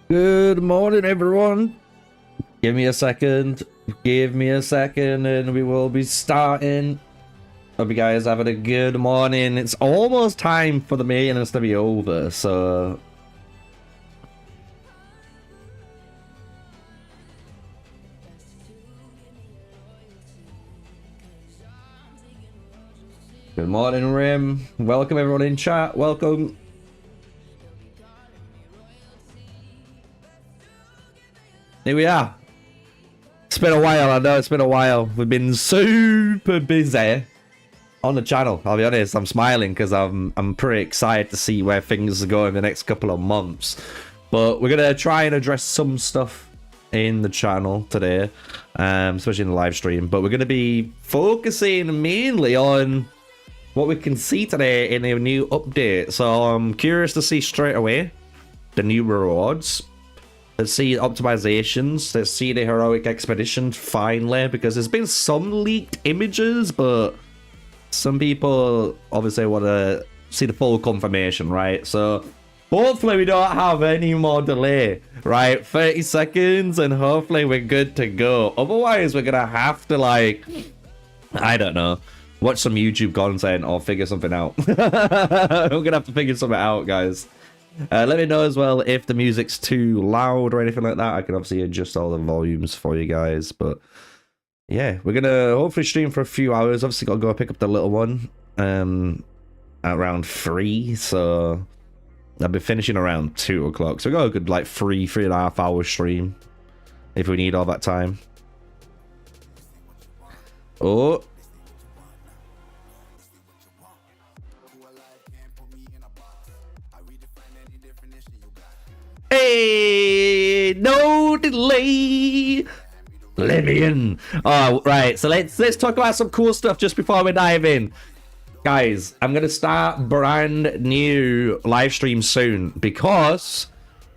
Good morning, everyone. Give me a second. Give me a second, and we will be starting. Hope you guys having a good morning. It's almost time for the maintenance to be over, so good morning, Rim. Welcome everyone in chat. Welcome. Here we are. It's been a while. I know it's been a while. We've been super busy on the channel. I'll be honest. I'm smiling because I'm pretty excited to see where things are going the next couple of months. But we're gonna try and address some stuff in the channel today, especially in the live stream. But we're gonna be focusing mainly on what we can see today in a new update. So I'm curious to see straight away the new rewards. Let's see optimizations. Let's see the heroic expedition finally, because there's been some leaked images, but some people obviously want to see the full confirmation, right? So hopefully we don't have any more delay, right? 30 seconds and hopefully we're good to go. Otherwise we're gonna have to, like, I don't know, watch some YouTube content or figure something out. We're gonna have to figure something out, guys. Let me know as well if the music's too loud or anything like that. I can obviously adjust all the volumes for you guys. But yeah, we're gonna hopefully stream for a few hours. Obviously gotta go pick up the little one at around 3, so I'll be finishing around 2 o'clock. So we got a good like 3.5 hour stream if we need all that time. Oh, hey, no delay. Let me in. Oh, right. So let's talk about some cool stuff just before we dive in. Guys, I'm gonna start brand new live stream soon because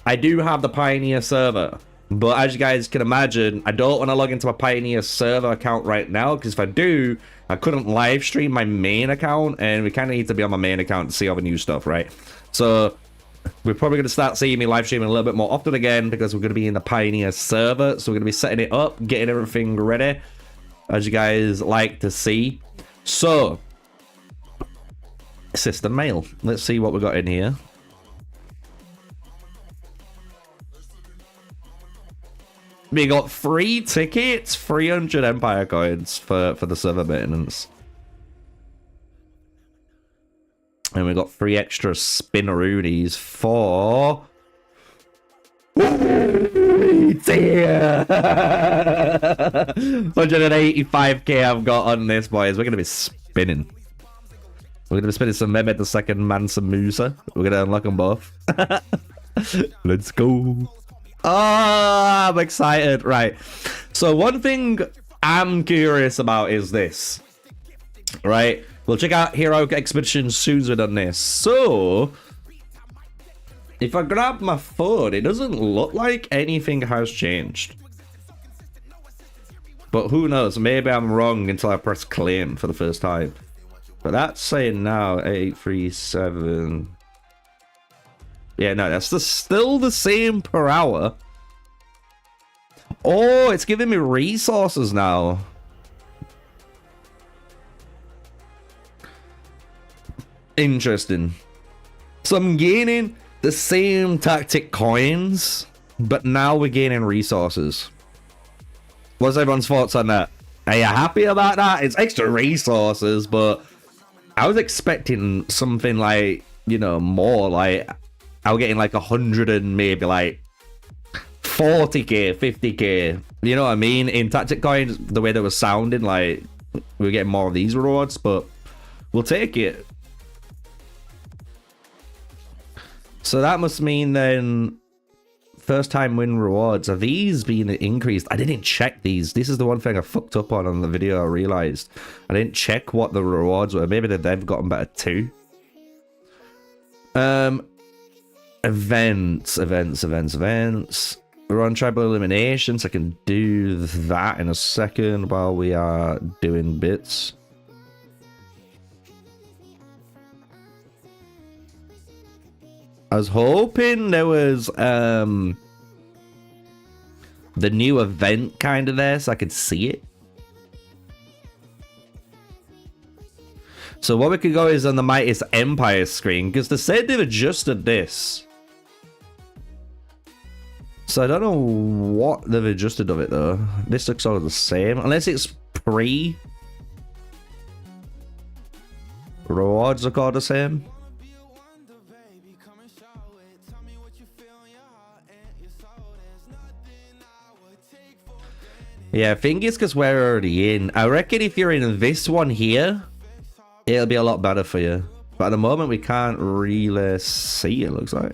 I do have the Pioneer server. But as you guys can imagine, I don't want to log into my Pioneer server account right now, because if I do, I couldn't live stream my main account, and we kind of need to be on my main account to see all the new stuff, right? So we're probably going to start seeing me live streaming a little bit more often again, because we're going to be in the Pioneer server. So we're going to be setting it up, getting everything ready, as you guys like to see. So, system mail. Let's see what we got in here. We got 3 tickets, 300 Empire coins for the server maintenance. And we got 3 extra spinneroonies for 185k I've got on this, boys. We're gonna be spinning. We're gonna be spinning some Mehmed II, Mansa, Musa. We're gonna unlock them both. Let's go. Oh, I'm excited. Right. So one thing I'm curious about is this. Right. We'll check out Heroic Expedition soon as we're done this. So, if I grab my phone, it doesn't look like anything has changed. But who knows? Maybe I'm wrong until I press claim for the first time. But that's saying now 837. Yeah, no, that's still the same per hour. Oh, it's giving me resources now. Interesting. So I'm gaining the same tactic coins, but now we're gaining resources. What's everyone's thoughts on that? Are you happy about that? It's extra resources, but I was expecting something like, you know, more. Like I was getting like 100 and maybe like 40k, 50k. You know what I mean? In tactic coins, the way they were sounding, like we're getting more of these rewards, but we'll take it. So that must mean then first time win rewards. Are these being increased? I didn't check these. This is the one thing I fucked up on the video. I realized I didn't check what the rewards were. Maybe they've gotten better too. Events. We're on tribal eliminations. I can do that in a second while we are doing bits. I was hoping there was the new event kind of there, so I could see it. So what we could go is on the Mightiest Empire screen, because they said they've adjusted this. So I don't know what they've adjusted of it though. This looks all the same, unless it's pre. Rewards look all the same. Yeah, I think it's because we're already in. I reckon if you're in this one here, it'll be a lot better for you. But at the moment, we can't really see it, looks like.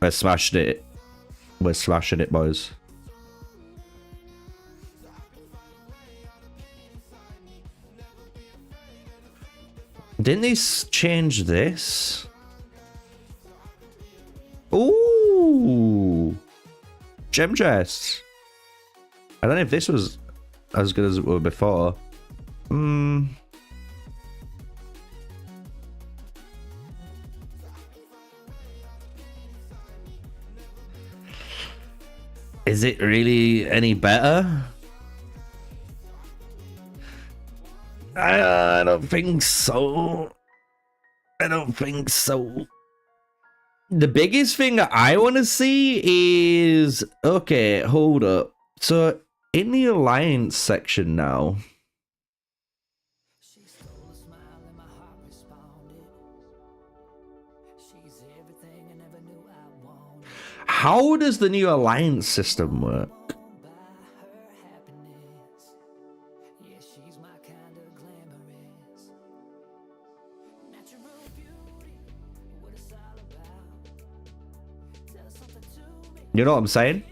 We're smashing it. We're smashing it, boys. Didn't they change this? Ooh! Gem chests. I don't know if this was as good as it was before. Is it really any better? I don't think so. I don't think so. The biggest thing that I want to see is... Okay, hold up. So, in the Alliance section now... How does the new Alliance system work? You know what I'm saying?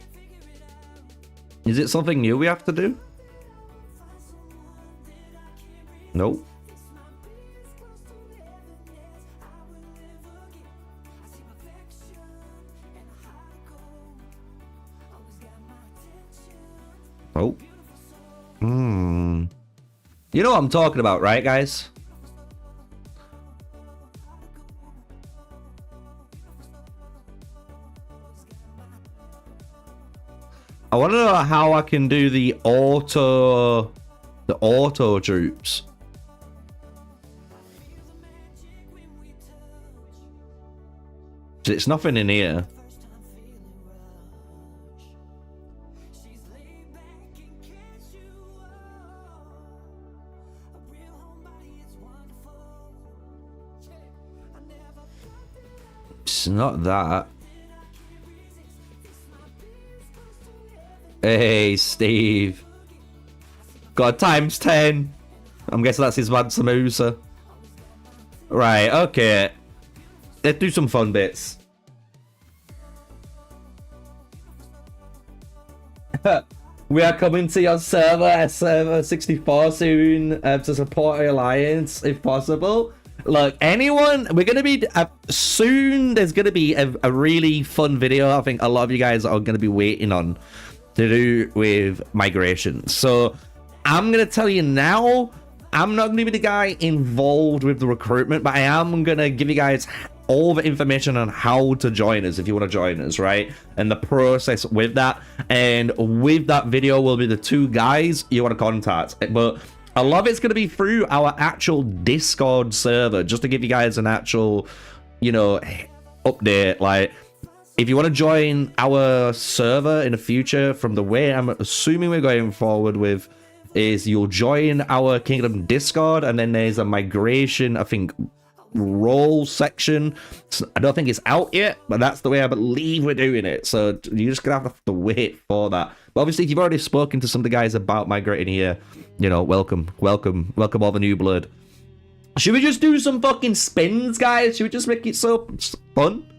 Is it something new we have to do? Nope. Oh. You know what I'm talking about, right, guys? I want to know how I can do the auto troops. It's nothing in here. It's not that. Hey, Steve. God, times 10. I'm guessing that's his Mansa Musa. Right, okay. Let's do some fun bits. We are coming to your server, server 64 soon, to support our alliance, if possible. Look, anyone, we're going to be, soon there's going to be a really fun video I think a lot of you guys are going to be waiting on to do with migration. So I'm going to tell you now, I'm not going to be the guy involved with the recruitment, but I am going to give you guys all the information on how to join us if you want to join us, right? And the process with that. And with that video will be the two guys you want to contact. But a lot of it's going to be through our actual Discord server, just to give you guys an actual, you know, update. Like, if you want to join our server in the future, from the way I'm assuming we're going forward with, is you'll join our Kingdom Discord, and then there's a migration, I think, role section. So I don't think it's out yet, but that's the way I believe we're doing it. So you're just gonna have to wait for that. But obviously, if you've already spoken to some of the guys about migrating here, you know, welcome all the new blood. Should we just do some fucking spins, guys? Should we just make it so fun?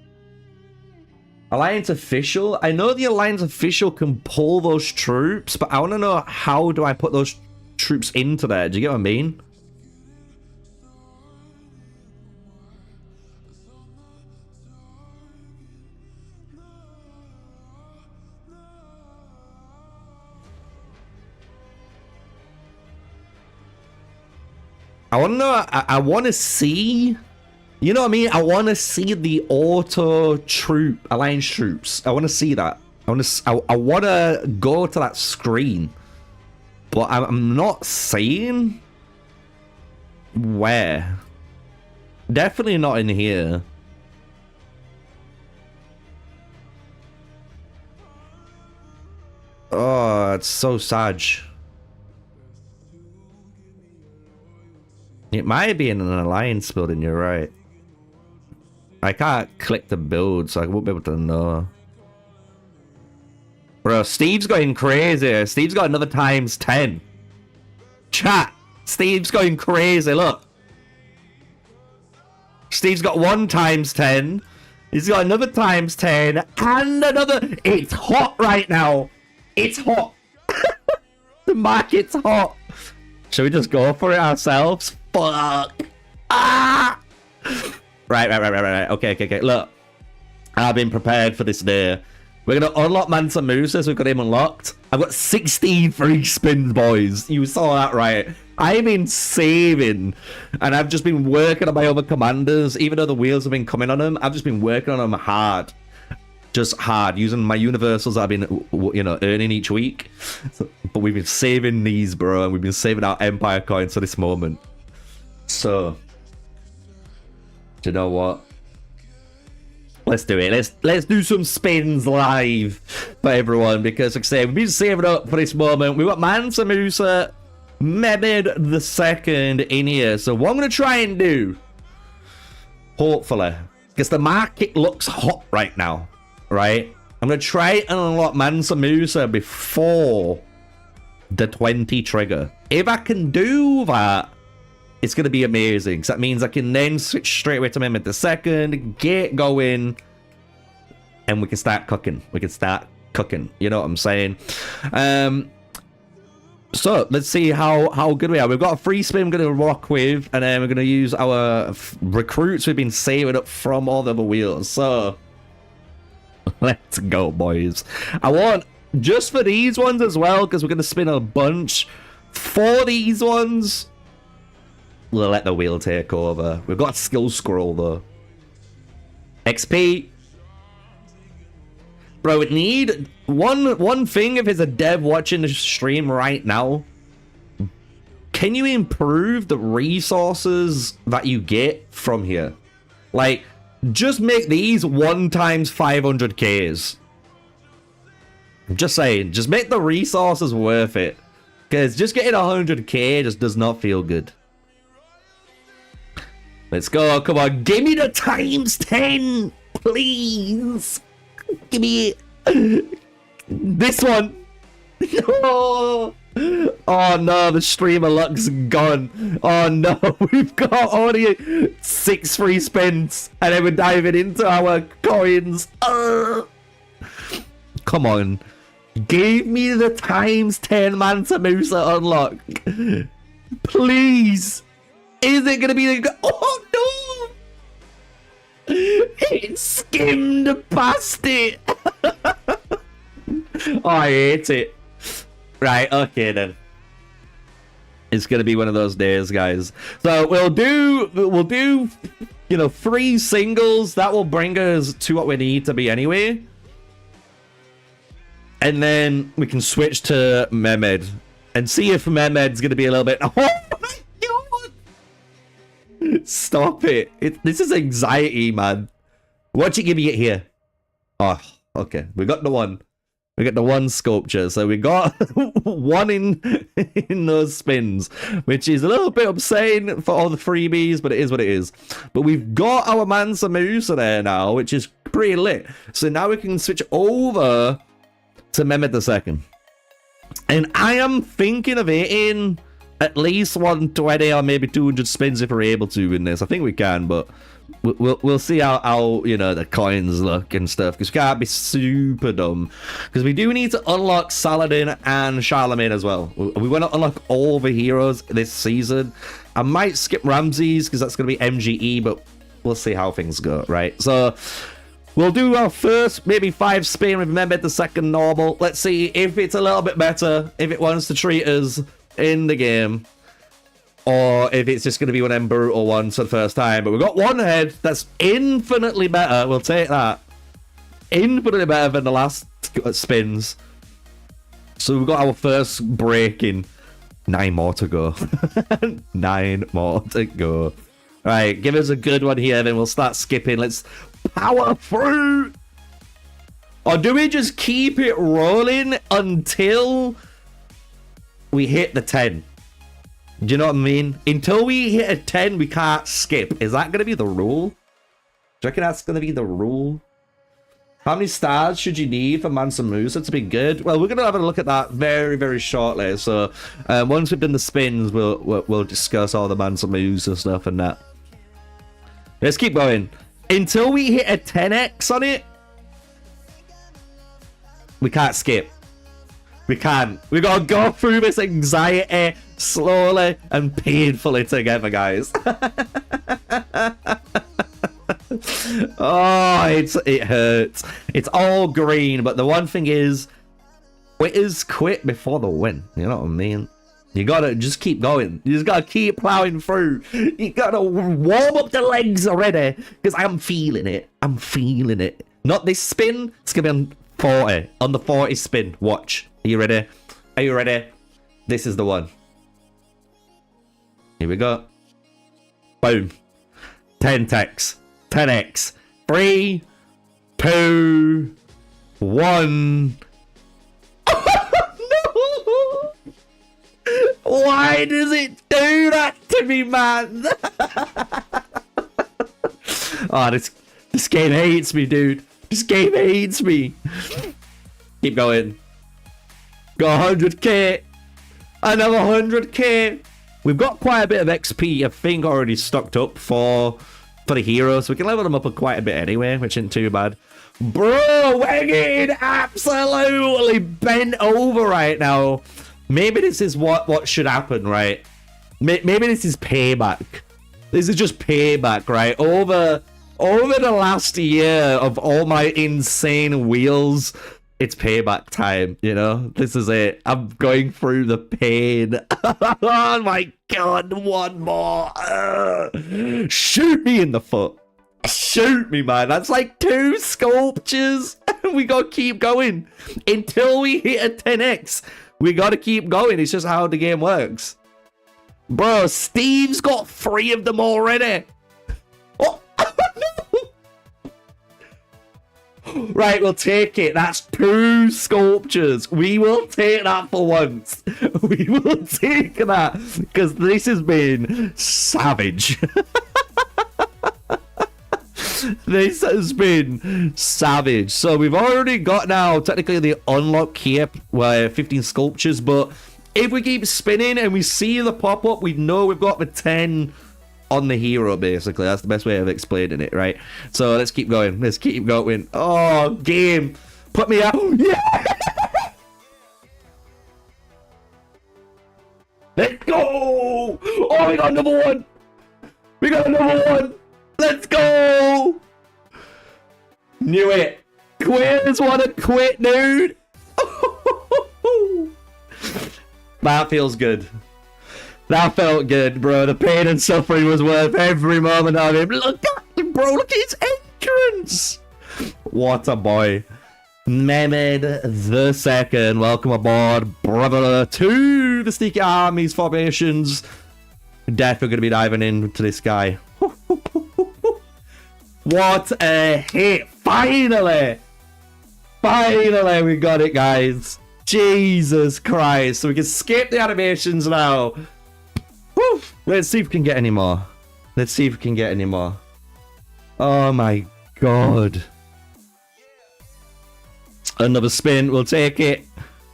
Alliance official. I know the Alliance official can pull those troops, but I want to know, how do I put those troops into there? Do you get what I mean? I want to know. I want to see. You know what I mean? I want to see the auto troop alliance troops. I want to see that. I want to go to that screen, but I'm not saying where. Definitely not in here. Oh, it's so sad. It might be in an alliance building, you're right. I can't click the build, so I won't be able to know. Bro, Steve's going crazy. Steve's got another times 10. Chat, Steve's going crazy, look. Steve's got 1 times 10. He's got another times 10. And another. It's hot right now. It's hot. The market's hot. Should we just go for it ourselves? Fuck. Ah! Right. Okay. Look. I've been prepared for this day. We're going to unlock Mansa Musa, so we've got him unlocked. I've got 16 free spins, boys. You saw that right. I've been saving, and I've just been working on my other commanders. Even though the wheels have been coming on them, I've just been working on them hard. Just hard, using my universals that I've been, you know, earning each week. But we've been saving these, bro, and we've been saving our Empire coins for this moment. So, do you know what? Let's do it. Let's do some spins live for everyone, because, like I say, we've been saving up for this moment. We've got Mansa Musa, Mehmed II in here. So what I'm going to try and do, hopefully, because the market looks hot right now, right? I'm going to try and unlock Mansa Musa before the 20 trigger. If I can do that, it's going to be amazing, because that means I can then switch straight away to Mehmed II, get going, and we can start cooking. You know what I'm saying? So let's see how good we are. We've got a free spin we're going to rock with, and then we're going to use our recruits we've been saving up from all the other wheels. So let's go, boys. I want, just for these ones as well, because we're going to spin a bunch for these ones, we'll let the wheel take over. We've got a skill scroll though. XP. Bro, we need one thing. If there's a dev watching the stream right now, can you improve the resources that you get from here? Like, just make these 1 times 500Ks. I'm just saying, just make the resources worth it. Because just getting 100K just does not feel good. Let's go, come on, give me the times 10, please. Give me this one. Oh no, the streamer luck's gone. Oh no, we've got only 6 free spins, and then we're diving into our coins. Come on, give me the times 10 Mansa Musa unlock, please. Is it gonna be the... Oh no! It skimmed past it. Oh, I hate it. Right, okay then. It's gonna be one of those days, guys. So we'll do, you know, 3 singles. That will bring us to what we need to be anyway. And then we can switch to Mehmed and see if Mehmed's gonna be a little bit... Oh my god! Stop it. This is anxiety, man. Watch it give me it here. Oh, okay. We got the one. We got the one sculpture. So we got 1 in those spins, which is a little bit upsetting for all the freebies, but it is what it is. But we've got our Mansa Musa there now, which is pretty lit. So now we can switch over to Mehmed II. And I am thinking of hitting at least 120 or maybe 200 spins if we're able to in this. I think we can, but we'll see how you know, the coins look and stuff, because we can't be super dumb, because we do need to unlock Saladin and Charlemagne as well. We want to unlock all the heroes this season. I might skip Ramses because that's going to be MGE, but we'll see how things go, right? So we'll do our first maybe 5 spin with Mehmed II normal. Let's see if it's a little bit better, if it wants to treat us in the game. or if it's just going to be one of them brutal ones for the first time. But we've got one head that's infinitely better. We'll take that. Infinitely better than the last spins. So we've got our first break in. 9 more to go. 9 more to go. Right, give us a good one here, then we'll start skipping. Let's power through. Or do we just keep it rolling until we hit the 10? Do you know what I mean? Until we hit a 10, we can't skip. Is that going to be the rule? Do you reckon that's going to be the rule? How many stars should you need for Mansa Musa to be good? Well, we're going to have a look at that very, very shortly. So once we've done the spins, we'll discuss all the Mansa Musa stuff and that. Let's keep going. Until we hit a 10x on it, we can't skip. We can't. We got to go through this anxiety slowly and painfully together, guys. Oh, it hurts. It's all green, but the one thing is, quitters quit before the win. You know what I mean? You gotta just keep going. You just gotta keep plowing through. You gotta warm up the legs already, because I'm feeling it. I'm feeling it. Not this spin. It's gonna be on 40. On the 40 spin. Watch. Are you ready? Are you ready? This is the one. Here we go. Boom. 10 techs. 10x. 3, 2, 1. Oh, no! Why does it do that to me, man? Oh, this game hates me, dude. This game hates me. Keep going. Got 100k. Another 100k. We've got quite a bit of XP, I think, already stocked up for the heroes. So we can level them up quite a bit anyway, which isn't too bad. Bro, we're getting absolutely bent over right now. Maybe this is what should happen, right? Maybe this is payback. This is just payback, right? Over the last year of all my insane wheels, it's payback time, you know? This is it. I'm going through the pain. Oh my god, one more. Shoot me in the foot. Shoot me, man. That's like 2 sculptures. We gotta keep going until we hit a 10x. We gotta keep going. It's just how the game works. Bro, Steve's got 3 of them already. Oh, no. Right, we'll take it. That's 2 sculptures. We will take that for once. We will take that because this has been savage. This has been savage. So we've already got now technically the unlock here where 15 sculptures, but if we keep spinning and we see the pop-up, we know we've got the 10 on the hero, basically. That's the best way of explaining it, right? So let's keep going. Let's keep going. Oh, game. Put me out. Yeah! Let's go! Oh, we got another one. We got another one. Let's go! Knew it. Quitters want to quit, dude. That feels good. That felt good, bro. The pain and suffering was worth every moment of it. Look at him, bro. Look at his entrance. What a boy. Mehmed II. Welcome aboard, brother, to the Sneaky Armies formations. Definitely going to be diving into this guy. What a hit. Finally. Finally, we got it, guys. Jesus Christ. So we can skip the animations now. Whew. Let's see if we can get any more. Let's see if we can get any more. Oh my god. Another spin. We'll take it.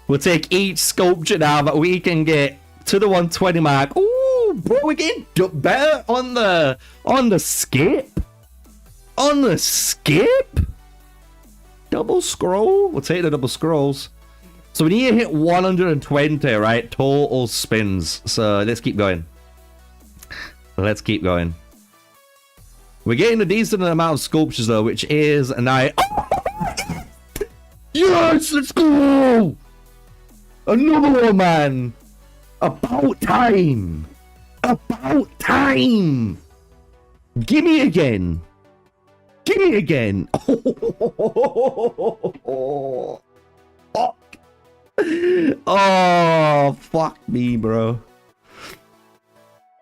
We'll take each sculpture now that we can get to the 120 mark. Ooh, bro, we're getting better on the skip. On the skip? Double scroll? We'll take the double scrolls. So we need to hit 120, right? Total spins. So let's keep going. Let's keep going. We're getting a decent amount of sculptures, though, which is a nice... Oh! Yes, let's go! Another one, man! About time! About time! Gimme again! Gimme again! Oh, fuck me, bro.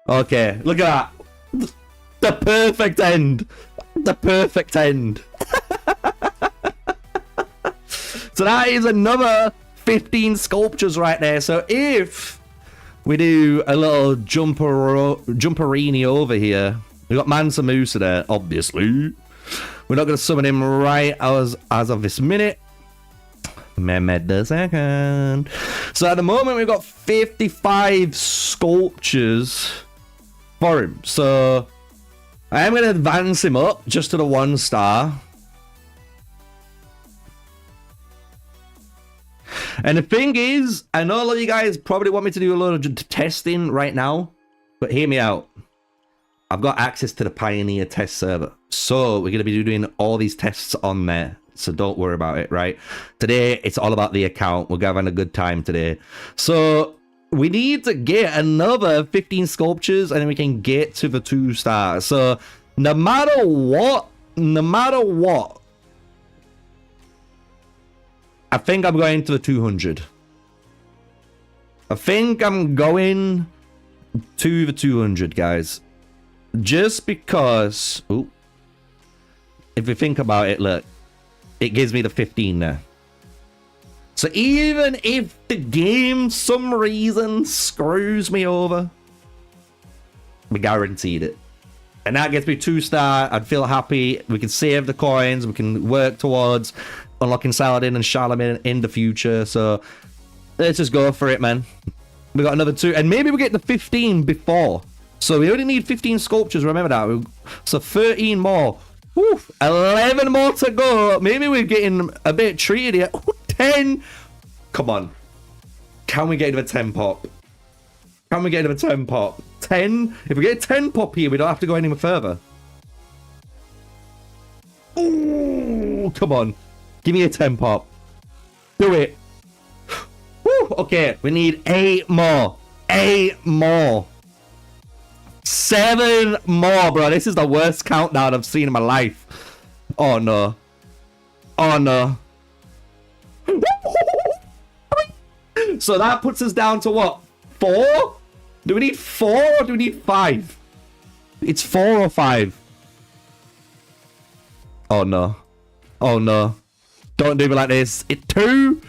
Okay, look at that. The perfect end. The perfect end. So that is another 15 sculptures right there. So if we do a little jumperini over here, we got Mansa Musa there, obviously. We're not going to summon him right as of this minute. Mehmed II. So at the moment, we've got 55 sculptures for him. So I am going to advance him up just to the 1 star. And the thing is, I know a lot of you guys probably want me to do a lot of testing right now, but hear me out. I've got access to the Pioneer test server, so we're going to be doing all these tests on there. So don't worry about it, right? Today, it's all about the account. We're having a good time today. So we need to get another 15 sculptures, and then we can get to the 2 stars. So no matter what, I think I'm going to the 200. I think I'm going to the 200, guys. Just because... Ooh, if you think about it, look. It gives me the 15 there. So even if the game, some reason, screws me over, we guaranteed it. And that gets me 2 star. I'd feel happy. We can save the coins. We can work towards unlocking Saladin and Charlemagne in the future. So let's just go for it, man. We got another 2. And maybe we'll get the 15 before. So we only need 15 sculptures. Remember that. So 13 more. Woo, 11 more to go. Maybe we're getting a bit treated here. Ooh, 10. Come on. Can we get to a 10 pop? Can we get to a 10 pop? 10? If we get a 10 pop here, we don't have to go any further. Ooh, come on. Give me a 10 pop. Do it. Woo, okay, we need 8 more. 8 more. 7 more, bro. This is the worst countdown I've seen in my life. Oh, no. Oh, no. So that puts us down to what? 4? Do we need 4 or do we need 5? It's 4 or 5. Oh, no. Oh, no. Don't do me like this. It's 2.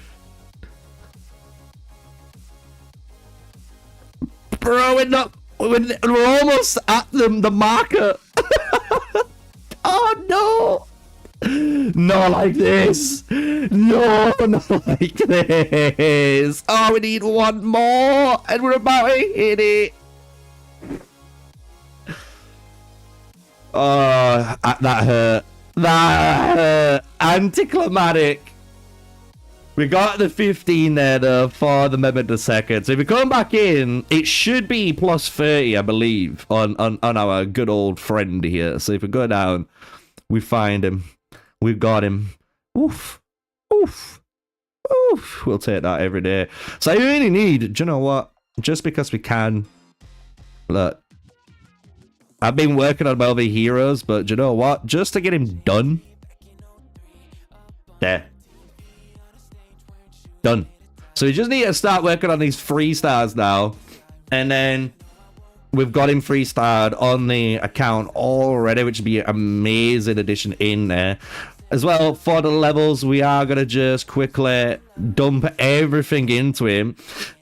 Bro, we're not... We're almost at the marker. Oh, no. Not like this. No, not like this. Oh, we need 1 more. And we're about to hit it. Oh, that hurt. That hurt. Anticlimactic. We got the 15 there, though, for the Mehmed II. So if we come back in, it should be plus 30, I believe, on our good old friend here. So if we go down, we find him. We've got him. Oof. Oof. Oof. We'll take that every day. So I really need, do you know what? Just because we can. Look. I've been working on my other heroes, but do you know what? Just to get him done. There. Done. So we just need to start working on these 3 stars now. And then we've got him 3 starred on the account already, which would be an amazing addition in there. As well, for the levels, we are going to just quickly dump everything into him.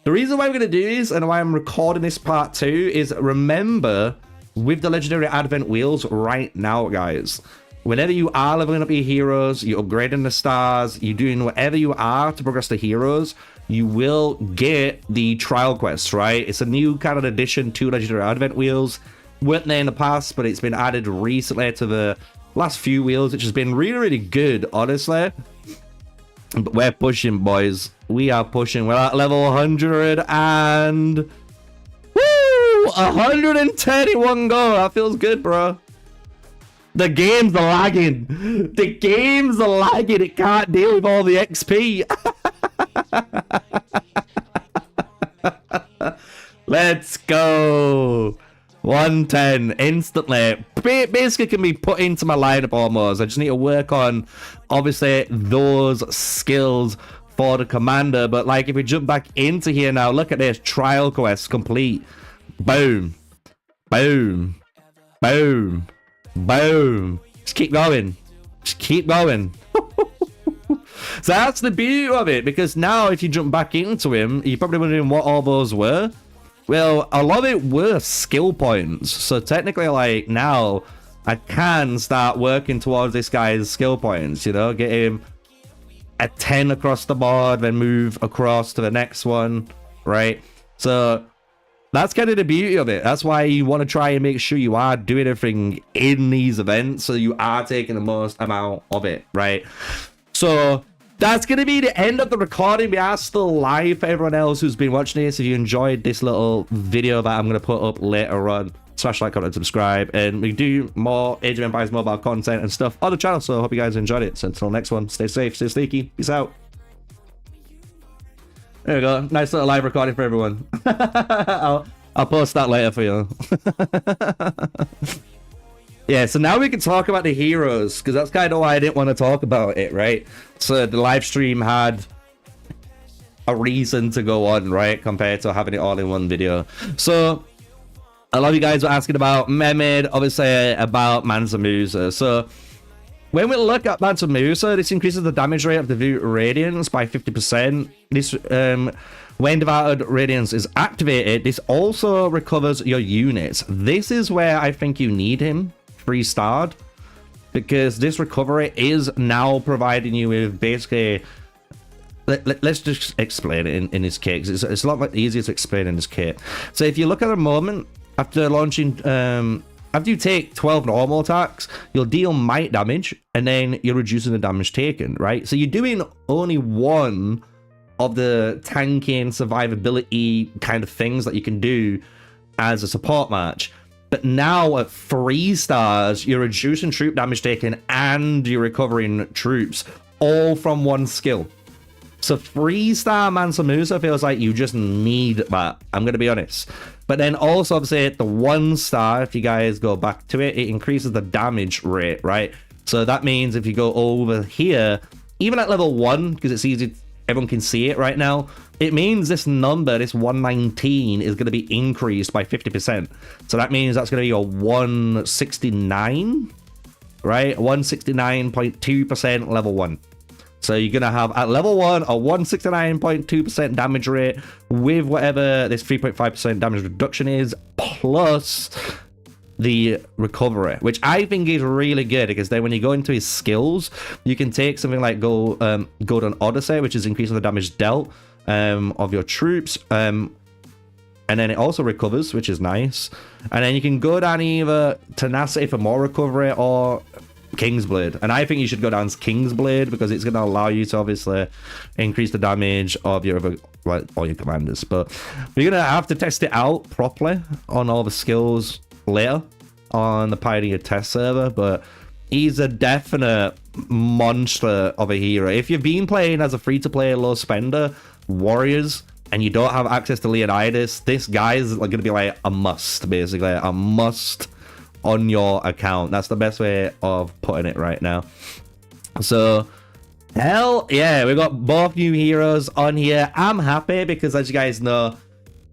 The reason why we're going to do this and why I'm recording this part 2 is, remember, with the legendary advent wheels right now, guys, whenever you are leveling up your heroes, you're upgrading the stars, you're doing whatever you are to progress the heroes, you will get the trial quests, right? It's a new kind of addition to legendary advent wheels. Weren't there in the past, but it's been added recently to the last few wheels, which has been really, really good, honestly. But we're pushing, boys. We are pushing. We're at level 100 and... Woo! 131 go. That feels good, bro. The game's lagging. The game's lagging. It can't deal with all the XP. Let's go. 110 instantly. Basically can be put into my lineup almost. I just need to work on, obviously, those skills for the commander. But like, if we jump back into here now, look at this. Trial quest complete. Boom. Boom. Boom. Boom. Just keep going. Just keep going. So that's the beauty of it, because now if you jump back into him, you're probably wondering what all those were. Well, a lot of it were skill points. So technically, like, now I can start working towards this guy's skill points, you know, get him a 10 across the board, then move across to the next one, right? So that's kind of the beauty of it. That's why you want to try and make sure you are doing everything in these events, so you are taking the most amount of it, right? So that's going to be the end of the recording. We are still live for everyone else who's been watching this. If you enjoyed this little video that I'm going to put up later on, smash like, comment, subscribe. And we do more Age of Empires mobile content and stuff on the channel. So I hope you guys enjoyed it. So until next one, stay safe, stay sneaky. Peace out. There we go. Nice little live recording for everyone. I'll post that later for you. Yeah, so now we can talk about the heroes, because that's kind of why I didn't want to talk about it, right? So the live stream had a reason to go on, right? Compared to having it all in one video. So a lot of you guys were asking about Mehmed, obviously about Mansa Musa. So when we look at Mansa Musa, this increases the damage rate of the Devout Radiance by 50%. This, when Devoted Radiance is activated, this also recovers your units. This is where I think you need him 3-starred, because this recovery is now providing you with basically... Let's just explain it in this kit, because it's a lot easier to explain in this kit. So if you look at the moment, after launching... after you take 12 normal attacks, you'll deal might damage, and then you're reducing the damage taken, right? So you're doing only one of the tanking, survivability kind of things that you can do as a support match. But now at 3 stars, you're reducing troop damage taken and you're recovering troops, all from one skill. So 3-star Mansa Musa feels like you just need that, I'm going to be honest. But then also, obviously, at the 1-star, if you guys go back to it, it increases the damage rate, right? So that means if you go over here, even at level 1, because it's easy, everyone can see it right now, it means this number, this 119, is going to be increased by 50%. So that means that's going to be a 169, right? 169.2% level 1. So you're going to have, at level 1, a 169.2% damage rate with whatever this 3.5% damage reduction is, plus the recovery, which I think is really good, because then when you go into his skills, you can take something like Golden Odyssey, which is increasing the damage dealt of your troops, and then it also recovers, which is nice. And then you can go down either Tenacity for more recovery or Kingsblade, and I think you should go down Kingsblade, because it's going to allow you to obviously increase the damage of your other, well, all your commanders. But you're going to have to test it out properly on all the skills later on the Pioneer test server, but he's a definite monster of a hero. If you've been playing as a free-to-play low spender warriors and you don't have access to Leonidas, this guy is going to be like a must, basically a must on your account. That's the best way of putting it right now. So hell yeah, we got both new heroes on here. I'm happy because, as you guys know,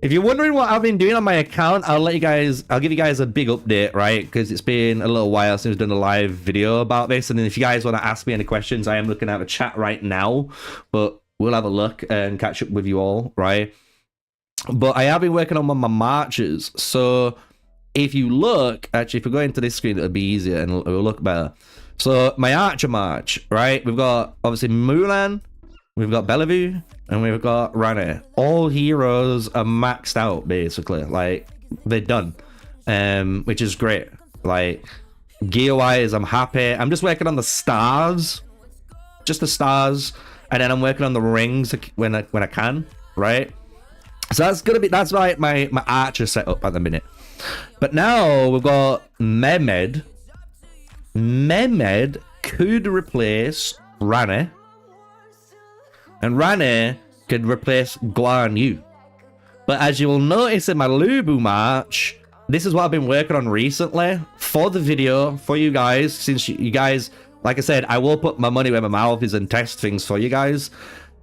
if you're wondering what I've been doing on my account, I'll give you guys a big update, right? Because it's been a little while since we've done a live video about this. And then if you guys want to ask me any questions, I am looking at the chat right now, but we'll have a look and catch up with you all, right? But I have been working on my marches. So if you look, actually, if we go into this screen, it'll be easier and it'll look better. So my Archer March, right? We've got, obviously, Mulan, we've got Bellevue, and we've got Rane. All heroes are maxed out, basically. Like, they're done, which is great. Like, gear-wise, I'm happy. I'm just working on the stars, just the stars, and then I'm working on the rings when I can, right? So that's like my Archer setup at the minute. But now we've got Mehmed. Mehmed could replace Rane, and Rane could replace Guan Yu. But as you will notice in my Lubu March, this is what I've been working on recently for the video for you guys. Since you guys, like I said, I will put my money where my mouth is and test things for you guys.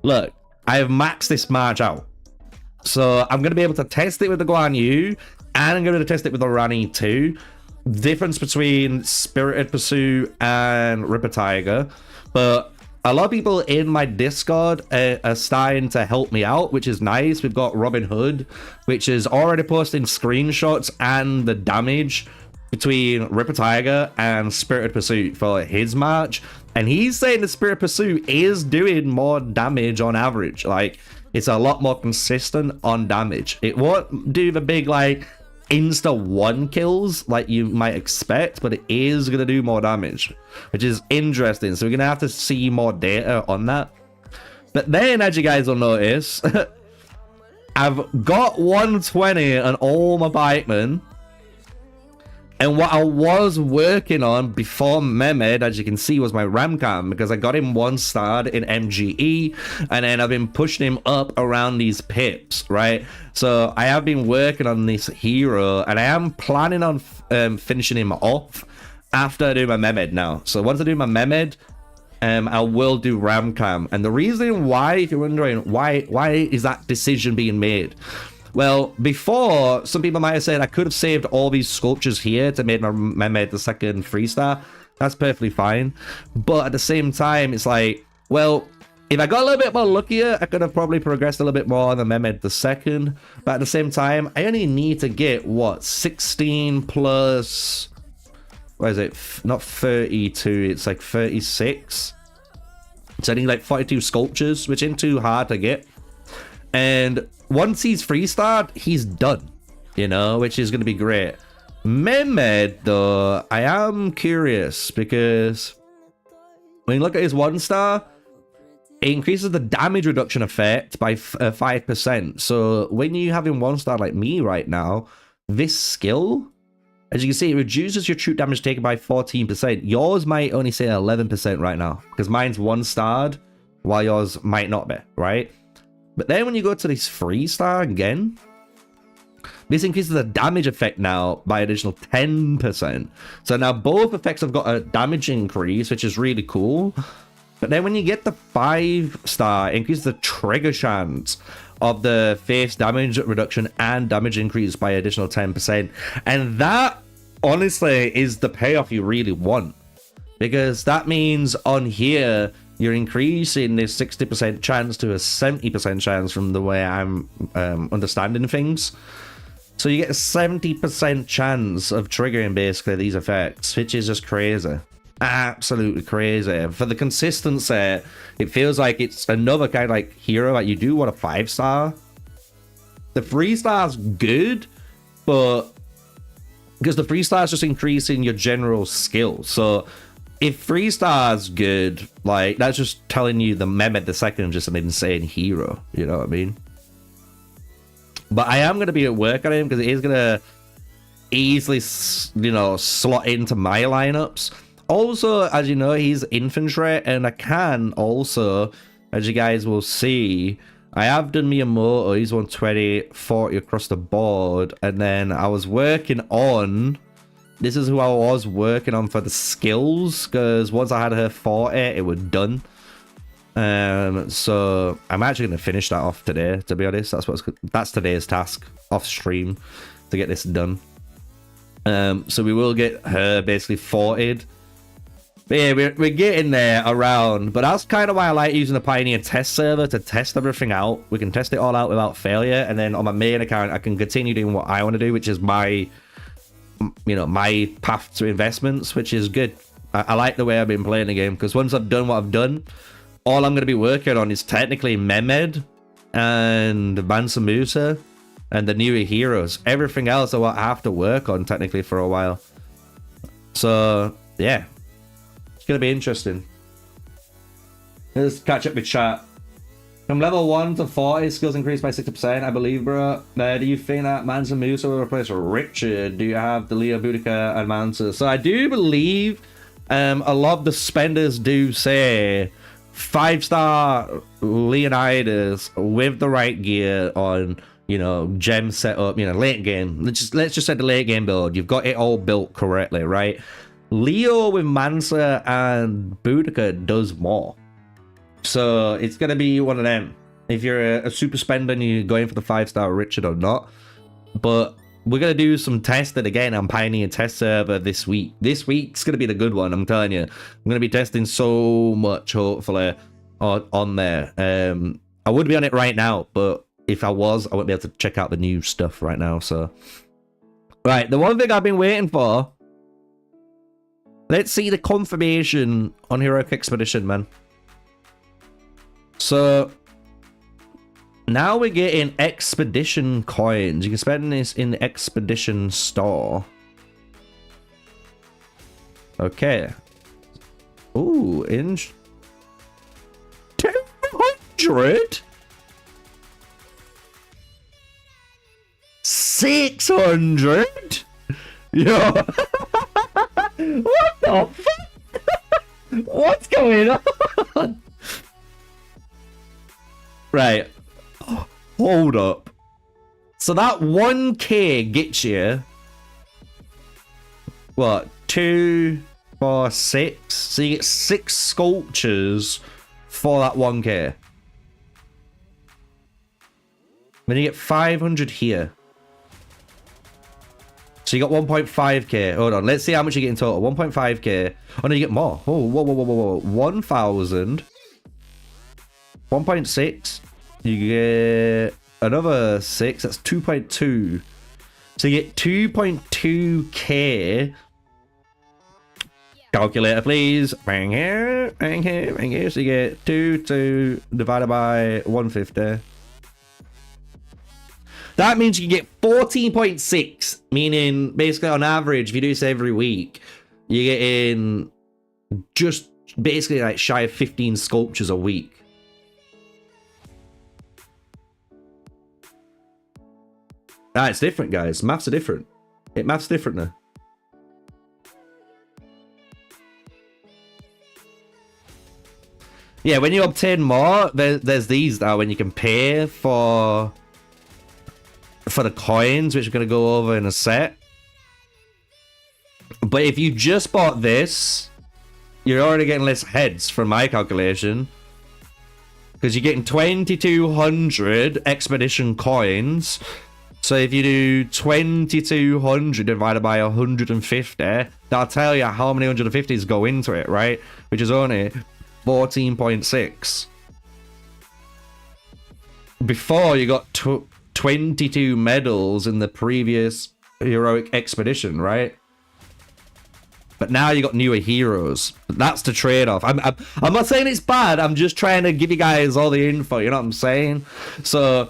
Look, I have maxed this March out. So I'm going to be able to test it with the Guan Yu, and I'm going to test it with the Rani too. Difference between Spirited Pursuit and Ripper Tiger. But a lot of people in my Discord are starting to help me out, which is nice. We've got Robin Hood, which is already posting screenshots and the damage between Ripper Tiger and Spirited Pursuit for his March. And he's saying the Spirited Pursuit is doing more damage on average. Like, it's a lot more consistent on damage. It won't do the big, like, insta one kills like you might expect, but it is going to do more damage, which is interesting. So we're going to have to see more data on that. But then, as you guys will notice, I've got 120 on all my pikemen. And what I was working on before Mehmed, as you can see, was my Ramcam, because I got him 1-starred in MGE, and then I've been pushing him up around these pips, right? So I have been working on this hero, and I am planning on finishing him off after I do my Mehmed now. So once I do my Mehmed, I will do Ramcam. And the reason why, if you're wondering, why is that decision being made? Well, before, some people might have said I could have saved all these sculptures here to make my Mehmed II 3-star. That's perfectly fine. But at the same time, it's like, well, if I got a little bit more luckier, I could have probably progressed a little bit more on the Mehmed II. But at the same time, I only need to get, what, 16 plus... What is it? Not 32, it's like 36. So I need like 42 sculptures, which ain't too hard to get. And once he's 3-starred, he's done, you know, which is going to be great. Mehmed, though, I am curious because when you look at his 1-star, it increases the damage reduction effect by 5%. So when you have him 1-star like me right now, this skill, as you can see, it reduces your troop damage taken by 14%. Yours might only say 11% right now because mine's 1-starred while yours might not be, right? But then when you go to this 3-star again, this increases the damage effect now by additional 10%. So now both effects have got a damage increase, which is really cool. But then when you get the 5-star, it increases the trigger chance of the face damage reduction and damage increase by additional 10%. And that, honestly, is the payoff you really want. Because that means on here, you're increasing this 60% chance to a 70% chance from the way I'm understanding things. So you get a 70% chance of triggering basically these effects, which is just crazy. Absolutely crazy. For the consistency, it feels like it's another kind of like hero. Like you do want a 5-star. The 3-star's good, but because the 3-star's just increasing your general skill. So if 3-star's good, like that's just telling you the Mehmed II is just an insane hero. You know what I mean? But I am going to be at work on him because it is going to easily, you know, slot into my lineups. Also, as you know, he's infantry, and I can also, as you guys will see, I have done Miyamoto. He's 120, 40 across the board, and then I was working on. This is who I was working on for the skills, because once I had her 40, it was done. So I'm actually going to finish that off today, to be honest. That's today's task off stream to get this done. So we will get her basically 40'd. But yeah, we're getting there around. But that's kind of why I like using the Pioneer test server to test everything out. We can test it all out without failure. And then on my main account, I can continue doing what I want to do, which is my, you know, my path to investments, which is good. I like the way I've been playing the game, because once I've done what I've done, all I'm going to be working on is technically Mehmed and Mansa Musa and the newer heroes. Everything else I will have to work on technically for a while. So, yeah. It's going to be interesting. Let's catch up with chat. From level 1 to 40, skills increased by 60%, I believe, bro. Do you think that Mansa Musa will replace Richard? Do you have the Leo Boudica and Mansa? So I do believe a lot of the spenders do say 5-star Leonidas with the right gear on you know, gem setup, you know, late game. Let's just say the late game build. You've got it all built correctly, right? Leo with Mansa and Boudica does more. So it's going to be one of them. If you're a super spender and you're going for the 5-star Richard or not. But we're going to do some testing again on Pioneer Test Server this week. This week's going to be the good one, I'm telling you. I'm going to be testing so much, hopefully, on there. I would be on it right now, but if I was, I wouldn't be able to check out the new stuff right now. So, right, the one thing I've been waiting for. Let's see the confirmation on Heroic Expedition, man. So now we're getting expedition coins. You can spend this in the expedition store. Okay. Ooh, in 200? 600? Yo. What the fuck? What's going on? Right. Hold up. So that 1k gets you what? 2, 4, 6. So you get 6 sculptures for that 1k. Then you get 500 here. So you got 1.5k. Hold on. Let's see how much you get in total. 1.5k. Oh no, you get more. Oh, whoa. 1,000. 1.6. You get another 6. That's 2.2. So you get 2.2k. Calculator, please. Bang here. Bang here. Bang here. So you get 2 divided by 150. That means you get 14.6, meaning basically on average, if you do this every week, you get in just basically like shy of 15 sculptures a week. Ah, it's different, guys. Maths are different. Maths different now. Yeah, when you obtain more, there's these now when you can pay for the coins, which we're going to go over in a set. But if you just bought this, you're already getting less heads from my calculation. Because you're getting 2,200 expedition coins. So if you do 2,200 divided by 150, that'll tell you how many 150s go into it, right? Which is only 14.6. Before you got 22 medals in the previous heroic expedition, right? But now you got newer heroes. That's the trade-off. I'm not saying it's bad. I'm just trying to give you guys all the info. You know what I'm saying? So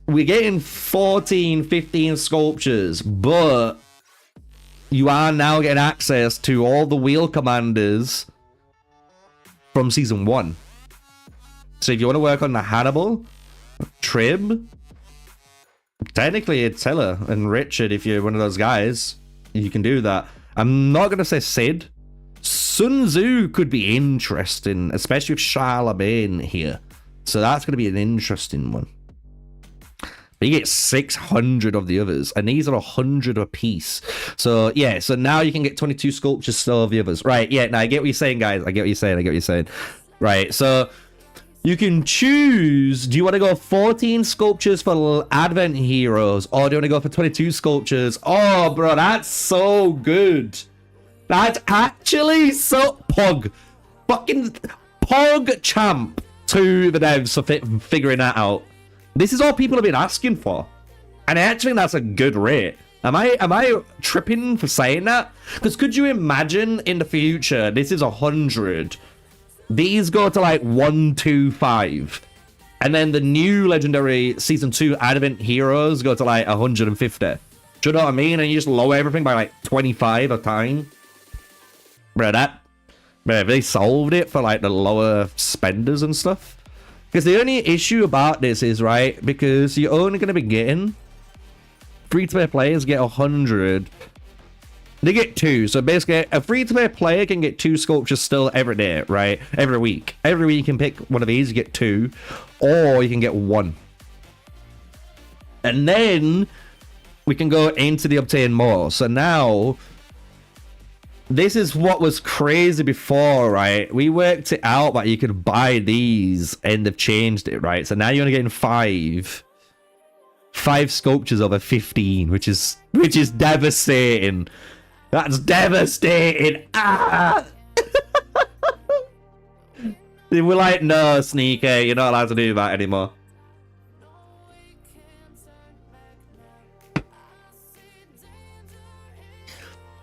we're getting 14, 15 sculptures, but you are now getting access to all the wheel commanders from season 1. So if you want to work on the Hannibal, Trib, technically Attila and Richard, if you're one of those guys, you can do that. I'm not going to say Sid. Sun Tzu could be interesting, especially with Charlemagne here. So that's going to be an interesting one. But you get 600 of the others, and these are 100 a piece. So yeah, so now you can get 22 sculptures still of the others. Right, yeah, now I get what you're saying, guys. I get what you're saying. Right, so you can choose, do you want to go 14 sculptures for Advent Heroes, or do you want to go for 22 sculptures? Oh, bro, that's so good. That's actually so... Fucking Pog champ to the devs for figuring that out. This is all people have been asking for. And I actually think that's a good rate. Am I tripping for saying that? Because could you imagine in the future, this is 100... These go to like 125. And then the new legendary season 2 Advent Heroes go to like 150. Do you know what I mean? And you just lower everything by like 25 a time. Bro, they solved it for like the lower spenders and stuff. Because the only issue about this is, right, because you're only going to be getting free-to-play players get 100. They get 2. So basically, a free-to-play player can get 2 sculptures still every day, right? Every week. Every week you can pick one of these, you get 2. Or you can get 1. And then we can go into the obtain more. So now, this is what was crazy before, right? We worked it out that you could buy these and they've changed it, right? So now you're only getting 5 sculptures over 15, which is devastating. That's devastating. Ah! They were like, no, Sneaky, you're not allowed to do that anymore.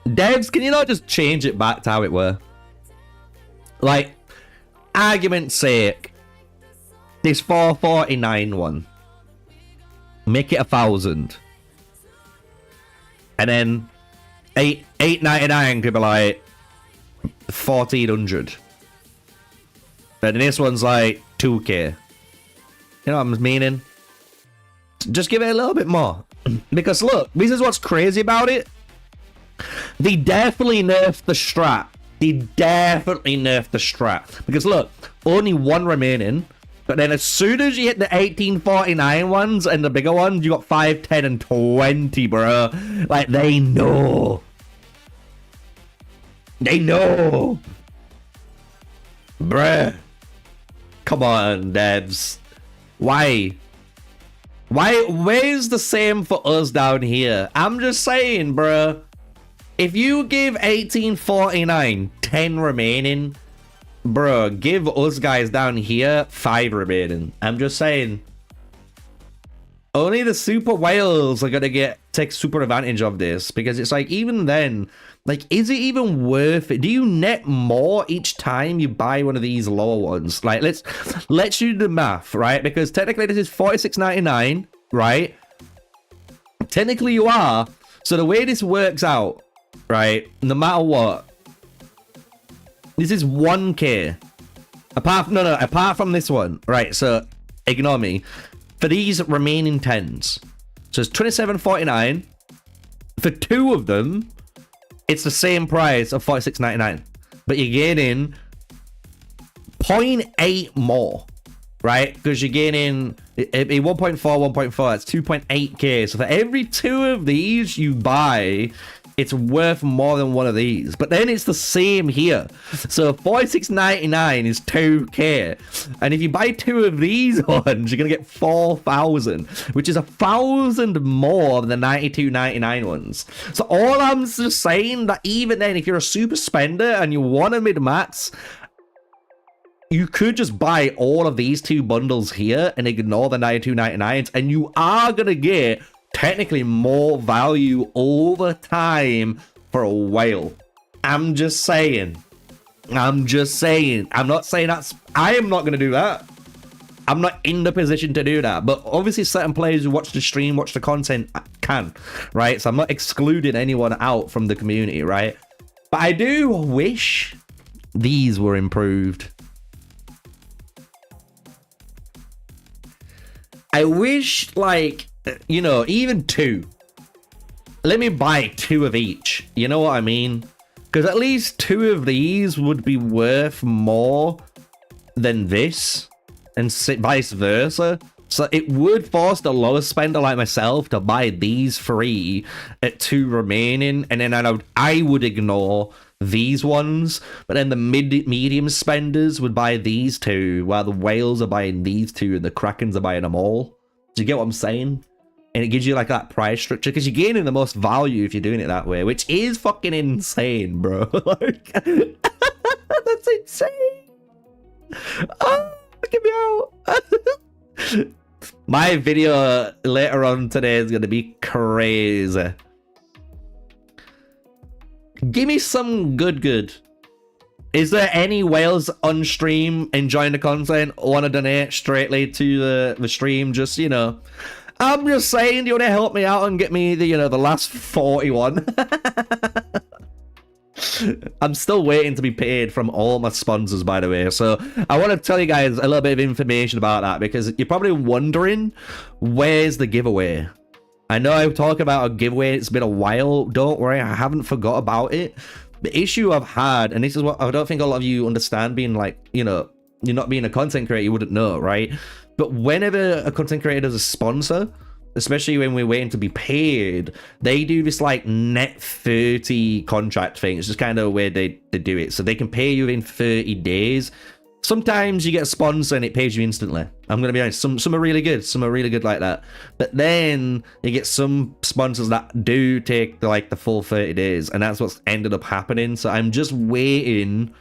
Devs, can you not just change it back to how it were? Like, argument's sake, this 449 one, make it 1,000, and then 899 could be like 1,400, and this one's like 2k. You know what I'm meaning? Just give it a little bit more, because look, this is what's crazy about it. They definitely nerfed the strat. They definitely nerfed the strat. Because look, only 1 remaining. But then as soon as you hit the 1849 ones and the bigger ones, you got 5, 10, and 20, bro. Like, they know. They know. Bruh. Come on, devs. Why? Where's the same for us down here? I'm just saying, bruh. If you give 1849 10 remaining, bro, give us guys down here 5 remaining. I'm just saying. Only the super whales are gonna take super advantage of this, because it's like, even then, like, is it even worth it? Do you net more each time you buy one of these lower ones? Like, let's do the math, right? Because technically this is 46.99, right? Technically you are. So the way this works out, right, no matter what, this is 1k apart from this one, right? So ignore me for these remaining 10s. So it's 27.49 for 2 of them. It's the same price of 46.99, but you're gaining 0.8 more, right? Because you're gaining 1.4, that's 2.8k. So for every 2 of these you buy, it's worth more than one of these. But then it's the same here. So 46.99 is 2k. And if you buy 2 of these ones, you're going to get 4,000, which is 1,000 more than the 92.99 ones. So all I'm just saying, that even then, if you're a super spender and you want a mid-max, you could just buy all of these 2 bundles here and ignore the 92.99s, and you are going to get technically more value over time for a whale. I'm just saying. I'm not saying that's... I am not going to do that. I'm not in the position to do that. But obviously certain players who watch the stream, watch the content, can, right? So I'm not excluding anyone out from the community, right? But I do wish these were improved. I wish, like, you know, even 2. Let me buy 2 of each. You know what I mean? Because at least 2 of these would be worth more than this, and vice versa. So it would force the lowest spender like myself to buy these 3 at 2 remaining, and then I would ignore these ones. But then the medium spenders would buy these 2, while the whales are buying these 2, and the krakens are buying them all. Do you get what I'm saying? And it gives you like that price structure, because you're gaining the most value if you're doing it that way, which is fucking insane, bro. Like, that's insane. Oh, get me out. My video later on today is going to be crazy. Give me some good. Is there any whales on stream enjoying the content, want to donate straightly to the stream? Just, you know, I'm just saying, do you want to help me out and get me the, you know, the last 41? I'm still waiting to be paid from all my sponsors, by the way. So I want to tell you guys a little bit of information about that, because you're probably wondering, where's the giveaway? I know I talk about a giveaway, it's been a while. Don't worry, I haven't forgot about it. The issue I've had, and this is what I don't think a lot of you understand, being like, you know, you're not being a content creator, you wouldn't know, right? But whenever a content creator does a sponsor, especially when we're waiting to be paid, they do this like net 30 contract thing. It's just kind of where they do it. So they can pay you in 30 days. Sometimes you get a sponsor and it pays you instantly. I'm going to be honest. Some are really good. Some are really good like that. But then you get some sponsors that do take like the full 30 days. And that's what's ended up happening. So I'm just waiting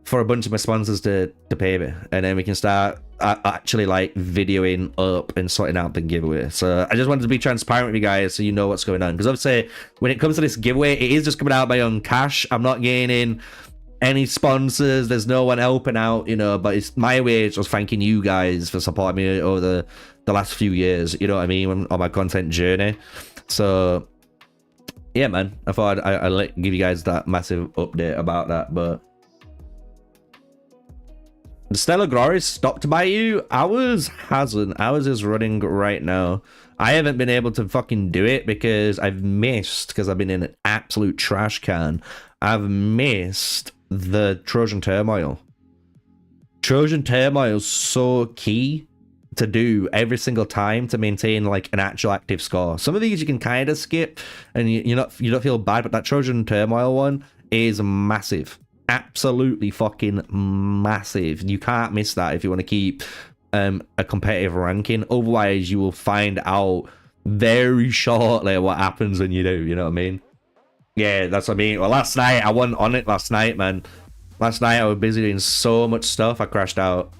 for a bunch of my sponsors to pay me. And then we can start actually like videoing up and sorting out the giveaway. So I just wanted to be transparent with you guys so you know what's going on. Because obviously when it comes to this giveaway, it is just coming out of my own cash. I'm not gaining any sponsors, there's no one helping out, you know, but it's my way of just thanking you guys for supporting me over the last few years, you know what I mean, on my content journey. So yeah, man, I thought I'd give you guys that massive update about that. But the Stellar Glory stopped by you? Ours hasn't. Ours is running right now. I haven't been able to fucking do it because I've missed, because I've been in an absolute trash can, I've missed the Trojan Turmoil. Trojan Turmoil is so key to do every single time to maintain like an actual active score. Some of these you can kind of skip and you don't feel bad, but that Trojan Turmoil one is massive. Absolutely fucking massive. You can't miss that if you want to keep a competitive ranking. Otherwise you will find out very shortly what happens when you do, you know what I mean? Yeah, that's what I mean. Well, last night, I wasn't on it last night, man. Last night, I was busy doing so much stuff, I crashed out.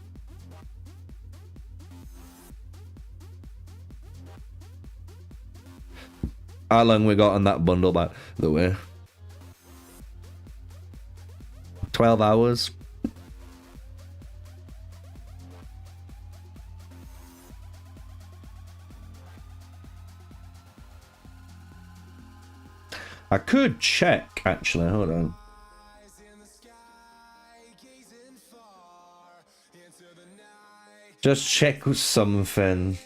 How long we got on that bundle, by the way? 12 hours. I could check, actually. Hold on. Just check something.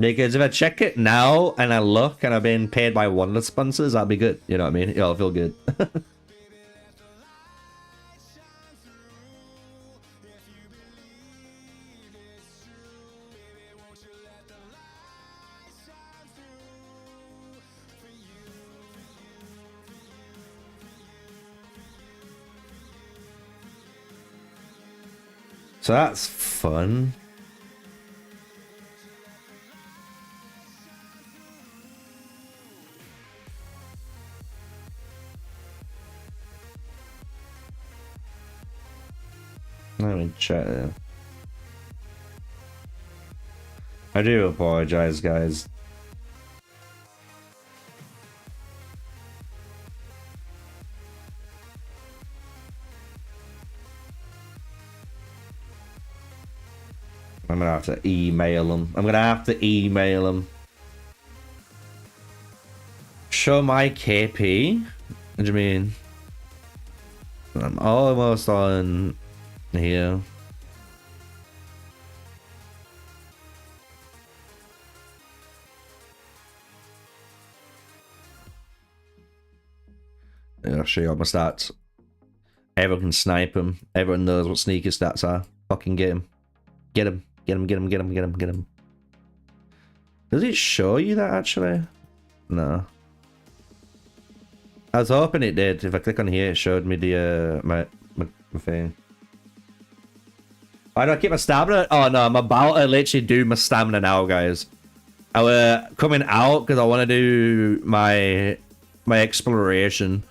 Because if I check it now and I look and I've been paid by one of the sponsors, that'd be good. You know what I mean? It'll feel good. So that's fun. Let me check it. I do apologize, guys. I'm gonna have to email them. I'm gonna have to email them. Show my KP? What do you mean? I'm almost on here. Yeah, I'll show you all my stats. Everyone can snipe him. Everyone knows what sneaker stats are. Fucking get him. Get him. Get him, get him, get him, get him, get him. Does it show you that actually? No. I was hoping it did. If I click on here, it showed me the my thing. Why do I keep my stamina? Oh no, I'm about to literally do my stamina now, guys. I was coming out because I want to do my exploration.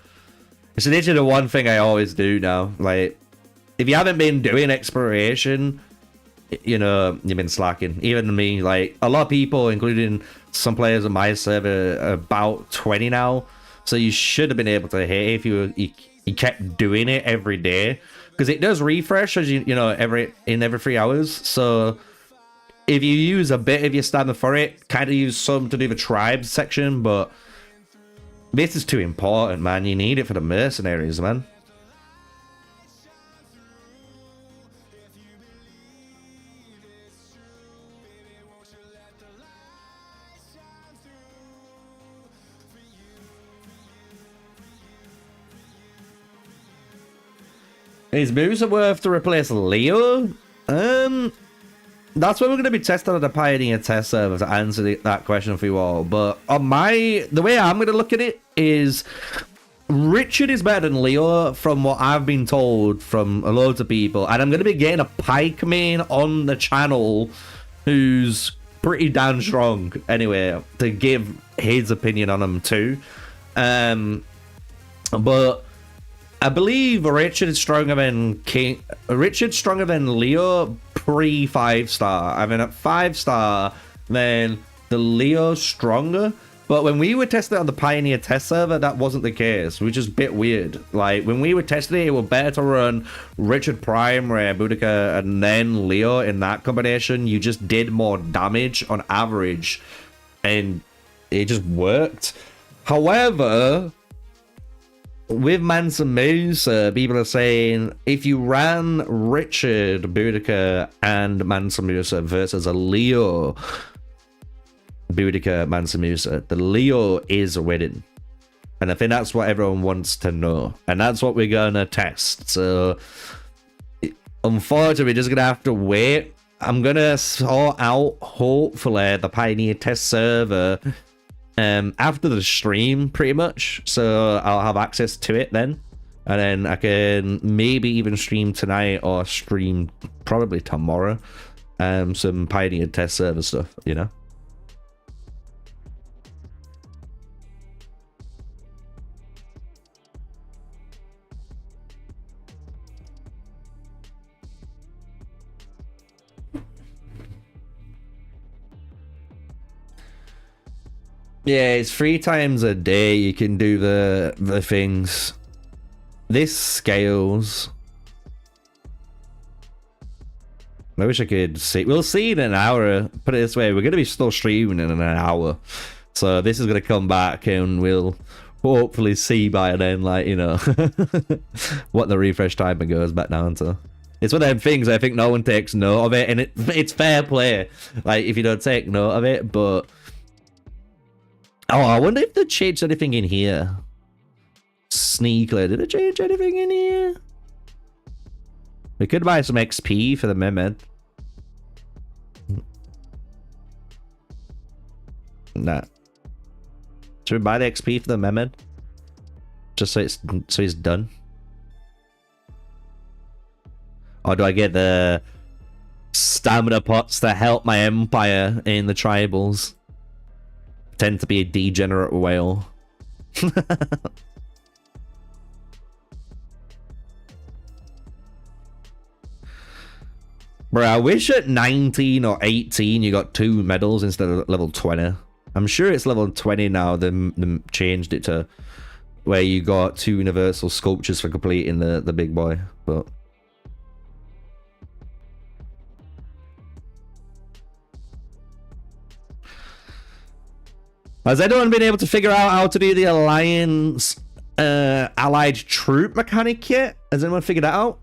It's literally the one thing I always do now. Like, if you haven't been doing exploration, you know, you've been slacking. Even me, like, a lot of people, including some players on my server, are about 20 now. So you should have been able to hit if you kept doing it every day. Because it does refresh, as you know, every 3 hours. So if you use a bit of your stamina for it, kind of use some to do the tribes section, but this is too important, man. You need it for the mercenaries, man. Is Musa worth to replace Leo? that's what we're going to be testing on the Pioneer test server to answer that question for you all. But on the way I'm going to look at it is Richard is better than Leo from what I've been told from loads of people. And I'm going to be getting a Pike main on the channel who's pretty damn strong anyway to give his opinion on him too. But I believe Richard's stronger than King. Richard's stronger than Leo pre 5-star. I mean, at 5-star, then the Leo's stronger. But when we were testing it on the Pioneer test server, that wasn't the case, which is a bit weird. Like, when we were testing it, it was better to run Richard Prime, Rare Boudica, and then Leo in that combination. You just did more damage on average, and it just worked. However, with Mansa Musa, people are saying if you ran Richard Boudica and Mansa Musa versus a Leo Boudica Mansa Musa, the Leo is winning. And I think that's what everyone wants to know. And that's what we're gonna test. So unfortunately, we're just gonna have to wait. I'm gonna sort out, hopefully, the Pioneer test server after the stream, pretty much. So I'll have access to it then. And then I can maybe even stream tonight or stream probably tomorrow. Some Pioneer test server stuff, you know? Yeah, it's 3 times a day you can do the things. This scales. I wish I could see. We'll see in an hour. Put it this way, we're going to be still streaming in an hour. So this is going to come back and we'll hopefully see by then, like, you know, what the refresh timer goes back down to. It's one of them things I think no one takes note of it, and it's fair play. Like, if you don't take note of it, but... Oh, I wonder if they changed anything in here. Sneakyy, did they change anything in here? We could buy some XP for the Mehmed. Nah. Should we buy the XP for the Mehmed? Just so he's done. Or do I get the stamina pots to help my empire in the tribals? Tend to be a degenerate whale. Bro, I wish at 19 or 18 you got 2 medals instead of level 20. I'm sure it's level 20 now. They changed it to where you got 2 universal sculptures for completing the big boy. But has anyone been able to figure out how to do the Alliance allied troop mechanic yet? Has anyone figured that out?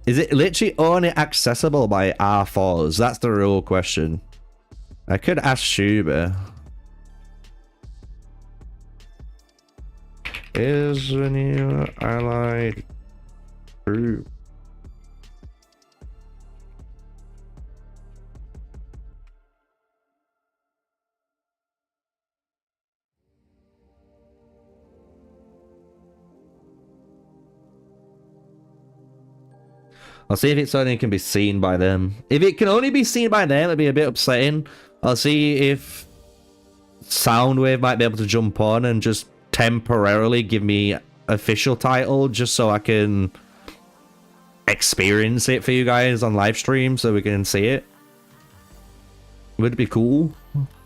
Is it literally only accessible by R4s? That's the real question. I could ask Shuba. Is a new allied troop? I'll see if it's something that can be seen by them. If it can only be seen by them, it'd be a bit upsetting. I'll see if Soundwave might be able to jump on and just temporarily give me official title just so I can experience it for you guys on live stream so we can see it. Would be cool.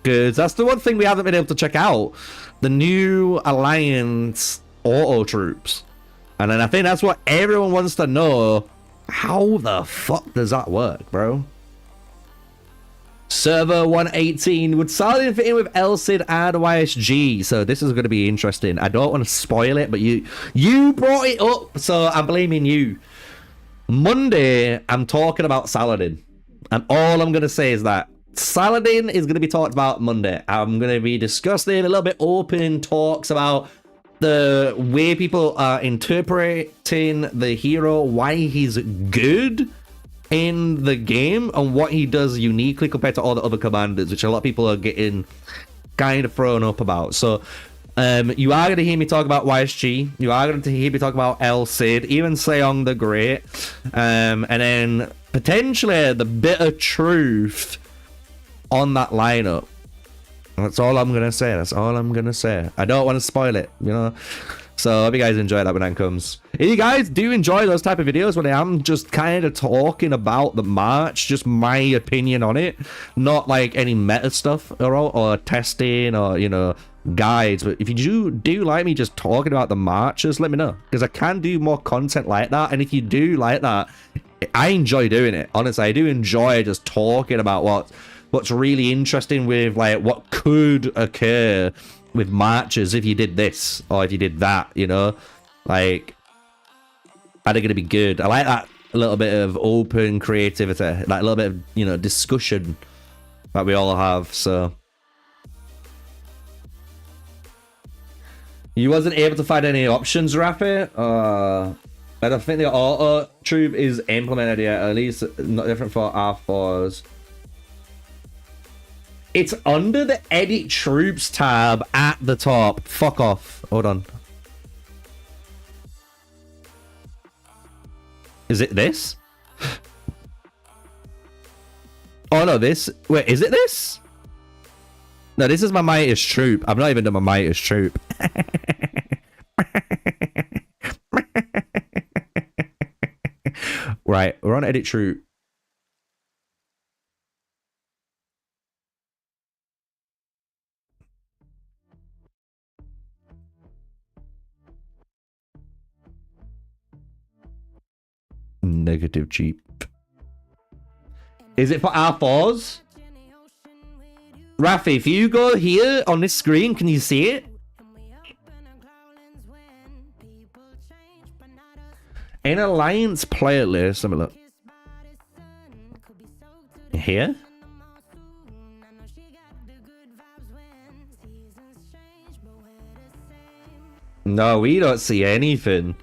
Because that's the one thing we haven't been able to check out. The new Alliance auto troops. And then I think that's what everyone wants to know. How the fuck does that work, bro? Server 118 would Saladin fit in with Elcid and YSG? So this is going to be interesting. I don't want to spoil it, but you brought it up, so I'm blaming you. Monday, I'm talking about Saladin. And all I'm going to say is that Saladin is going to be talked about Monday. I'm going to be discussing a little bit open talks about the way people are interpreting the hero, why he's good in the game, and what he does uniquely compared to all the other commanders, which a lot of people are getting kind of thrown up about. So you are going to hear me talk about YSG, you are going to hear me talk about El Cid, even Seong the Great, and then potentially the bit of truth on that lineup. That's all I'm gonna say. That's all I'm gonna say. I don't want to spoil it, you know. So I hope you guys enjoy that when that comes. If you guys do enjoy those type of videos when I am just kind of talking about the March, just my opinion on it, not like any meta stuff or testing or, you know, guides. But if you do like me just talking about the March, just let me know, because I can do more content like that. And if you do like that, I enjoy doing it. Honestly, I do enjoy just talking about what's really interesting with, like, what could occur with marches if you did this or if you did that, you know, like, are they going to be good? I like that a little bit of open creativity, like a little bit of, you know, discussion that we all have. So you wasn't able to find any options, Rafi? I don't think the auto troop is implemented yet, at least not different for R4s. It's under the edit troops tab at the top. Fuck off. Hold on. Is it this? Oh no, this. Wait, is it this? No, this is my mightiest troop. I've not even done my mightiest troop. Right, we're on edit troop. Negative cheap. Is it for R4s? Rafi, if you go here on this screen, can you see it? In Alliance playlist, let me look. Here? No, we don't see anything.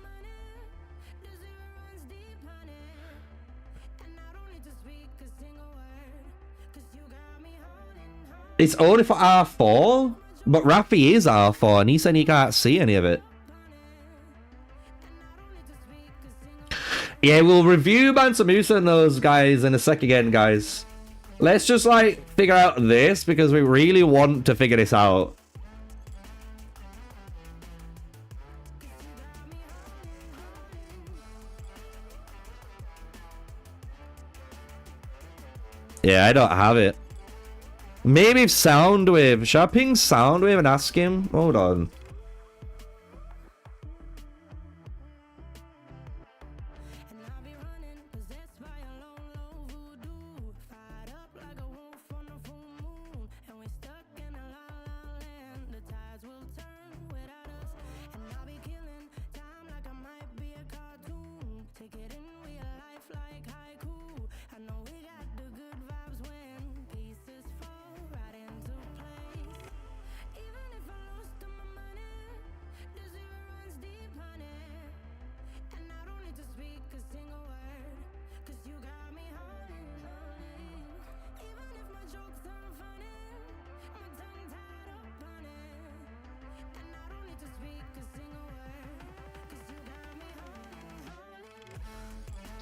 It's only for R4, but Rafi is R4, and he said he can't see any of it. Yeah, we'll review Mansa, Musa and those guys in a sec again, guys. Let's just, like, figure out this, because we really want to figure this out. Yeah, I don't have it. Maybe Soundwave. Should I ping Soundwave and ask him? Hold on.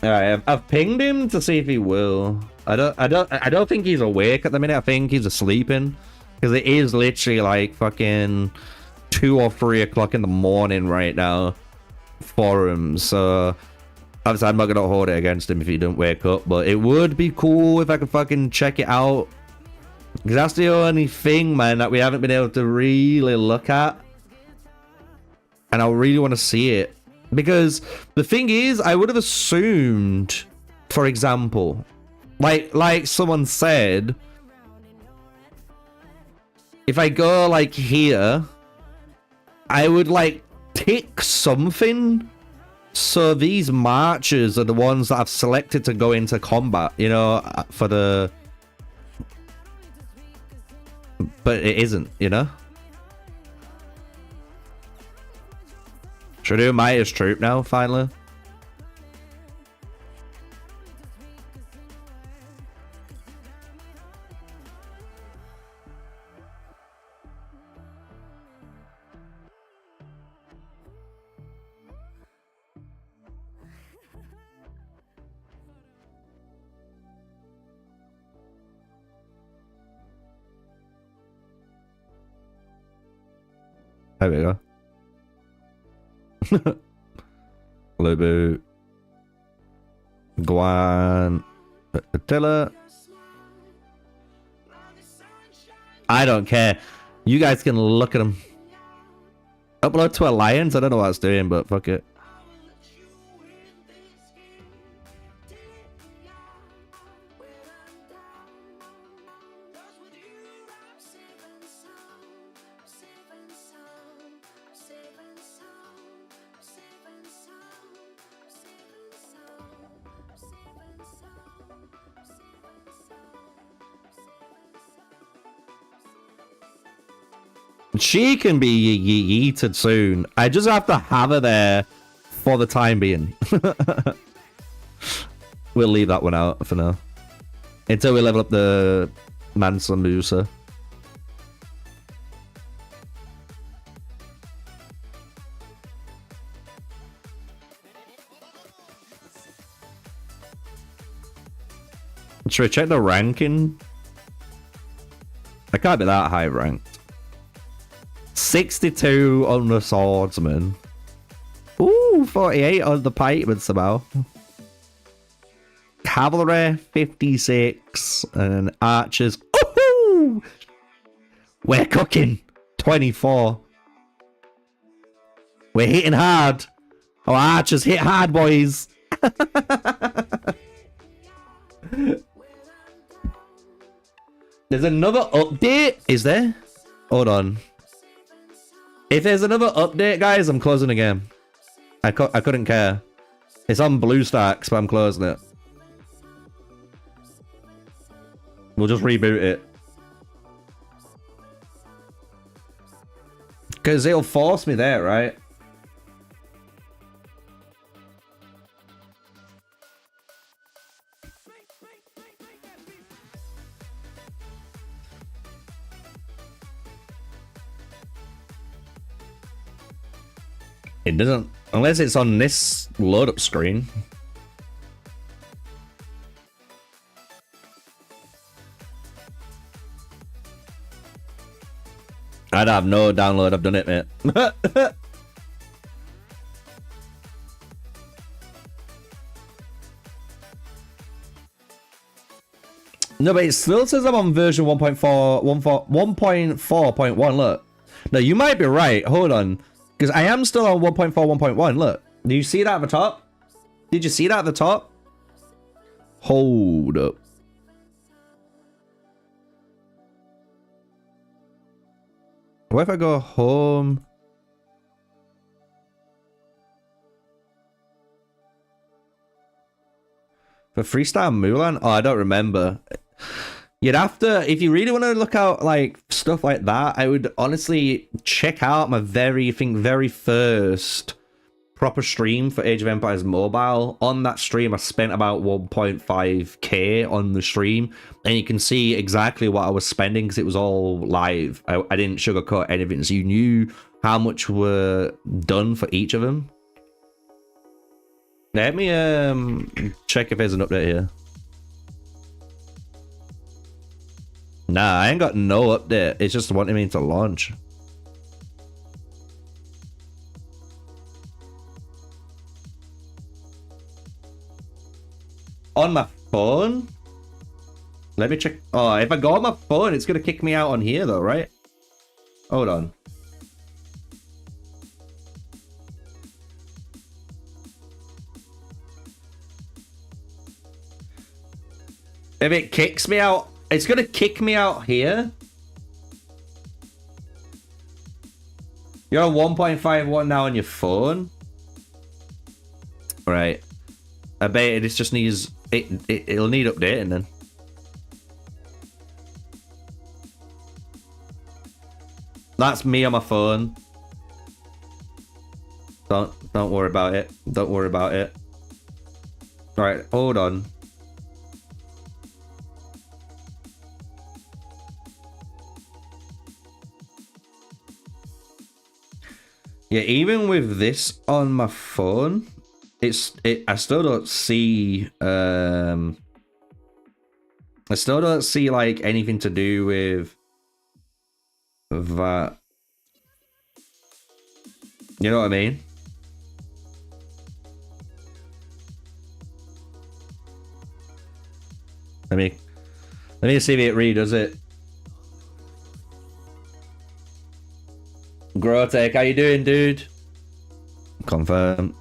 Alright, I've pinged him to see if he will. I don't think he's awake at the minute. I think he's sleeping, because it is literally like fucking 2 or 3 o'clock in the morning right now for him. So obviously I'm not gonna hold it against him if he don't wake up, but it would be cool if I could fucking check it out, because that's the only thing, man, that we haven't been able to really look at, and I really want to see it. Because the thing is, I would have assumed, for example, like someone said, if I go like here, I would like pick something. So these marchers are the ones that I've selected to go into combat, you know, for the... But it isn't, you know? Should we do Maya's troop now, finally? There we go. Lubu. Guan. Attila. I don't care. You guys can look at them. Upload to Alliance? I don't know what it's doing, but fuck it. She can be yeeted soon. I just have to have her there for the time being. We'll leave that one out for now. Until we level up the Mansa Musa. Should we check the ranking? I can't be that high ranked. 62 on the swordsman. Ooh, 48 on the pikeman somehow. Cavalry, 56. And archers. Ooh! We're cooking. 24. We're hitting hard. Oh, archers hit hard, boys. There's another update, is there? Hold on. If there's another update, guys, I'm closing the game. I couldn't care. It's on BlueStacks, but I'm closing it. We'll just reboot it. Because it'll force me there, right? It doesn't, unless it's on this load up screen. I'd have no download, I've done it, mate. No, but it still says I'm on version 1.4.1. Look. No, you might be right. Hold on. Because I am still on 1.4.1. Look. Do you see that at the top? Did you see that at the top? Hold up. What if I go home? For Freestyle Mulan? Oh, I don't remember. You'd have to, if you really want to look out like stuff like that, I would honestly check out my very first proper stream for Age of Empires Mobile. On that stream, I spent about 1.5k on the stream, and you can see exactly what I was spending because it was all live. I didn't sugarcoat anything, so you knew how much were done for each of them. Let me check if there's an update here. Nah, I ain't got no update. It's just wanting me to launch. On my phone? Let me check. Oh, if I go on my phone, it's gonna kick me out on here though, right? Hold on. If it kicks me out, it's gonna kick me out here. You're on 1.51 now on your phone. Right. I bet it just needs it'll need updating then. That's me on my phone. Don't worry about it. Don't worry about it. All right, hold on. Yeah, even with this on my phone, I still don't see I still don't see like anything to do with that. You know what I mean? Let me see if it redoes it. Grotech, how you doing, dude? Confirm.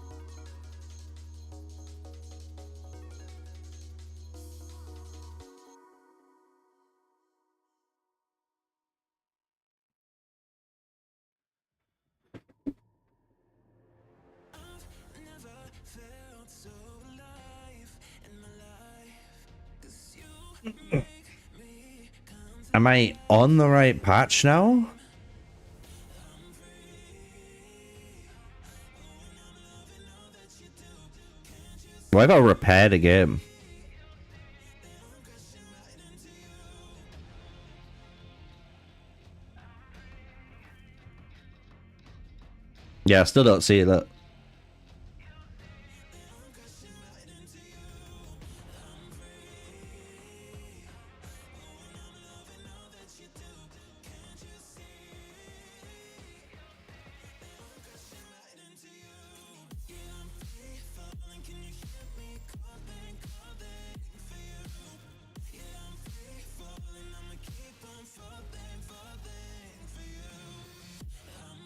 Am I on the right patch now? What if I repair the game? Yeah, I still don't see that.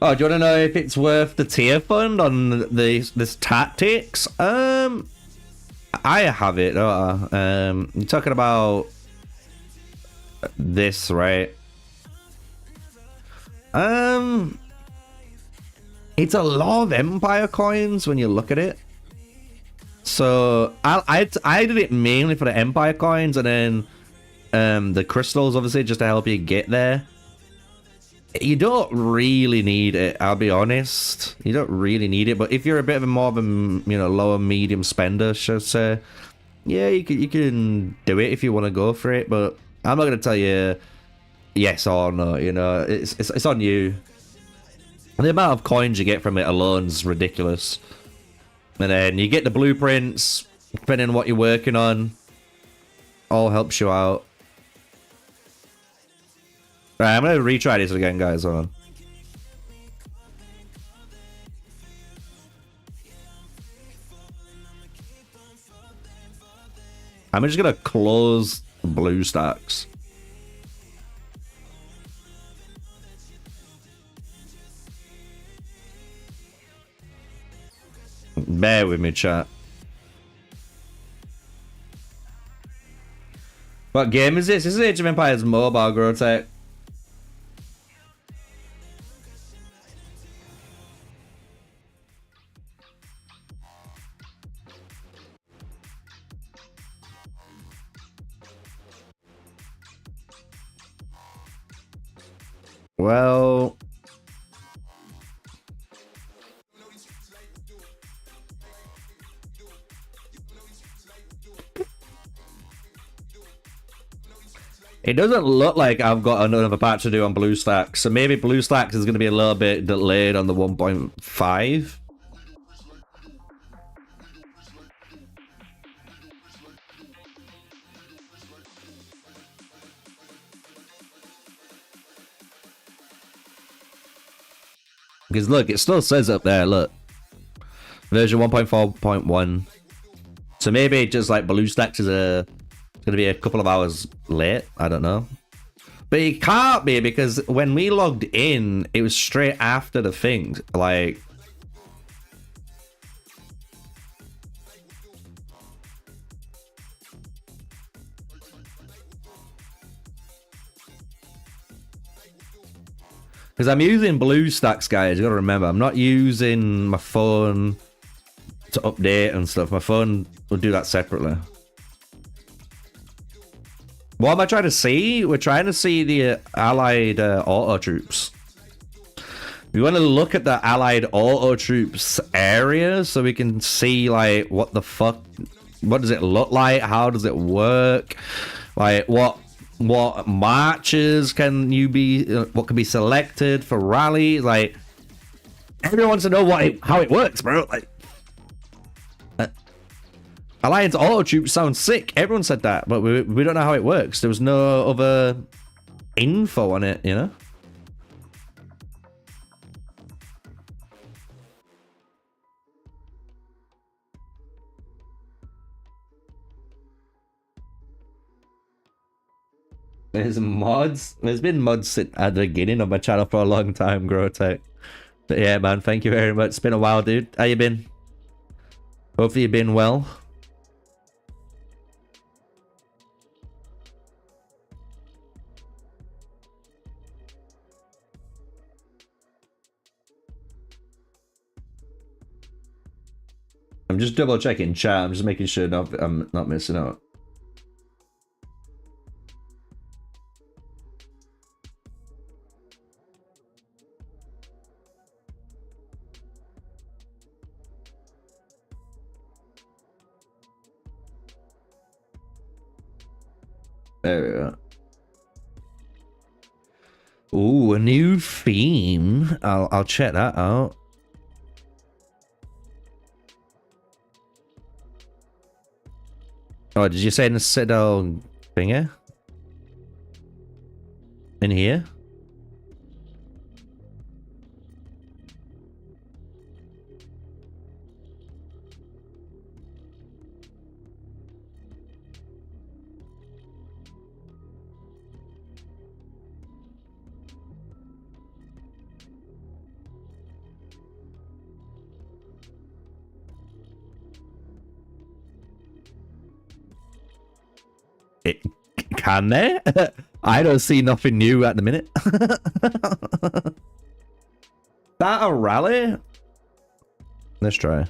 Oh, do you want to know if it's worth the tier fund on this tactics? I have it. You're talking about this, right? It's a lot of Empire coins when you look at it. So I did it mainly for the Empire coins, and then the crystals, obviously, just to help you get there. You don't really need it, I'll be honest. You don't really need it, but if you're a bit of a more of a, you know, lower medium spender, should I say, yeah, you can do it if you want to go for it. But I'm not gonna tell you yes or no. You know, it's on you. And the amount of coins you get from it alone is ridiculous. And then you get the blueprints, depending on what you're working on. All helps you out. Alright, I'm gonna retry this again, guys. Hold on. I'm just gonna close the blue stacks. Bear with me, chat. What game is this? This is Age of Empires Mobile, Grotech. Well, it doesn't look like I've got another patch to do on BlueStacks, so maybe BlueStacks is going to be a little bit delayed on the 1.5. Because look, it still says up there, look. Version 1.4.1. So maybe just like BlueStacks is going to be a couple of hours late. I don't know. But it can't be, because when we logged in, it was straight after the thing. Like... Because I'm using BlueStacks, guys. You gotta remember, I'm not using my phone to update and stuff. My phone will do that separately. What am I trying to see? We're trying to see the allied auto troops. We want to look at the allied auto troops area so we can see like what the fuck, what does it look like, how does it work, like what marches can you be, what can be selected for rally. Like everyone wants to know how it works, bro. Like Alliance auto troops sound sick. Everyone said that, but we don't know how it works. There was no other info on it, you know? There's mods. There's been mods at the beginning of my channel for a long time, Grotech. But yeah, man, thank you very much. It's been a while, dude. How you been? Hopefully you've been well. I'm just double checking chat. I'm just making sure I'm not missing out. There we go. Ooh, a new theme. I'll check that out. Oh, did you say in the Citadel thingy? In here? Can they? I don't see nothing new at the minute. That a rally? Let's try.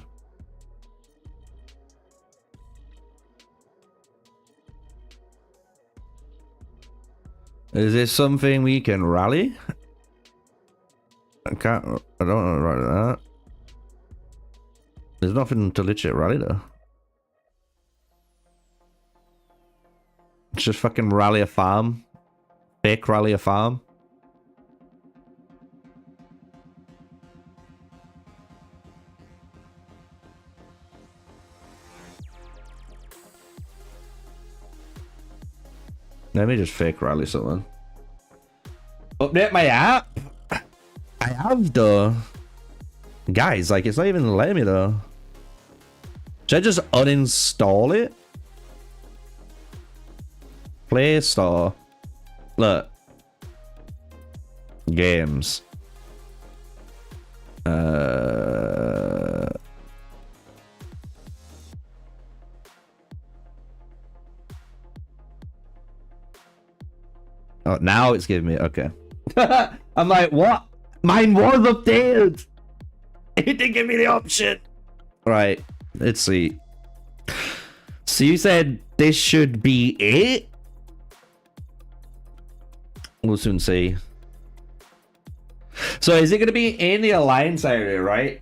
Is this something we can rally? I don't know about that. There's nothing to legit rally though. Just fucking rally a farm. Fake rally a farm. Let me just fake rally someone. Update my app? I have though. Guys, like it's not even letting me though. Should I just uninstall it? Play Store. Look. Games. Oh, now it's giving me okay. I'm like, what? Mine was updated. It didn't give me the option. Right. Let's see. So you said this should be it? We'll soon see. So is it going to be in the alliance area, right?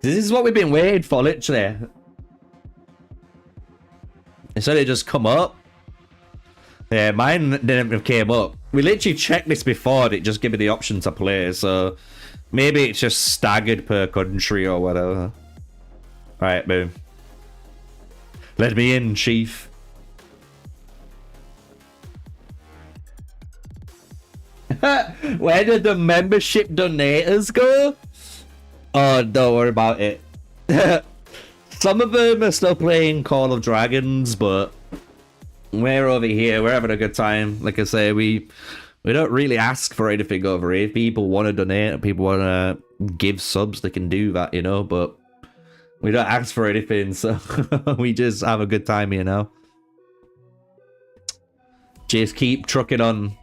This is what we've been waiting for, literally. Instead it just come up. Yeah, mine didn't came up. We literally checked this before, it just gave me the option to play, so maybe it's just staggered per country or whatever. Alright, boom. Let me in, chief. Where did the membership donators go? Oh, don't worry about it. Some of them are still playing Call of Dragons, but we're over here. We're having a good time. Like I say, we don't really ask for anything over here. If people want to donate, people want to give subs, they can do that, you know, but we don't ask for anything, so we just have a good time, you know. Just keep trucking on.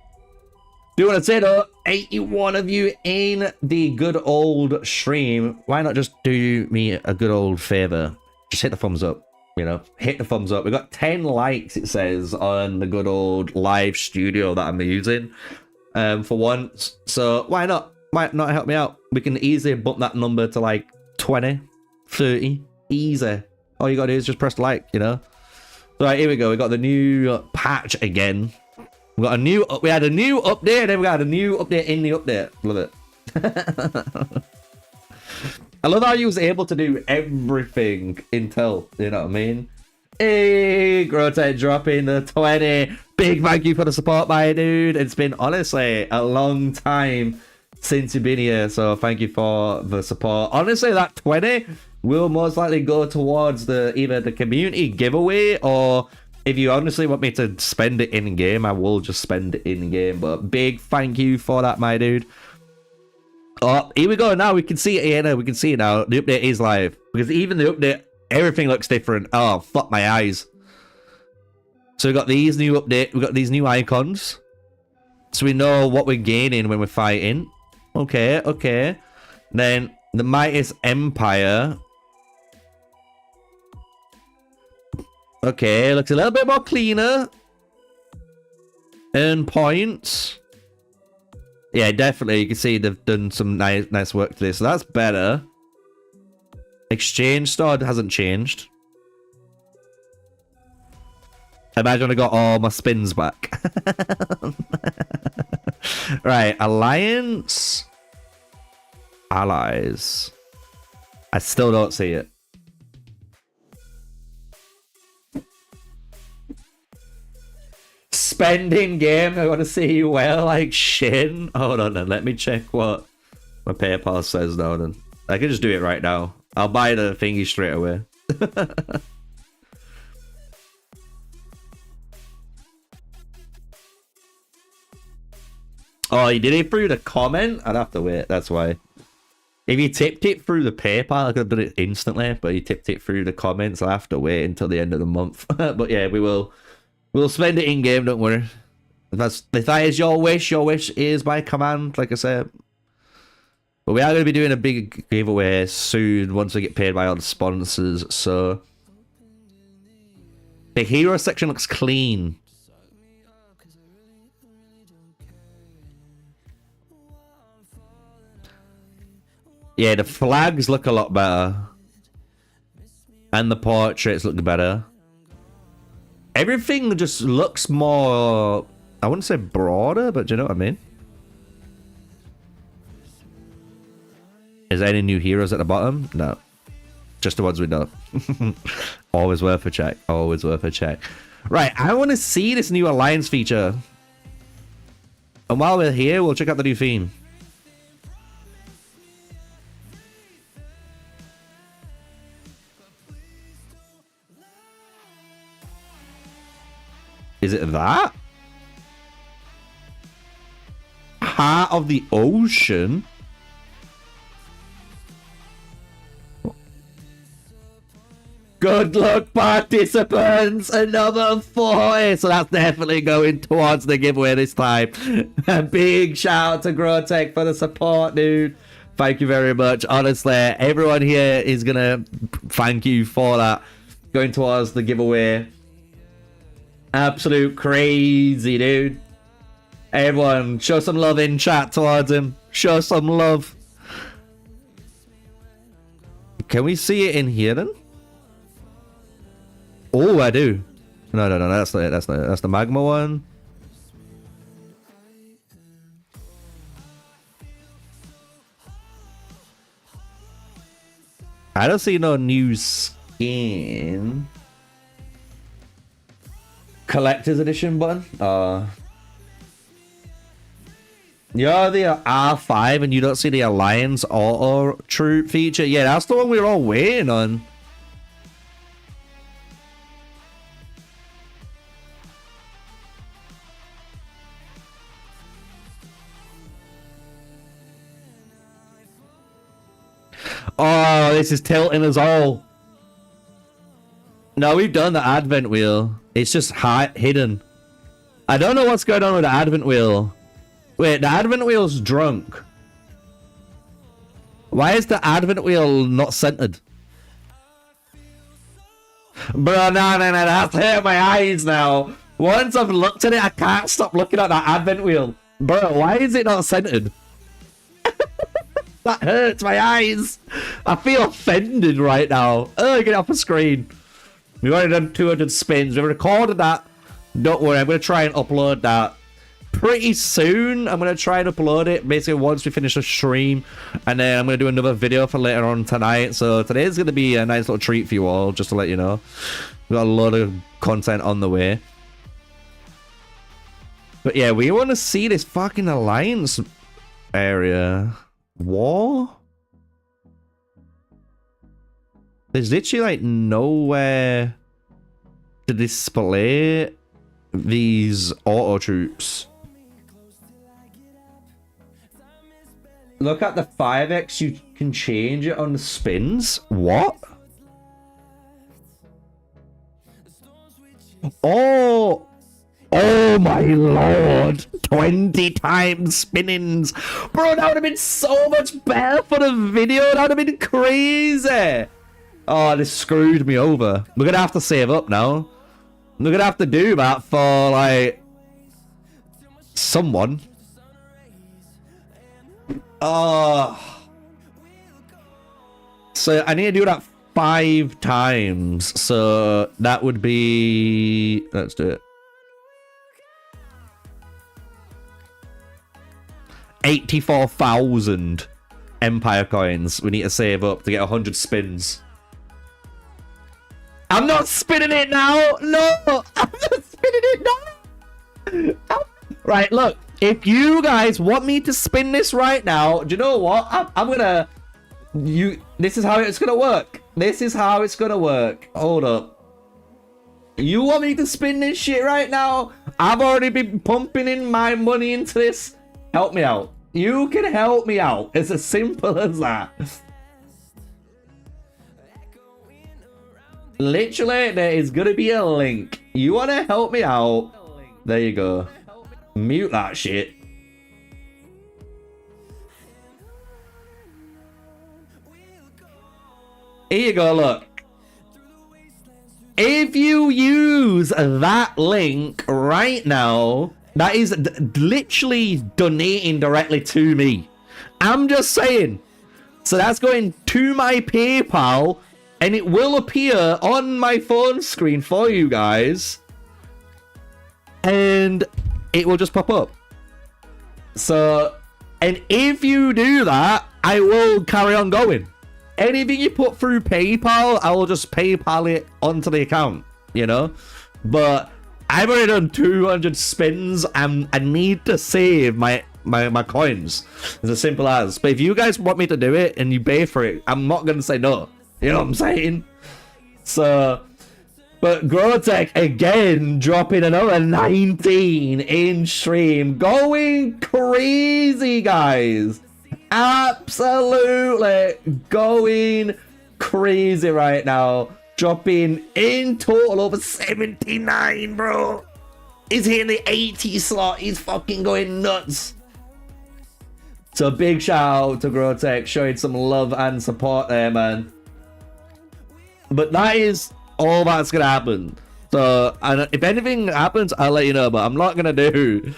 Do you want to say though, 81 of you in the good old stream, why not just do me a good old favor? Just hit the thumbs up. you know, hit the thumbs up. We got 10 likes, it says, on the good old live studio that I'm using for once. So why not? Why not help me out? We can easily bump that number to like 20, 30, easy. All you gotta do is just press like, you know. So right, here we go. We got the new patch again. We got a new. We had a new update, and then we got a new update in the update. Love it. I love how you was able to do everything until, you know what I mean? Hey, Grotech dropping the 20. Big thank you for the support, my dude. It's been honestly a long time since you've been here, so thank you for the support. Honestly, that 20 will most likely go towards either the community giveaway, or if you honestly want me to spend it in game, I will just spend it in game. But big thank you for that, my dude. Oh, here we go. Now we can see it here. Now we can see it now. The update is live, because even the update, everything looks different. Oh, fuck my eyes. So we got these new update. We got these new icons, so we know what we're gaining when we're fighting. Okay, okay. Then the Mightiest Empire. Okay, looks a little bit more cleaner. Earn points. Yeah, definitely. You can see they've done some nice work to this. So that's better. Exchange store hasn't changed. Imagine I got all my spins back. Right, alliance. Allies. I still don't see it. Spending game. I want to see you well, like Shin. Hold on then. Let me check what my PayPal says now then. I can just do it right now. I'll buy the thingy straight away. Oh, you did it through the comment? I'd have to wait. That's why. If you tipped it through the PayPal, I could have done it instantly. But you tipped it through the comments, I'll have to wait until the end of the month. But yeah, we will. We'll spend it in game, don't worry. If that is your wish is by command, like I said. But we are going to be doing a big giveaway soon once we get paid by all the sponsors. So the hero section looks clean. Yeah, the flags look a lot better. And the portraits look better. Everything just looks more, I wouldn't say broader, but do you know what I mean? Is there any new heroes at the bottom? No. Just the ones we know. Always worth a check. Always worth a check. Right, I want to see this new alliance feature. And while we're here, we'll check out the new theme. Is it that? Heart of the Ocean? Good luck, participants! Another 40! So that's definitely going towards the giveaway this time. A big shout out to Grotech for the support, dude. Thank you very much. Honestly, everyone here is gonna thank you for that. Going towards the giveaway. Absolute crazy, dude. Everyone, show some love in chat towards him. Show some love. Can we see it in here then? Oh, I do. No, that's not it. That's not it. That's the magma one. I don't see no new skin. Collector's edition button. You're the R5 and you don't see the Alliance Auto Troop feature. Yeah, that's the one we're all waiting on. Oh, this is tilting us all. No, we've done the advent wheel. It's just hidden. I don't know what's going on with the advent wheel. Wait, the advent wheel's drunk. Why is the advent wheel not centered? Bro, no, that's hurt my eyes now. Once I've looked at it, I can't stop looking at that advent wheel. Bro, why is it not centered? That hurts my eyes. I feel offended right now. Oh, get it off the screen. We've already done 200 spins. We've recorded that. Don't worry, I'm going to try and upload that pretty soon. I'm going to try and upload it basically once we finish the stream. And then I'm going to do another video for later on tonight. So today's going to be a nice little treat for you all, just to let you know. We've got a lot of content on the way. But yeah, we want to see this fucking alliance area. War? There's literally like nowhere to display these auto troops. Look at the 5x, you can change it on the spins. What? Oh! Oh my lord! 20 times spinnings! Bro, that would have been so much better for the video! That would have been crazy! Oh, this screwed me over. We're gonna have to save up now. We're gonna have to do that for, like, someone. Oh. So, I need to do that 5 times. So, that would be... Let's do it. 84,000 Empire coins we need to save up to get 100 spins. I'm not spinning it now! No! I'm not spinning it now! Right, look. If you guys want me to spin this right now, do you know what? I'm gonna... This is how it's gonna work. This is how it's gonna work. Hold up. You want me to spin this shit right now? I've already been pumping in my money into this. Help me out. You can help me out. It's as simple as that. Literally, there is going to be a link. You want to help me out? There you go. Mute that shit. Here you go, look. If you use that link right now... That is literally donating directly to me. I'm just saying. So that's going to my PayPal, and it will appear on my phone screen for you guys. And it will just pop up. So, and if you do that, I will carry on going. Anything you put through PayPal, I will just PayPal it onto the account, you know? But... I've already done 200 spins and I need to save my coins. It's as simple as. But if you guys want me to do it and you pay for it, I'm not going to say no. You know what I'm saying? So, but Grotech again dropping another 19 in stream. Going crazy, guys. Absolutely going crazy right now. Dropping in total over 79, bro. He's hitting the 80 slot. He's fucking going nuts. So big shout out to Grotech showing some love and support there, man. But that is all that's gonna happen. So, and if anything happens, I'll let you know. But I'm not gonna do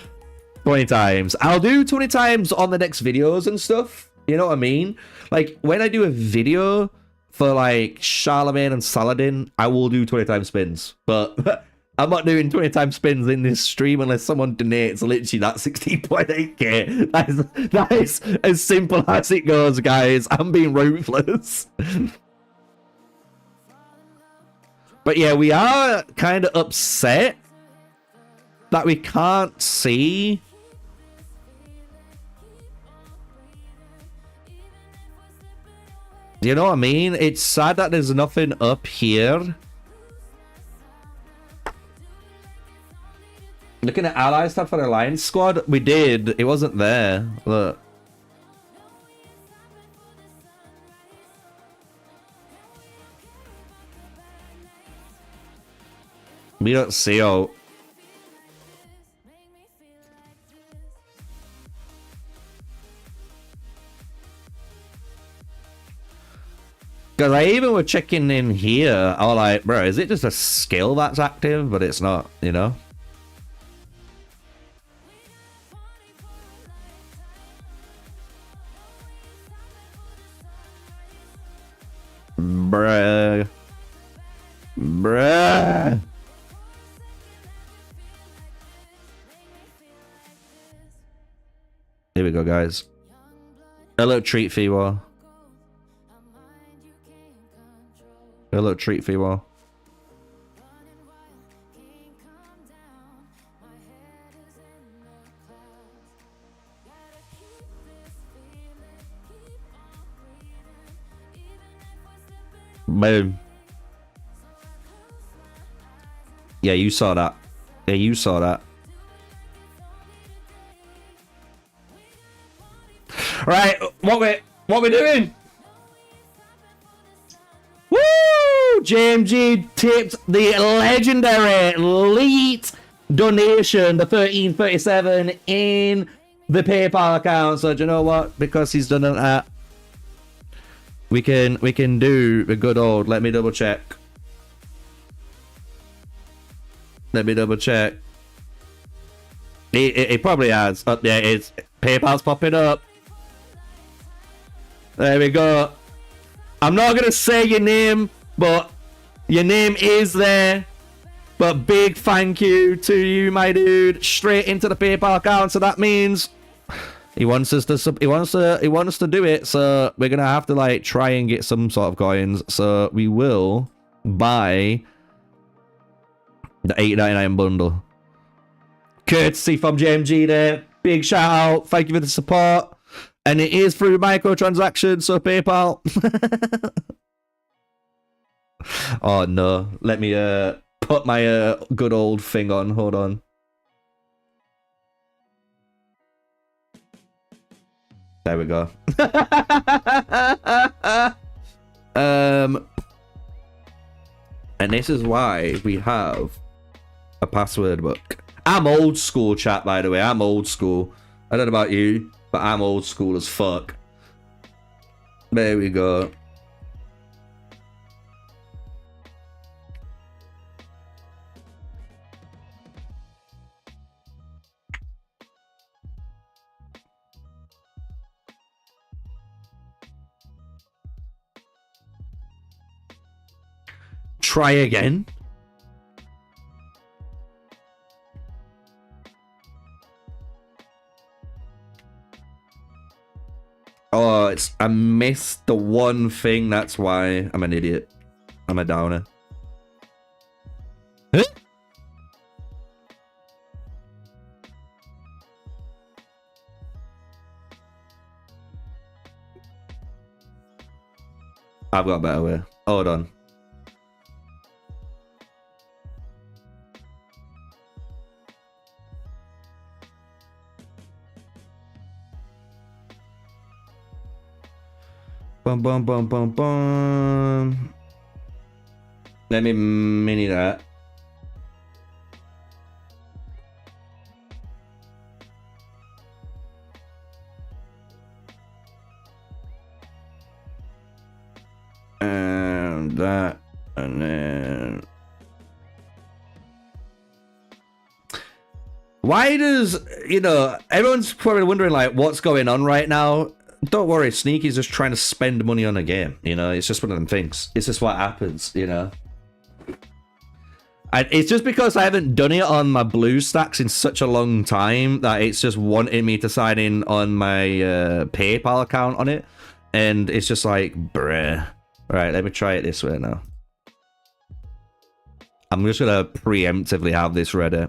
20 times. I'll do 20 times on the next videos and stuff. You know what I mean? Like when I do a video for like Charlemagne and Saladin, I will do 20 times spins. But I'm not doing 20 times spins in this stream unless someone donates literally that 16.8k. That is as simple as it goes, guys. I'm being ruthless. But yeah, we are kind of upset that we can't see. You know what I mean? It's sad that there's nothing up here. Looking at allies stuff for the Alliance squad, we did. It wasn't there. Look. We don't see out. Because I even were checking in here. I was like, bro, is it just a skill that's active? But it's not, you know? Bruh. Bruh. Here we go, guys. A little treat for you all. A little treat for you all. Boom. Yeah, you saw that. Yeah, you saw that. Right, what we doing? Woo! JMG tipped the legendary elite donation, the 1337 in the PayPal account. So do you know what? Because he's done that, we can do the good old. Let me double check. Let me double check. It probably has. Up there, it's PayPal's popping up. There we go. I'm not gonna say your name, but your name is there. But big thank you to you, my dude. Straight into the PayPal account. So that means he wants us to he wants to do it. So we're gonna have to like try and get some sort of coins. So we will buy the $8.99 bundle. Courtesy from JMG there. Big shout out. Thank you for the support. And it is through microtransactions, so PayPal. Oh no. Let me put my good old thing on. Hold on. There we go. And this is why we have a password book. I'm old school, chat, by the way. I'm old school. I don't know about you, but I'm old school as fuck. There we go. Try again. Oh, I missed the one thing. That's why I'm an idiot. I'm a downer. Huh? I've got a better way. Hold on. Bum bum bum bum bum. Let me mini that. And that, and then why does, you know, everyone's probably wondering like what's going on right now. Don't worry, Sneakyy's just trying to spend money on a game, you know? It's just one of them things. It's just what happens, you know? It's just because I haven't done it on my blue stacks in such a long time that it's just wanting me to sign in on my PayPal account on it. And it's just like, bruh. Right, let me try it this way now. I'm just gonna preemptively have this ready.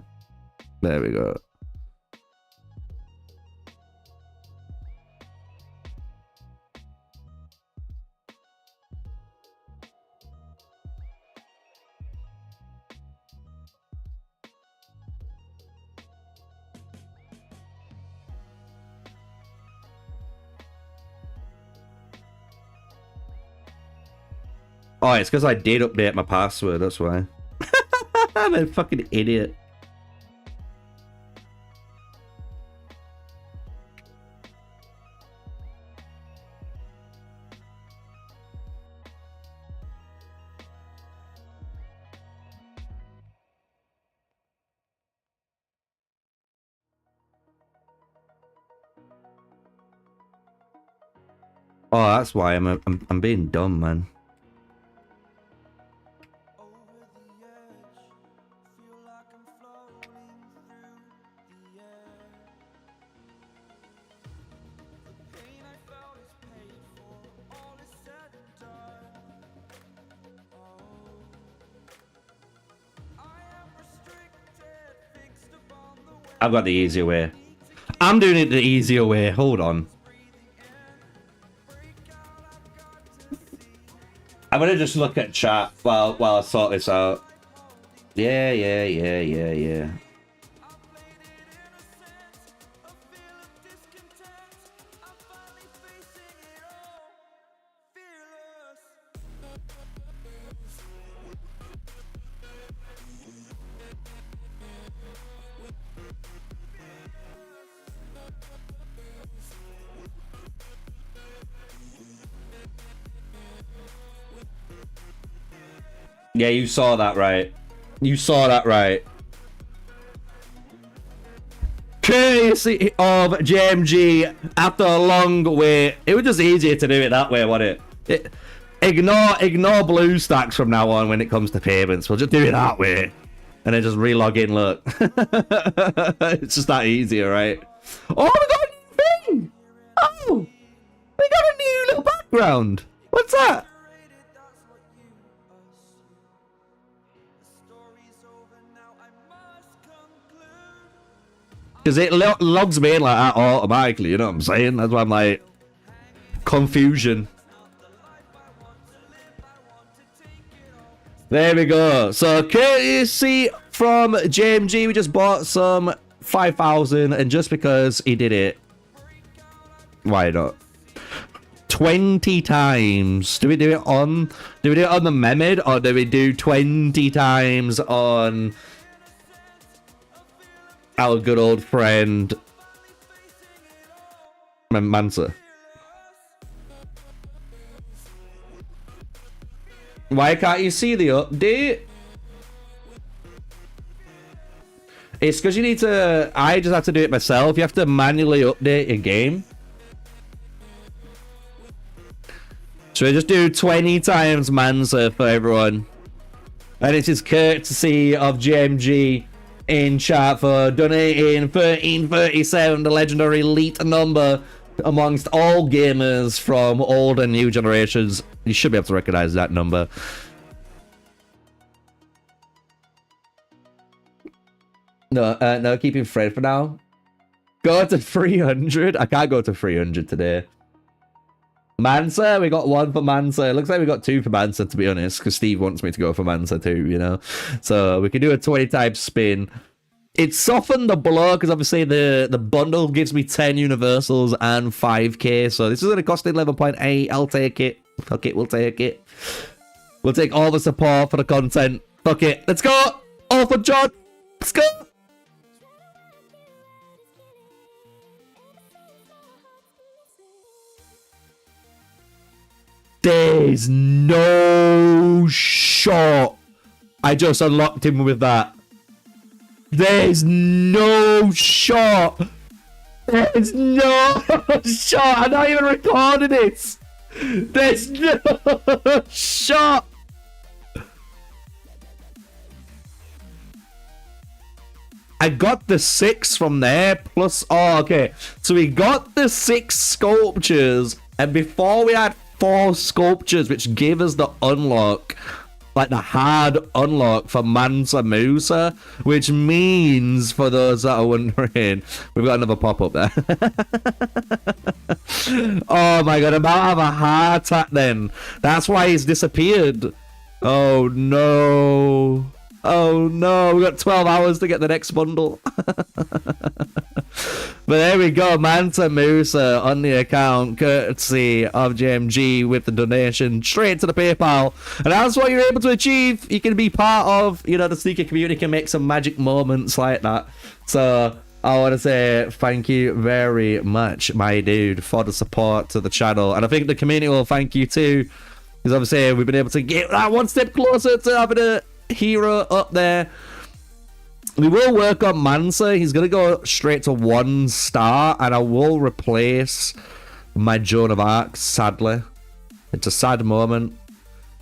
There we go. Oh, it's because I did update my password, that's why. I'm a fucking idiot. Oh, that's why I'm being dumb, man. I've got the easier way. I'm doing it the easier way. Hold on. I'm gonna just look at chat while I sort this out. Yeah. Yeah, you saw that right. You saw that right. Courtesy of JMG after a long wait. It was just easier to do it that way, wasn't it? Ignore blue stacks from now on when it comes to payments. We'll just do it that way. And then just re-log in, look. It's just that easier, right? Oh, we got a new thing! Oh! We got a new little background! What's that? Because it logs me in like that automatically, you know what I'm saying? That's why I'm like... Confusion. There we go. So, courtesy from JMG, we just bought some 5,000, and just because he did it... Why not? 20 times. Do we do it on the Mehmed, or do we do 20 times on... our good old friend Mansa? Why can't you see the update? It's because you need to... I just have to do it myself. You have to manually update your game. So I just do 20 times Mansa for everyone. And it's just courtesy of JMG in chat for donating 1337, the legendary elite number amongst all gamers from old and new generations. You should be able to recognize that number. No, keeping Fred for now. Go to 300. I can't go to 300 today. Mansa, we got one for Mansa. It looks like we got two for Mansa, to be honest, because Steve wants me to go for Mansa too, you know. So we can do a 20 type spin. It softened the blow because obviously the bundle gives me 10 universals and 5k. So this is going to cost 11.8. I'll take it. Fuck it, we'll take it. We'll take all the support for the content. Fuck it. Let's go. All for John. Let's go. There's no shot. I just unlocked him with that. There's no shot. There's no shot. I'm not even recording it. There's no shot. I got the 6 from there plus... Oh, okay. So we got the 6 sculptures. And before we had 4 sculptures, which gave us the unlock... Like the hard unlock for Mansa Musa, which means, for those that are wondering, we've got another pop-up there. Oh my god, I'm about to have a heart attack then. That's why he's disappeared. Oh no. Oh no, we got 12 hours to get the next bundle. But there we go, Mansa Musa on the account, courtesy of JMG with the donation straight to the PayPal. And that's what you're able to achieve. You can be part of, you know, the sneaker community, can make some magic moments like that. So I want to say thank you very much, my dude, for the support to the channel. And I think the community will thank you too, because obviously we've been able to get that one step closer to having a hero up there. We will work on Mansa. He's going to go straight to 1 star, and I will replace my Joan of Arc, sadly. It's a sad moment.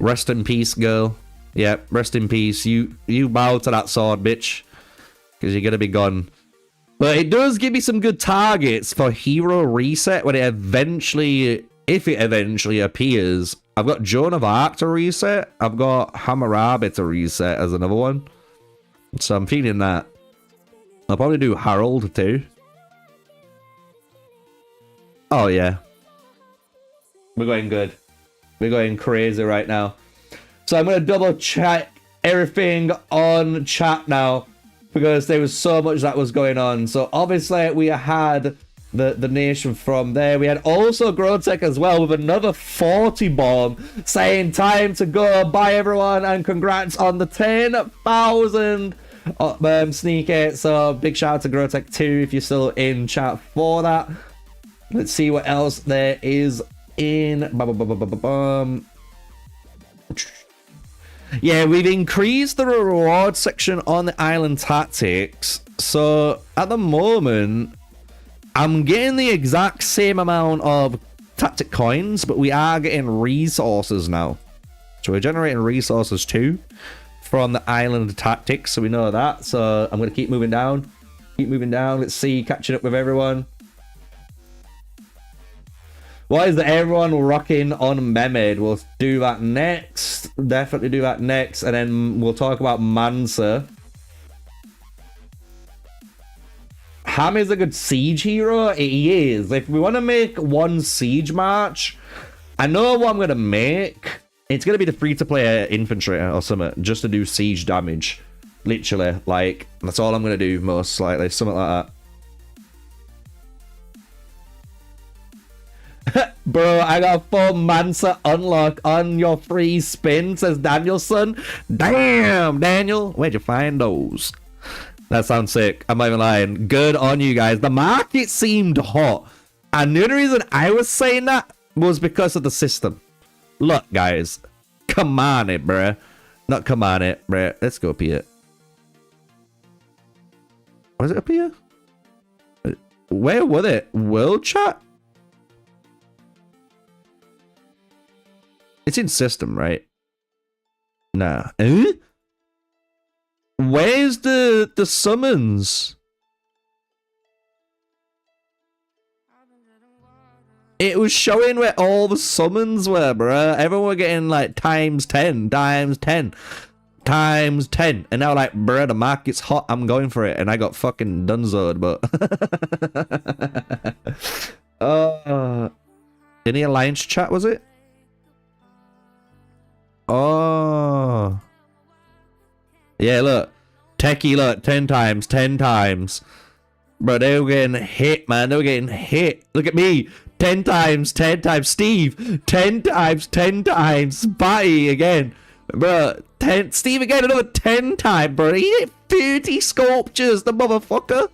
Rest in peace, girl. Yeah, rest in peace. You bow to that sword, bitch. Because you're going to be gone. But it does give me some good targets for hero reset when it eventually, if it eventually appears. I've got Joan of Arc to reset. I've got Hammurabi to reset as another one. So I'm feeling that. I'll probably do Harold too. Oh yeah. We're going good. We're going crazy right now. So I'm going to double check everything on chat now, because there was so much that was going on. So obviously we had the nation from there. We had also Grotech as well with another 40 bomb saying time to go. Bye everyone and congrats on the 10,000 Sneaky. So big shout out to Grotech too if you're still in chat for that. Let's see what else there is in. Yeah, we've increased the reward section on the island tactics. So at the moment, I'm getting the exact same amount of tactic coins, but we are getting resources now. So we're generating resources too from the island tactics, so we know that. So I'm going to keep moving down. Keep moving down. Let's see, catching up with everyone. Why is that everyone rocking on Mehmed? We'll do that next. Definitely do that next. And then we'll talk about Mansa. Ham is a good siege hero. He is. If we want to make one siege march, I know what I'm going to make. It's going to be the free-to-play infantry or something, just to do siege damage. Literally. Like, that's all I'm going to do, most likely. Something like that. Bro, I got a full Mansa unlock on your free spin, says Danielson. Damn, Daniel. Where'd you find those? That sounds sick. I'm not even lying. Good on you guys. The market seemed hot. And the only reason I was saying that was because of the system. Look, guys. Come on it, bruh. Not come on it, bruh. Let's go up here. Was it up here? Where was it? World chat? It's in system, right? Nah. Eh? Where's the summons? It was showing where all the summons were, bruh. Everyone were getting like times 10, times 10, times 10. And now like, bruh, the market's hot. I'm going for it. And I got fucking dunzoed, but... in the alliance chat, was it? Oh. Yeah, look. Techie, look. 10 times. 10 times. Bro, they were getting hit, man. They were getting hit. Look at me. 10 times. 10 times. Steve. 10 times. 10 times. Batty again. Bro. 10. Steve again. Another 10 times, bro. He hit 30 sculptures. The motherfucker.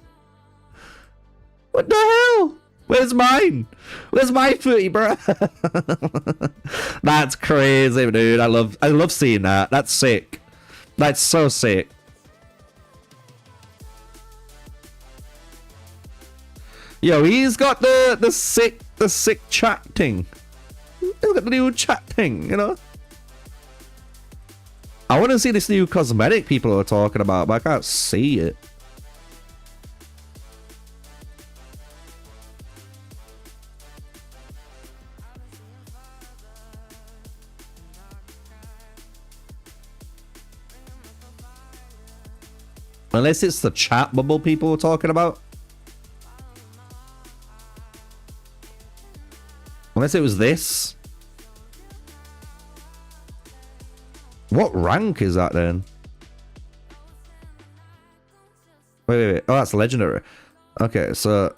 What the hell? Where's mine? Where's my 30, bro? That's crazy, dude. I love seeing that. That's sick. That's so sick. Yo, he's got the sick chat thing. He's got the new chat thing, you know? I want to see this new cosmetic people are talking about, but I can't see it. Unless it's the chat bubble people were talking about. Unless it was this. What rank is that then? Wait. Oh, that's legendary. Okay, so...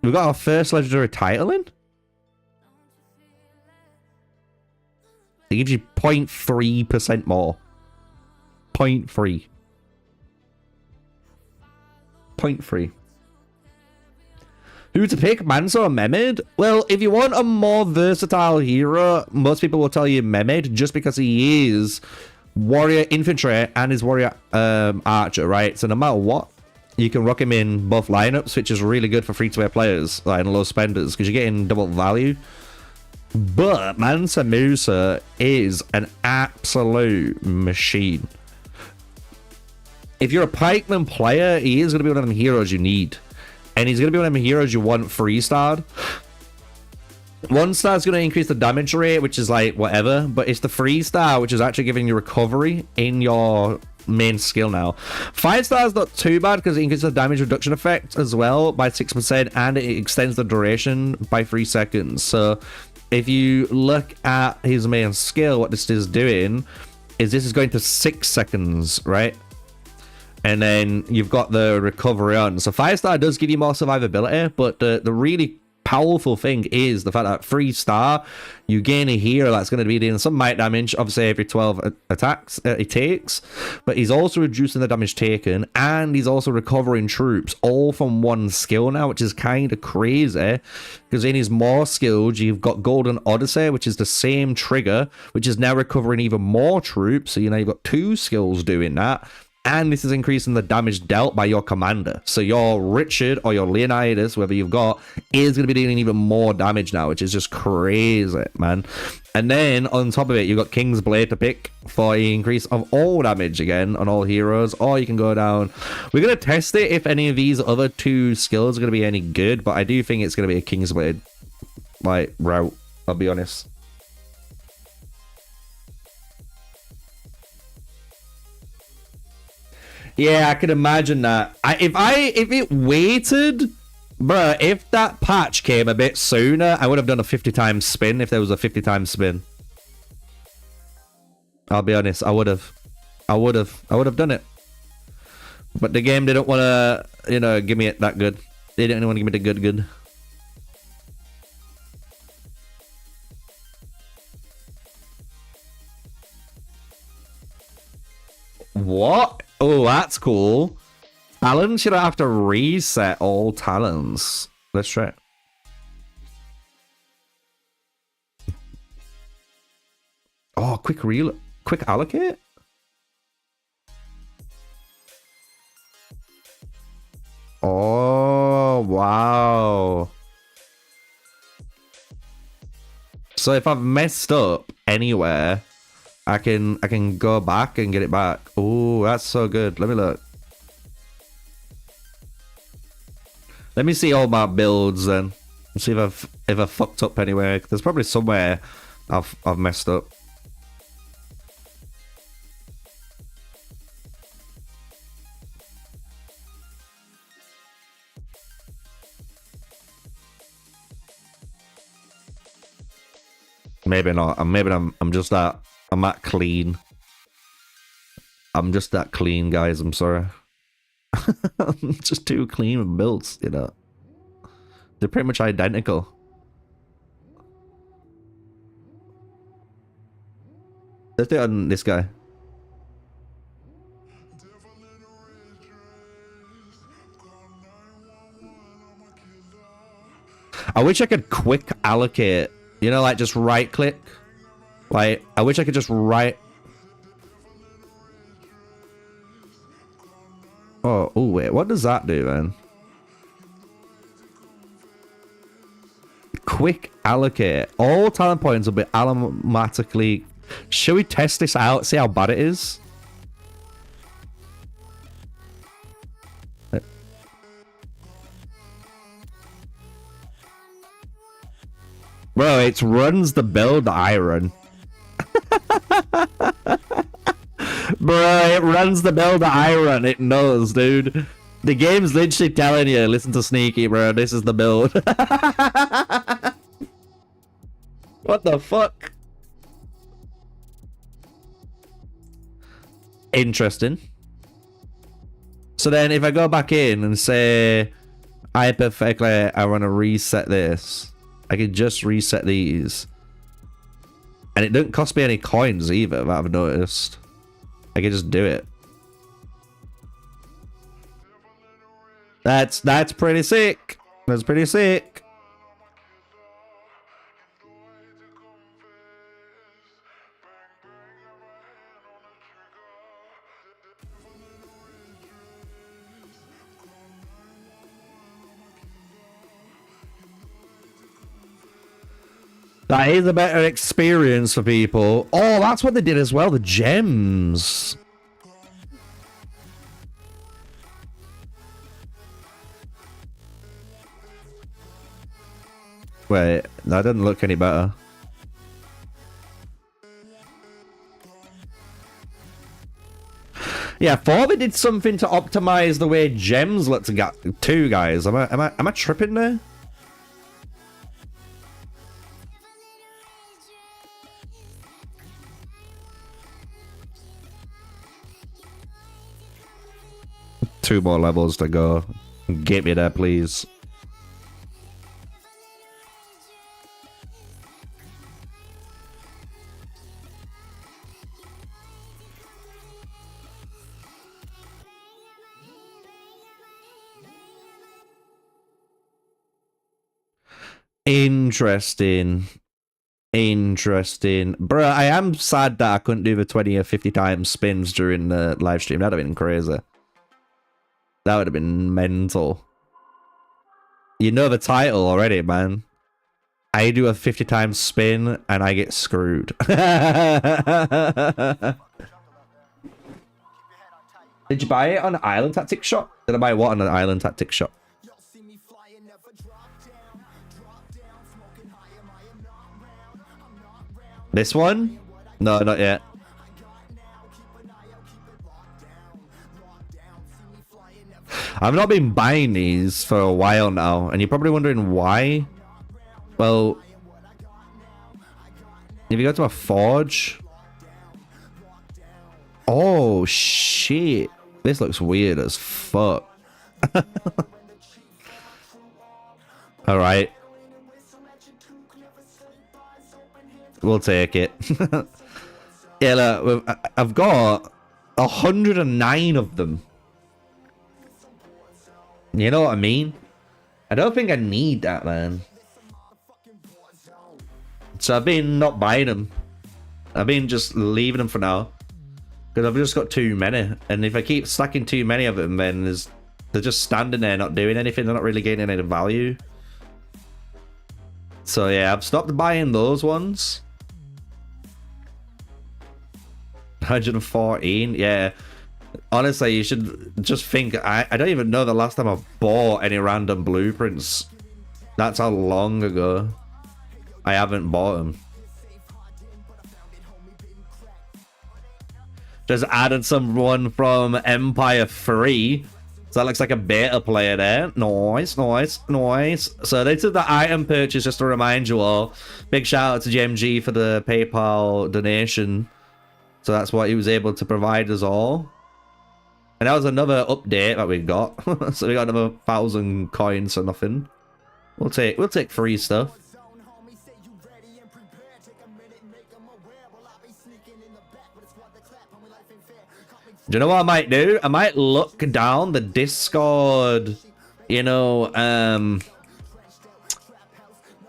we got our first legendary title in? It gives you 0.3% more. 0.3. 0.3. Who to pick, Mansa or Mehmed? Well, if you want a more versatile hero, most people will tell you Mehmed, just because he is warrior infantry and is warrior archer, right? So no matter what, you can rock him in both lineups, which is really good for free-to-play players, like, and low spenders, because you're getting double value. But Mansa Musa is an absolute machine. If you're a pikeman player, he is going to be one of them heroes you need. And he's going to be one of them heroes you want 3-starred. 1-star is going to increase the damage rate, which is like whatever, but it's the 3-star which is actually giving you recovery in your main skill now. 5-star is not too bad because it increases the damage reduction effect as well by 6%, and it extends the duration by 3 seconds. So if you look at his main skill, what this is doing is this is going to 6 seconds, right? And then you've got the recovery on. So 5-star does give you more survivability, but the really powerful thing is the fact that 3-star, you gain a hero that's going to be dealing some might damage, obviously every 12 attacks it takes, but he's also reducing the damage taken, and he's also recovering troops, all from one skill now, which is kind of crazy, because in his more skills, you've got Golden Odyssey, which is the same trigger, which is now recovering even more troops, so you know you've got 2 skills doing that. And this is increasing the damage dealt by your commander. So your Richard or your Leonidas, whoever you've got, is going to be dealing even more damage now, which is just crazy, man. And then on top of it, you've got King's Blade to pick for the increase of all damage again on all heroes. Or you can go down. We're going to test it if any of these other 2 skills are going to be any good. But I do think it's going to be a King's Blade like route, I'll be honest. Yeah, I can imagine that. If it waited, bro, if that patch came a bit sooner, I would have done a 50 times spin if there was a 50 times spin. I'll be honest, I would have done it. But the game didn't want to, you know, give me it that good. They didn't want to give me the good. What? Oh, that's cool. Talons, you don't have to reset all talons. Let's try it. Oh, quick allocate? Oh, wow. So if I've messed up anywhere, I can go back and get it back. Oh, that's so good. Let me look. Let me see all my builds then. See if I've fucked up anywhere. There's probably somewhere I've messed up. Maybe not. Maybe I'm just that. I'm that clean. I'm just that clean, guys. I'm sorry. I'm just too clean with builds, you know. They're pretty much identical. Let's do it on this guy. I wish I could quick allocate. You know, like just right click. Like, I wish I could just right. Oh, wait. What does that do, then? Quick allocate. All talent points will be automatically. Should we test this out? See how bad it is? Bro, it runs the build that I run. Bro, it runs the build that I run. It knows, dude. The game's literally telling you, listen to Sneaky, bro. This is the build. What the fuck? Interesting. So then if I go back in and say, hypothetically, I want to reset this, I can just reset these. And it doesn't cost me any coins either, that I've noticed. I can just do it. That's pretty sick. That's pretty sick. That is a better experience for people. Oh, that's what they did as well, the gems. Wait, that doesn't look any better. Yeah, I thought they did something to optimize the way gems look too, guys. Am I tripping there? Two more levels to go. Get me there, please. Interesting. Interesting. Bruh, I am sad that I couldn't do the 20 or 50 times spins during the live stream. That'd have been crazy. That would have been mental. You know the title already, man. I do a 50 times spin and I get screwed. Did you buy it on Island Tactics Shop? Did I buy what on an Island Tactics Shop? This one? No, not yet. I've not been buying these for a while now, and you're probably wondering why. Well, if you go to a forge... Oh, shit. This looks weird as fuck. Alright. We'll take it. Yeah, look, I've got 109 of them. You know what I mean? I don't think I need that, man. So I've been not buying them. I've been just leaving them for now. Because I've just got too many. And if I keep stacking too many of them, then they're just standing there not doing anything. They're not really getting any value. So yeah, I've stopped buying those ones. 114, yeah. Honestly, you should just think, I don't even know the last time I've bought any random blueprints. That's how long ago I haven't bought them. Just added someone from Empire 3. So that looks like a beta player there. Nice, nice, nice. So this is the item purchase, just to remind you all. Big shout out to JMG for the PayPal donation. So that's what he was able to provide us all. And that was another update that we got. So we got another 1,000 coins for nothing. We'll take free stuff. Do you know what I might do? I might look down the Discord, you know,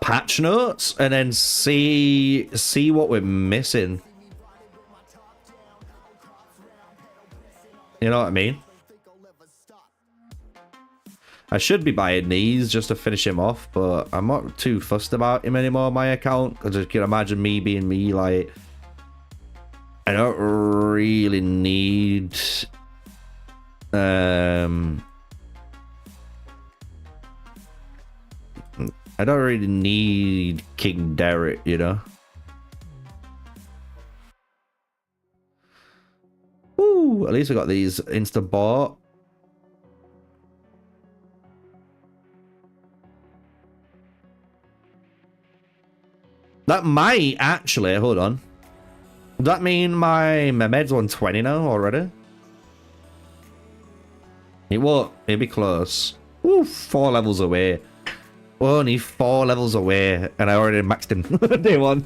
patch notes and then see what we're missing. You know what I mean? I should be buying these just to finish him off, but I'm not too fussed about him anymore on my account. Because you can imagine me being me, like, I don't really need I don't really need King Derek, you know. Ooh, at least we got these insta bought. That might actually, hold on. Does that mean my Mehmed's 120 now already? It won't. It'll be close. Ooh, 4 levels away. Only 4 levels away, and I already maxed him. Day 1.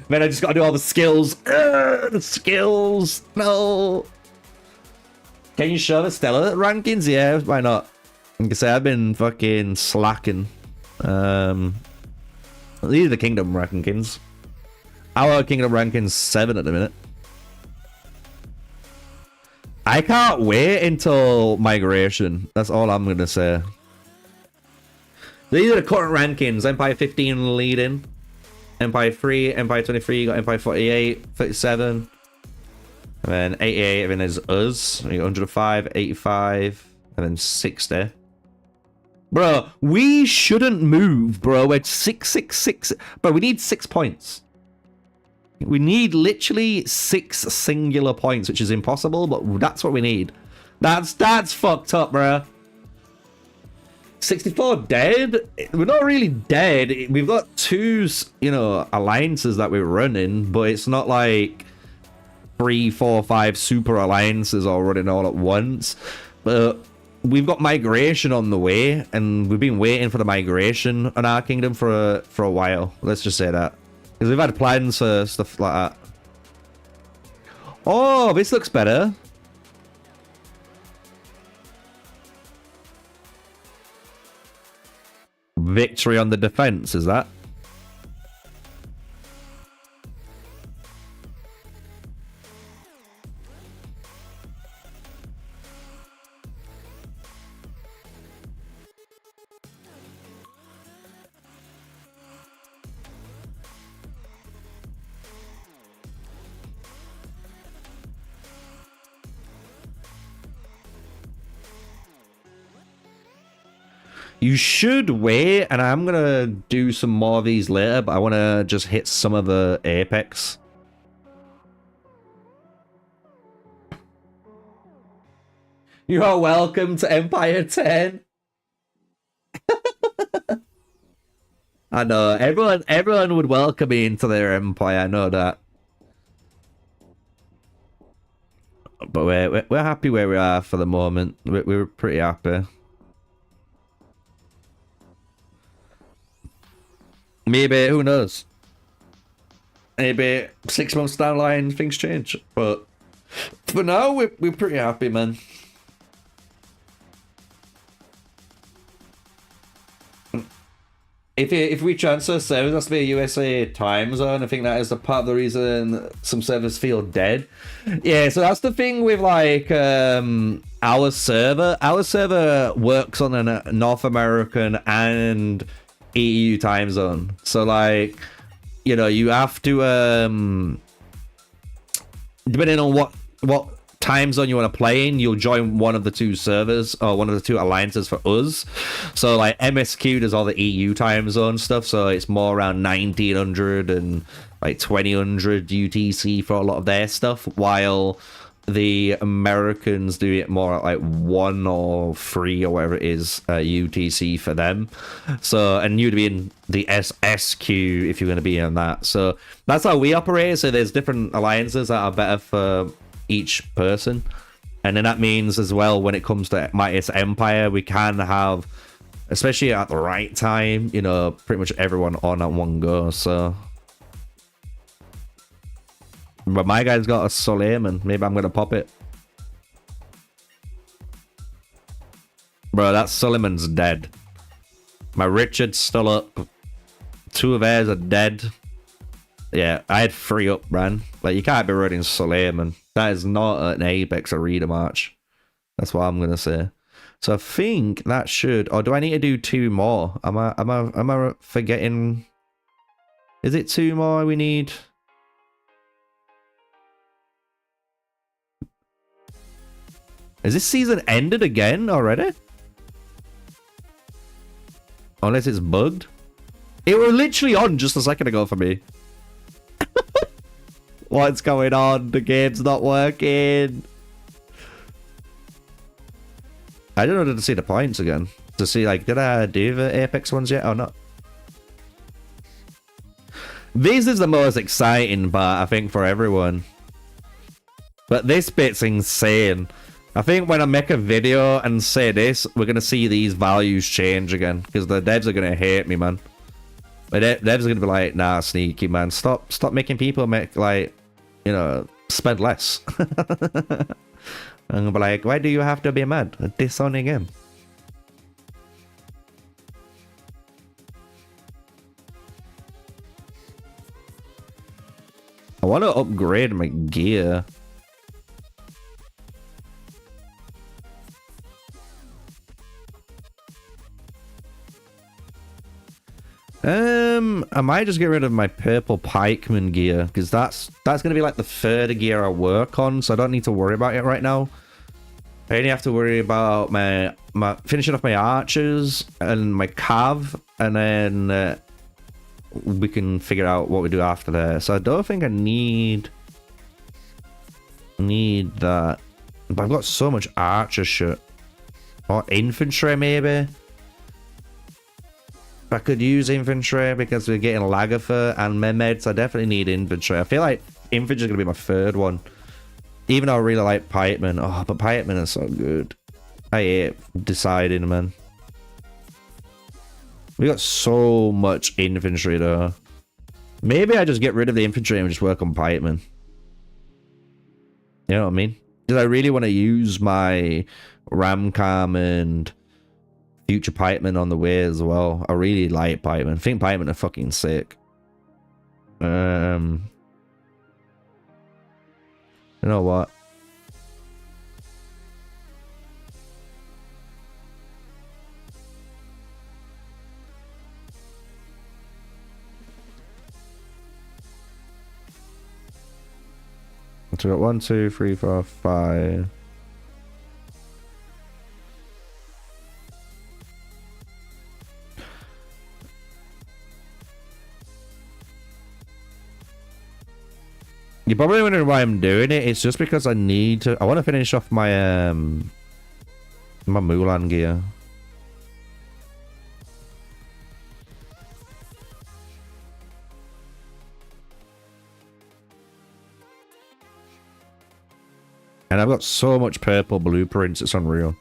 Then I just gotta do all the skills. The skills. No. Can you show the Stellar rankings? Yeah, why not? Like I say, I've been fucking slacking. These are the Kingdom rankings. Our Kingdom rankings 7 at the minute. I can't wait until migration. That's all I'm gonna say. These are the current rankings. Empire 15 leading. Empire 3, Empire 23, you got Empire 48, 37. And then 88, and then there's us. You got 105, 85, and then 60. Bro, we shouldn't move, bro. We're 666. Bro, we need 6 points. We need literally 6 singular points, which is impossible, but that's what we need. That's fucked up, bro. 64 dead? We're not really dead. We've got 2, you know, alliances that we're running, but it's not like 3, 4, 5 super alliances all running all at once. But we've got migration on the way, and we've been waiting for the migration on our kingdom for a while. Let's just say that. Because we've had plans for stuff like that. Oh, this looks better. Victory on the defense, is that? You should wait, and I'm gonna do some more of these later, but I want to just hit some of the apex. You are welcome to Empire 10. I know, everyone would welcome me into their empire, I know that. But we're happy where we are for the moment. We're pretty happy. Maybe, who knows? Maybe 6 months down the line, things change. But for now, we're pretty happy, man. If we transfer servers, that's to be a USA time zone. I think that is a part of the reason some servers feel dead. Yeah, so that's the thing with like our server. Our server works on a North American and EU time zone, so like, you know, you have to depending on what time zone you want to play in, you'll join one of the 2 servers or one of the 2 alliances for us. So like MSQ does all the EU time zone stuff, so it's more around 1900 and like 2000 UTC for a lot of their stuff, while the Americans do it more at like 1 or 3 or whatever it is UTC for them. So, and you'd be in the SSQ if you're going to be in that. So that's how we operate. So there's different alliances that are better for each person, and then that means as well, when it comes to Mightiest Empire, we can have, especially at the right time, you know, pretty much everyone on at one go. So, but my guy's got a Suleiman. Maybe I'm gonna pop it. Bro, that Suleiman's dead. My Richard's still up. 2 of theirs are dead. Yeah, I had 3 up, man. Like, you can't be running Suleiman. That is not an Apex Arena March. That's what I'm gonna say. So I think that should, or do I need to do 2 more? Am I forgetting? Is it 2 more we need? Is this season ended again already? Unless it's bugged. It was literally on just a second ago for me. What's going on? The game's not working. I don't know to see the points again. To see, like, did I do the Apex ones yet or not? This is the most exciting part, I think, for everyone. But this bit's insane. I think when I make a video and say this, we're going to see these values change again. Because the devs are going to hate me, man. The devs are going to be like, nah, Sneaky, man. Stop making people make, like, you know, spend less. I'm going to be like, why do you have to be mad at disowning him? I want to upgrade my gear. I might just get rid of my purple pikeman gear, because that's gonna be like the third gear I work on, so I don't need to worry about it right now. I only have to worry about my finishing off my archers and my cav, and then we can figure out what we do after that. So I don't think I need that, but I've got so much archer shit. Or infantry maybe. I could use infantry because we're getting Lagerfeld and Mehmed, so I definitely need infantry. I feel like infantry is gonna be my third one. Even though I really like pikemen. Oh, but pikemen are so good. I hate deciding, man. We got so much infantry though. Maybe I just get rid of the infantry and just work on pikemen. You know what I mean? Because I really want to use my Ramcam and future pikemen on the way as well. I really like pikemen. I think pikemen are fucking sick. You know what? So we got 1, 2, 3, 4, 5. You're probably wondering why I'm doing it. It's just because I need to. I want to finish off my my Mulan gear. And I've got so much purple blueprints, it's unreal.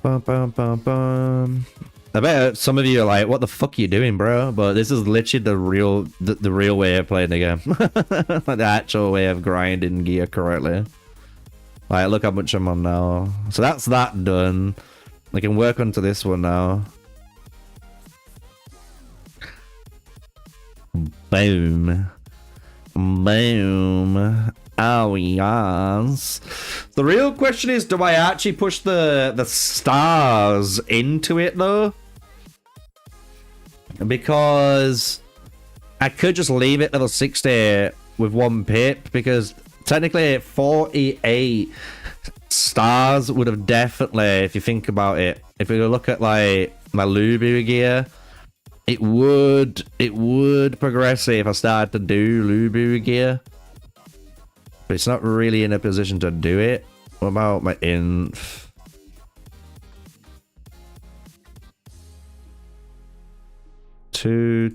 Bum, bum, bum, bum. I bet some of you are like, what the fuck are you doing, bro? But this is literally the real way of playing the game. Like the actual way of grinding gear correctly. Like, look how much I'm on now. So that's that done. I can work onto this one now. Boom. Boom. Oh, yes. The real question is, do I actually push the stars into it, though? Because I could just leave it level 60 with 1 pip, because technically 48 stars would have definitely, if you think about it, if we look at like my Lubu gear, it would progress if I started to do Lubu gear. But it's not really in a position to do it. What about my inf? Two.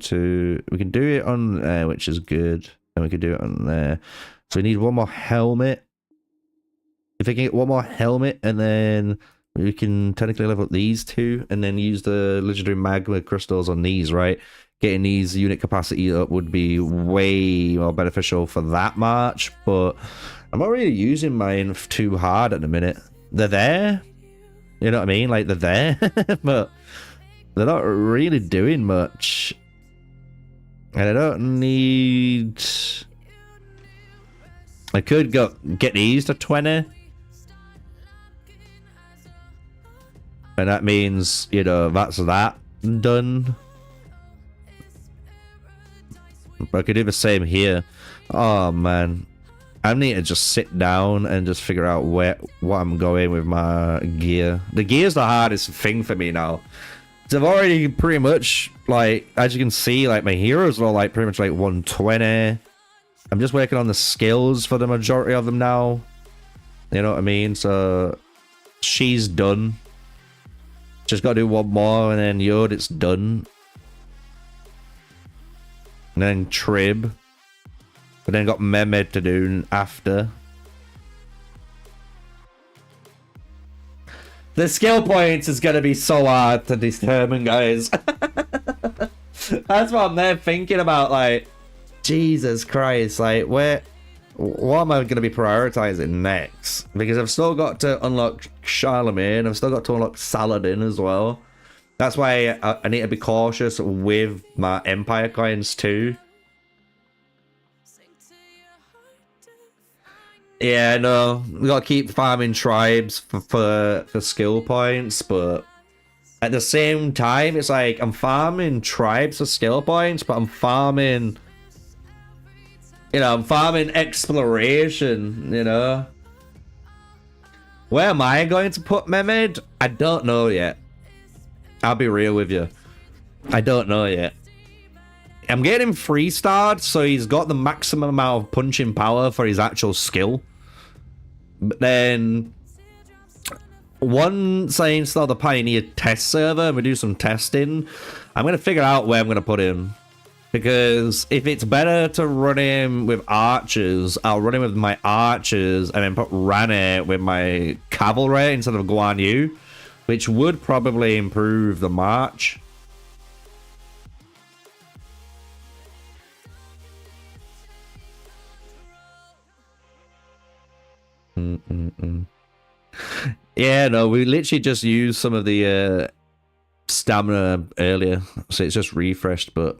We can do it on there, which is good. And we can do it on there. So we need 1 more helmet. If I can get 1 more helmet, and then we can technically level up these 2, and then use the legendary magma crystals on these, right? Getting these unit capacity up would be way more beneficial for that march, but I'm not really using my inf too hard at the minute. They're there, you know what I mean? Like, they're there, but they're not really doing much. And I don't need... I could get these to 20. And that means, you know, that's that done. But I could do the same here. Oh, man. I need to just sit down and just figure out what I'm going with my gear. The gear's the hardest thing for me now. So I've already pretty much, like, as you can see, like, my heroes are all, like, pretty much, like, 120. I'm just working on the skills for the majority of them now. You know what I mean? So, she's done. Just gotta do 1 more, and then Yod, it's done. And then Trib. But then got Mehmed to do after. The skill points is gonna be so hard to determine, guys. That's what I'm there thinking about, like, Jesus Christ, like, what am I gonna be prioritizing next? Because I've still got to unlock Charlemagne, I've still got to unlock Saladin as well. That's why I need to be cautious with my Empire coins too. Yeah, no, we gotta keep farming tribes for skill points, but at the same time, it's like I'm farming tribes for skill points, but I'm farming, you know, I'm farming exploration, you know. Where am I going to put Mehmed? I don't know yet. I'll be real with you. I don't know yet. I'm getting him 3-starred, so he's got the maximum amount of punching power for his actual skill. But then, once I install the Pioneer test server and we do some testing, I'm going to figure out where I'm going to put him. Because if it's better to run him with archers, I'll run him with my archers and then put Rane with my cavalry instead of Guan Yu, which would probably improve the march. Yeah, no, we literally just used some of the stamina earlier, so it's just refreshed, but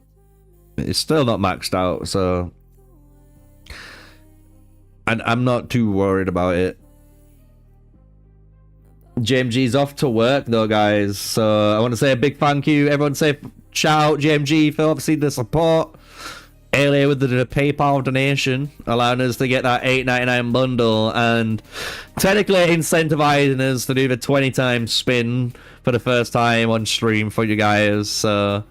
it's still not maxed out, so I'm not too worried about it. JMG's off to work though, guys, so I want to say a big thank you. Everyone say shout out JMG for obviously the support earlier with the PayPal donation, allowing us to get that $8.99 bundle and technically incentivizing us to do the 20 times spin for the first time on stream for you guys. So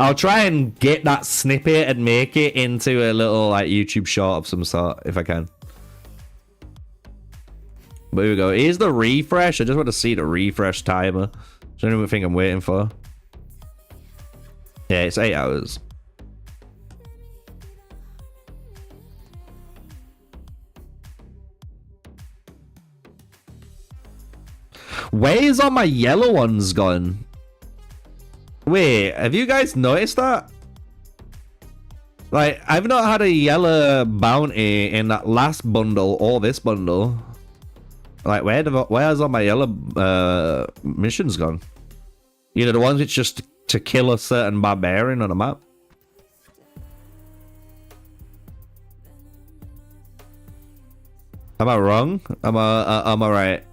I'll try and get that snippet and make it into a little like YouTube short of some sort if I can. But here we go. Here's the refresh. I just want to see the refresh timer. Is there anything I'm waiting for? Yeah, it's 8 hours. Where's all my yellow ones gone? Wait, have you guys noticed that? Like, I've not had a yellow bounty in that last bundle or this bundle. Like, where's all my yellow missions gone? You know, the ones which just to kill a certain barbarian on a map. Am I wrong? Am I right?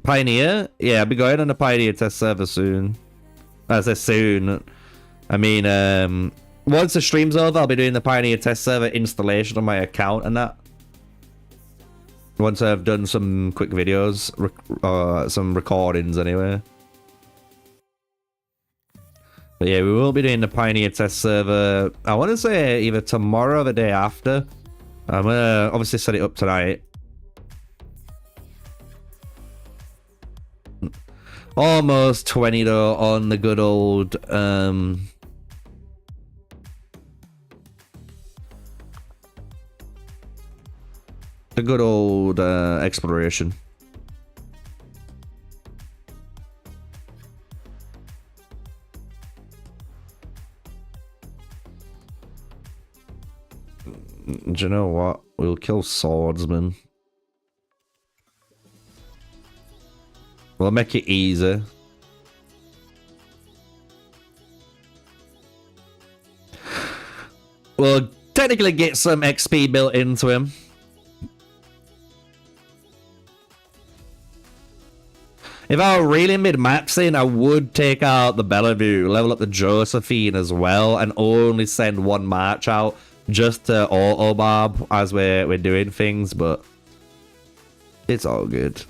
Pioneer? Yeah, I'll be going on the Pioneer test server soon. I say soon. I mean, once the stream's over, I'll be doing the Pioneer test server installation on my account and that. Once I've done some quick videos, some recordings anyway. But yeah, we will be doing the Pioneer test server, I want to say either tomorrow or the day after. I'm gonna obviously set it up tonight. Almost 20 though on the good old the good old exploration. Do you know what? We'll kill swordsman. We'll make it easy. We'll technically get some XP built into him. If I were really mid-maxing, I would take out the Bellevue, level up the Josephine as well, and only send one march out just to auto-barb as we're doing things, but it's all good.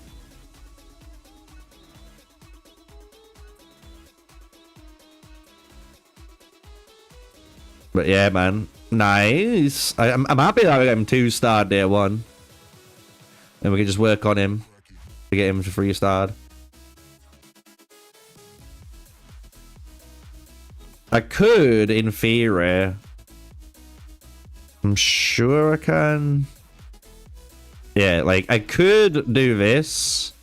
But yeah, man, nice. I'm happy that we got him 2-star day 1, and we can just work on him to get him to 3-starred. I could, in theory. I'm sure I can. Yeah, like I could do this.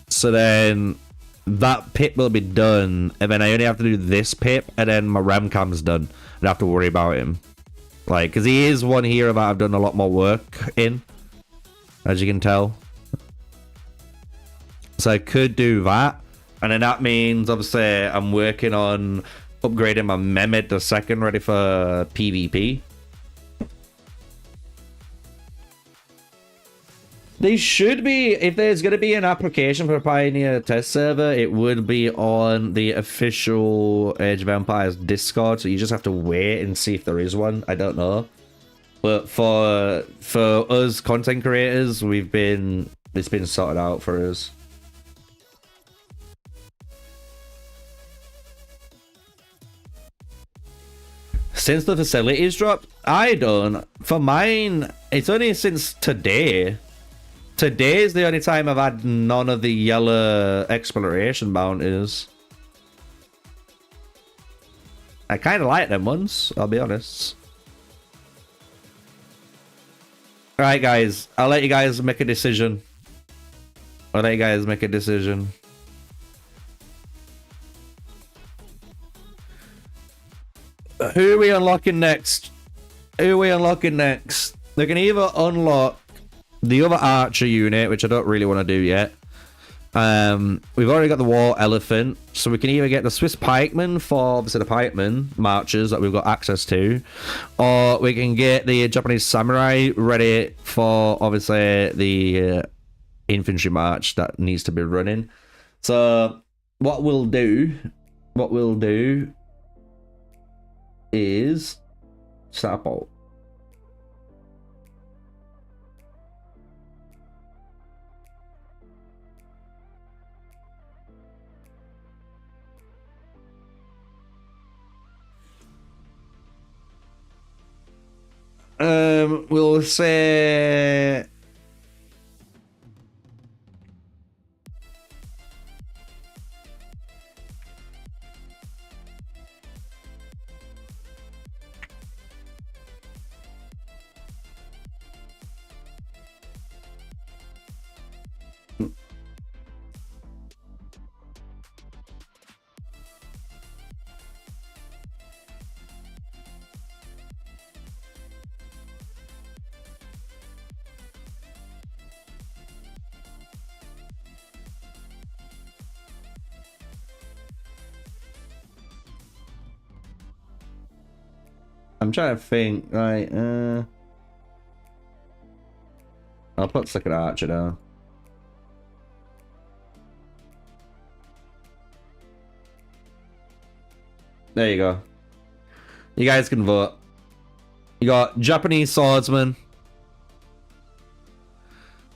So then that pip will be done, and then I only have to do this pip, and then my Ramcam's done. I don't have to worry about him. Like, because he is one hero that I've done a lot more work in, as you can tell. So I could do that. And then that means, obviously, I'm working on upgrading my Mehmed II ready for PvP. They should be, if there's going to be an application for a Pioneer test server, it would be on the official Age of Empires Discord. So you just have to wait and see if there is one. I don't know. But for us content creators, it's been sorted out for us. Since the facilities dropped, for mine, it's only since today. Today is the only time I've had none of the yellow exploration bounties. I kind of like them ones, I'll be honest. Alright guys, I'll let you guys make a decision. Who are we unlocking next? They can either unlock the other archer unit, which I don't really want to do yet. We've already got the war elephant, so we can either get the Swiss pikemen for obviously the pikemen marchers that we've got access to, or we can get the Japanese samurai ready for obviously the infantry march that needs to be running. So what we'll do is set up all. We'll say I'm trying to think, right, I'll put second archer down. There you go. You guys can vote. You got Japanese swordsman.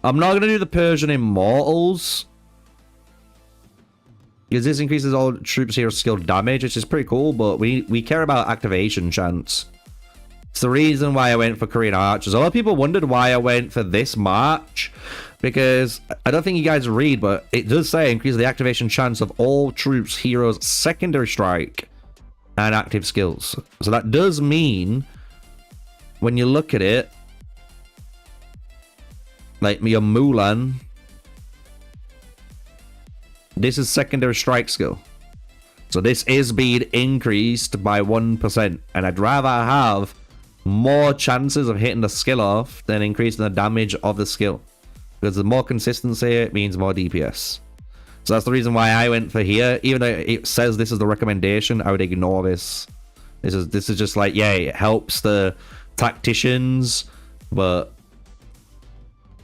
I'm not gonna do the Persian immortals, because this increases all troops here skill damage, which is pretty cool, but we care about activation chance. It's the reason why I went for Korean archers. A lot of people wondered why I went for this march, because I don't think you guys read, but it does say increase the activation chance of all troops, heroes, secondary strike, and active skills. So that does mean, when you look at it, like your Mulan, this is secondary strike skill. So this is being increased by 1%. And I'd rather have more chances of hitting the skill off than increasing the damage of the skill. Because the more consistency, it means more DPS. So that's the reason why I went for here. Even though it says this is the recommendation, I would ignore this. This is just like, yeah, it helps the tacticians, but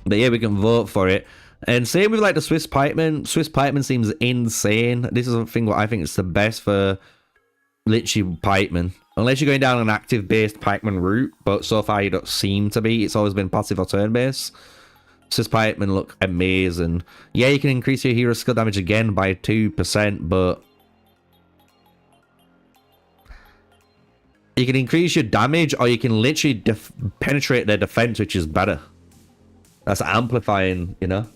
yeah, we can vote for it. And same with like the Swiss pikeman. Swiss pikeman seems insane. This is something what I think is the best for literally pikeman. Unless you're going down an active based pikeman route, but so far you don't seem to be. It's always been passive or turn based. Swiss pikemen look amazing. Yeah, you can increase your hero skill damage again by 2%, but you can increase your damage, or you can literally penetrate their defense, which is better. That's amplifying, you know.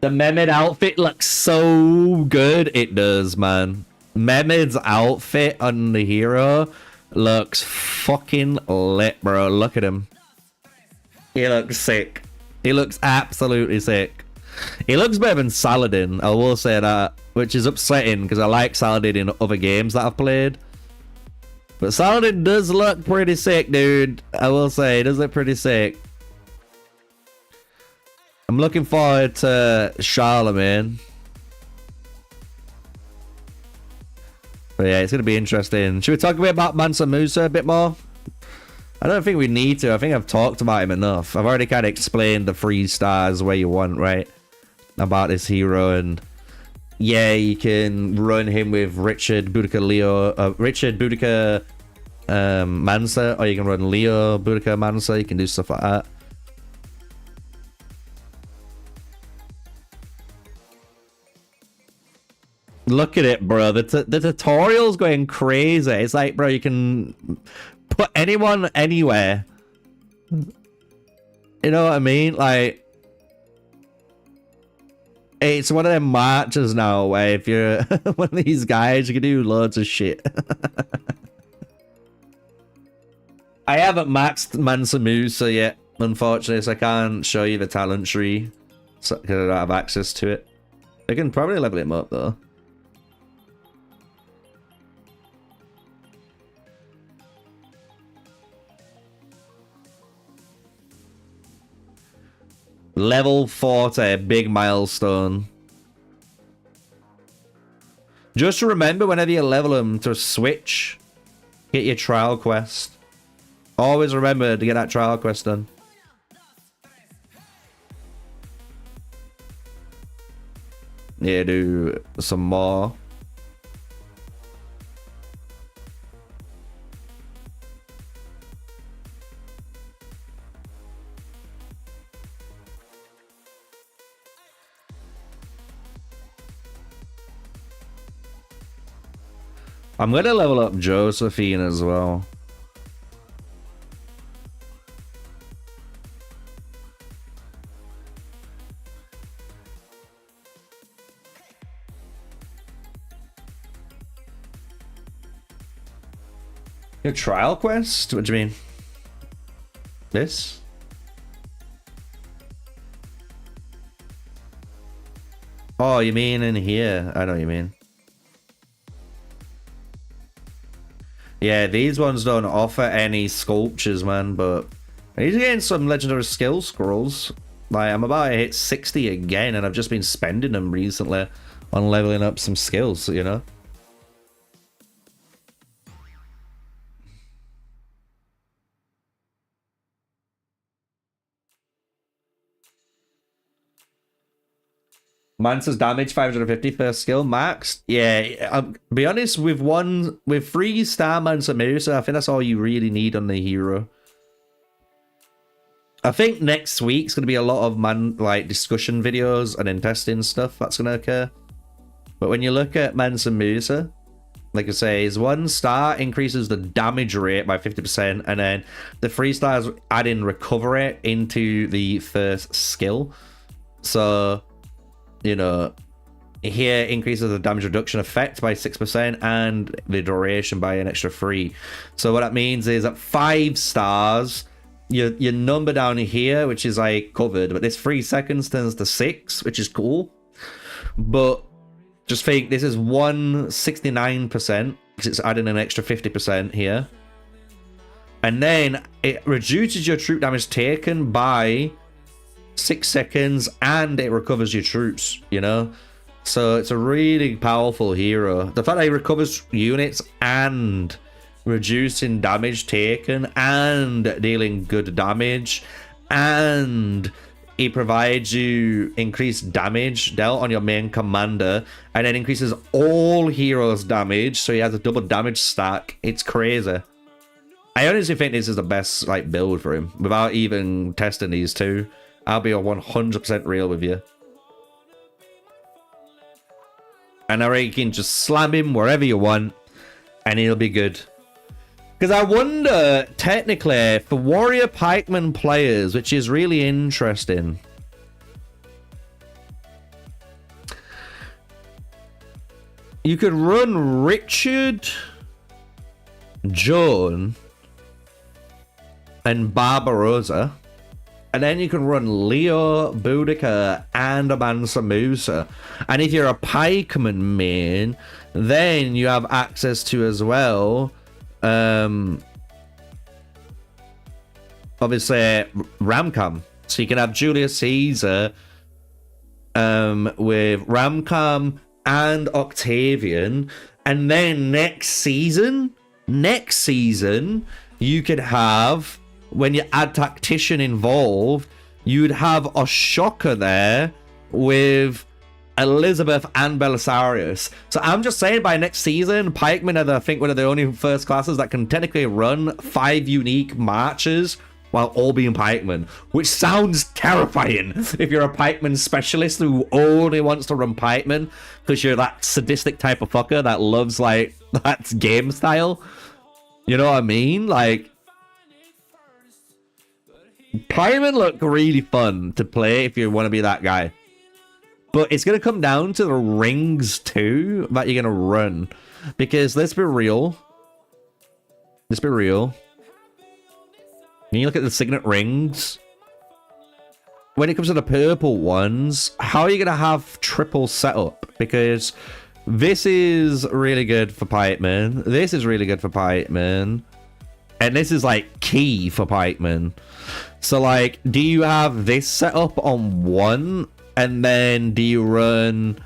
The Mehmed outfit looks so good. It does, man. Mehmed's outfit on the hero looks fucking lit, bro. Look at him. He looks sick. He looks absolutely sick. He looks better than Saladin, I will say that, which is upsetting because I like Saladin in other games that I've played. But Saladin does look pretty sick, dude. I will say, he does look pretty sick. I'm looking forward to Charlemagne. But yeah, it's going to be interesting. Should we talk a bit about Mansa Musa a bit more? I don't think we need to. I think I've talked about him enough. I've already kind of explained the 3 stars where you want, right? About this hero. And yeah, you can run him with Richard Boudica Mansa, or you can run Leo Boudica Mansa. You can do stuff like that. Look at it, bro. The tutorial's going crazy. It's like, bro, you can put anyone anywhere. You know what I mean? Like, it's one of them marches now where if you're one of these guys, you can do loads of shit. I haven't maxed Mansa Musa yet, unfortunately, so I can't show you the talent tree because I don't have access to it. I can probably level him up, though. Level 40, big milestone. Just remember whenever you level them to switch, get your trial quest. Always remember to get that trial quest done. Yeah, do some more. I'm gonna level up Josephine as well. Your trial quest? What do you mean? This? Oh, you mean in here? I know what you mean. Yeah, these ones don't offer any sculptures, man, but he's getting some legendary skill scrolls. Like, I'm about to hit 60 again, and I've just been spending them recently on leveling up some skills, you know? Mansa's damage 550 first skill maxed. Yeah, I'll be honest, with 3-star Mansa Musa, I think that's all you really need on the hero. I think next week's gonna be a lot of discussion videos and then testing stuff that's gonna occur. But when you look at Mansa Musa, like I say, his 1-star increases the damage rate by 50%, and then the 3 stars add in recovery into the first skill. So, you know, here increases the damage reduction effect by 6% and the duration by an extra 3. So what that means is at 5 stars, your number down here, which is like covered, but this 3 seconds turns to 6, which is cool. But just think this is 169% because it's adding an extra 50% here. And then it reduces your troop damage taken by 6 seconds, and it recovers your troops, you know? So it's a really powerful hero. The fact that he recovers units and reducing damage taken and dealing good damage, and he provides you increased damage dealt on your main commander, and then increases all heroes damage, so he has a double damage stack. It's crazy. I honestly think this is the best build for him without even testing these two. I'll be 100% real with you. And I reckon you can just slam him wherever you want, and he'll be good. Because I wonder, technically, for Warrior Pikeman players, which is really interesting, you could run Richard, Joan, and Barbarossa. And then you can run Leo, Boudica, and Mansa Musa. And if you're a pikeman main, then you have access to as well, obviously, Ramcam. So you can have Julius Caesar, with Ramcam and Octavian, and then next season, you could have, when you add Tactician involved, you'd have a shocker there with Elizabeth and Belisarius. So I'm just saying, by next season, pikemen are, I think, one of the only first classes that can technically run 5 unique marches while all being pikemen, which sounds terrifying if you're a pikeman specialist who only wants to run pikemen because you're that sadistic type of fucker that loves, like, that game style. You know what I mean? Like, pikemen look really fun to play if you want to be that guy. But it's going to come down to the rings too that you're going to run. Because let's be real. When you look at the signet rings, when it comes to the purple ones, how are you going to have triple setup? Because this is really good for pikemen. This is really good for pikemen. And this is like key for pikemen. So like, do you have this setup on one? And then do you run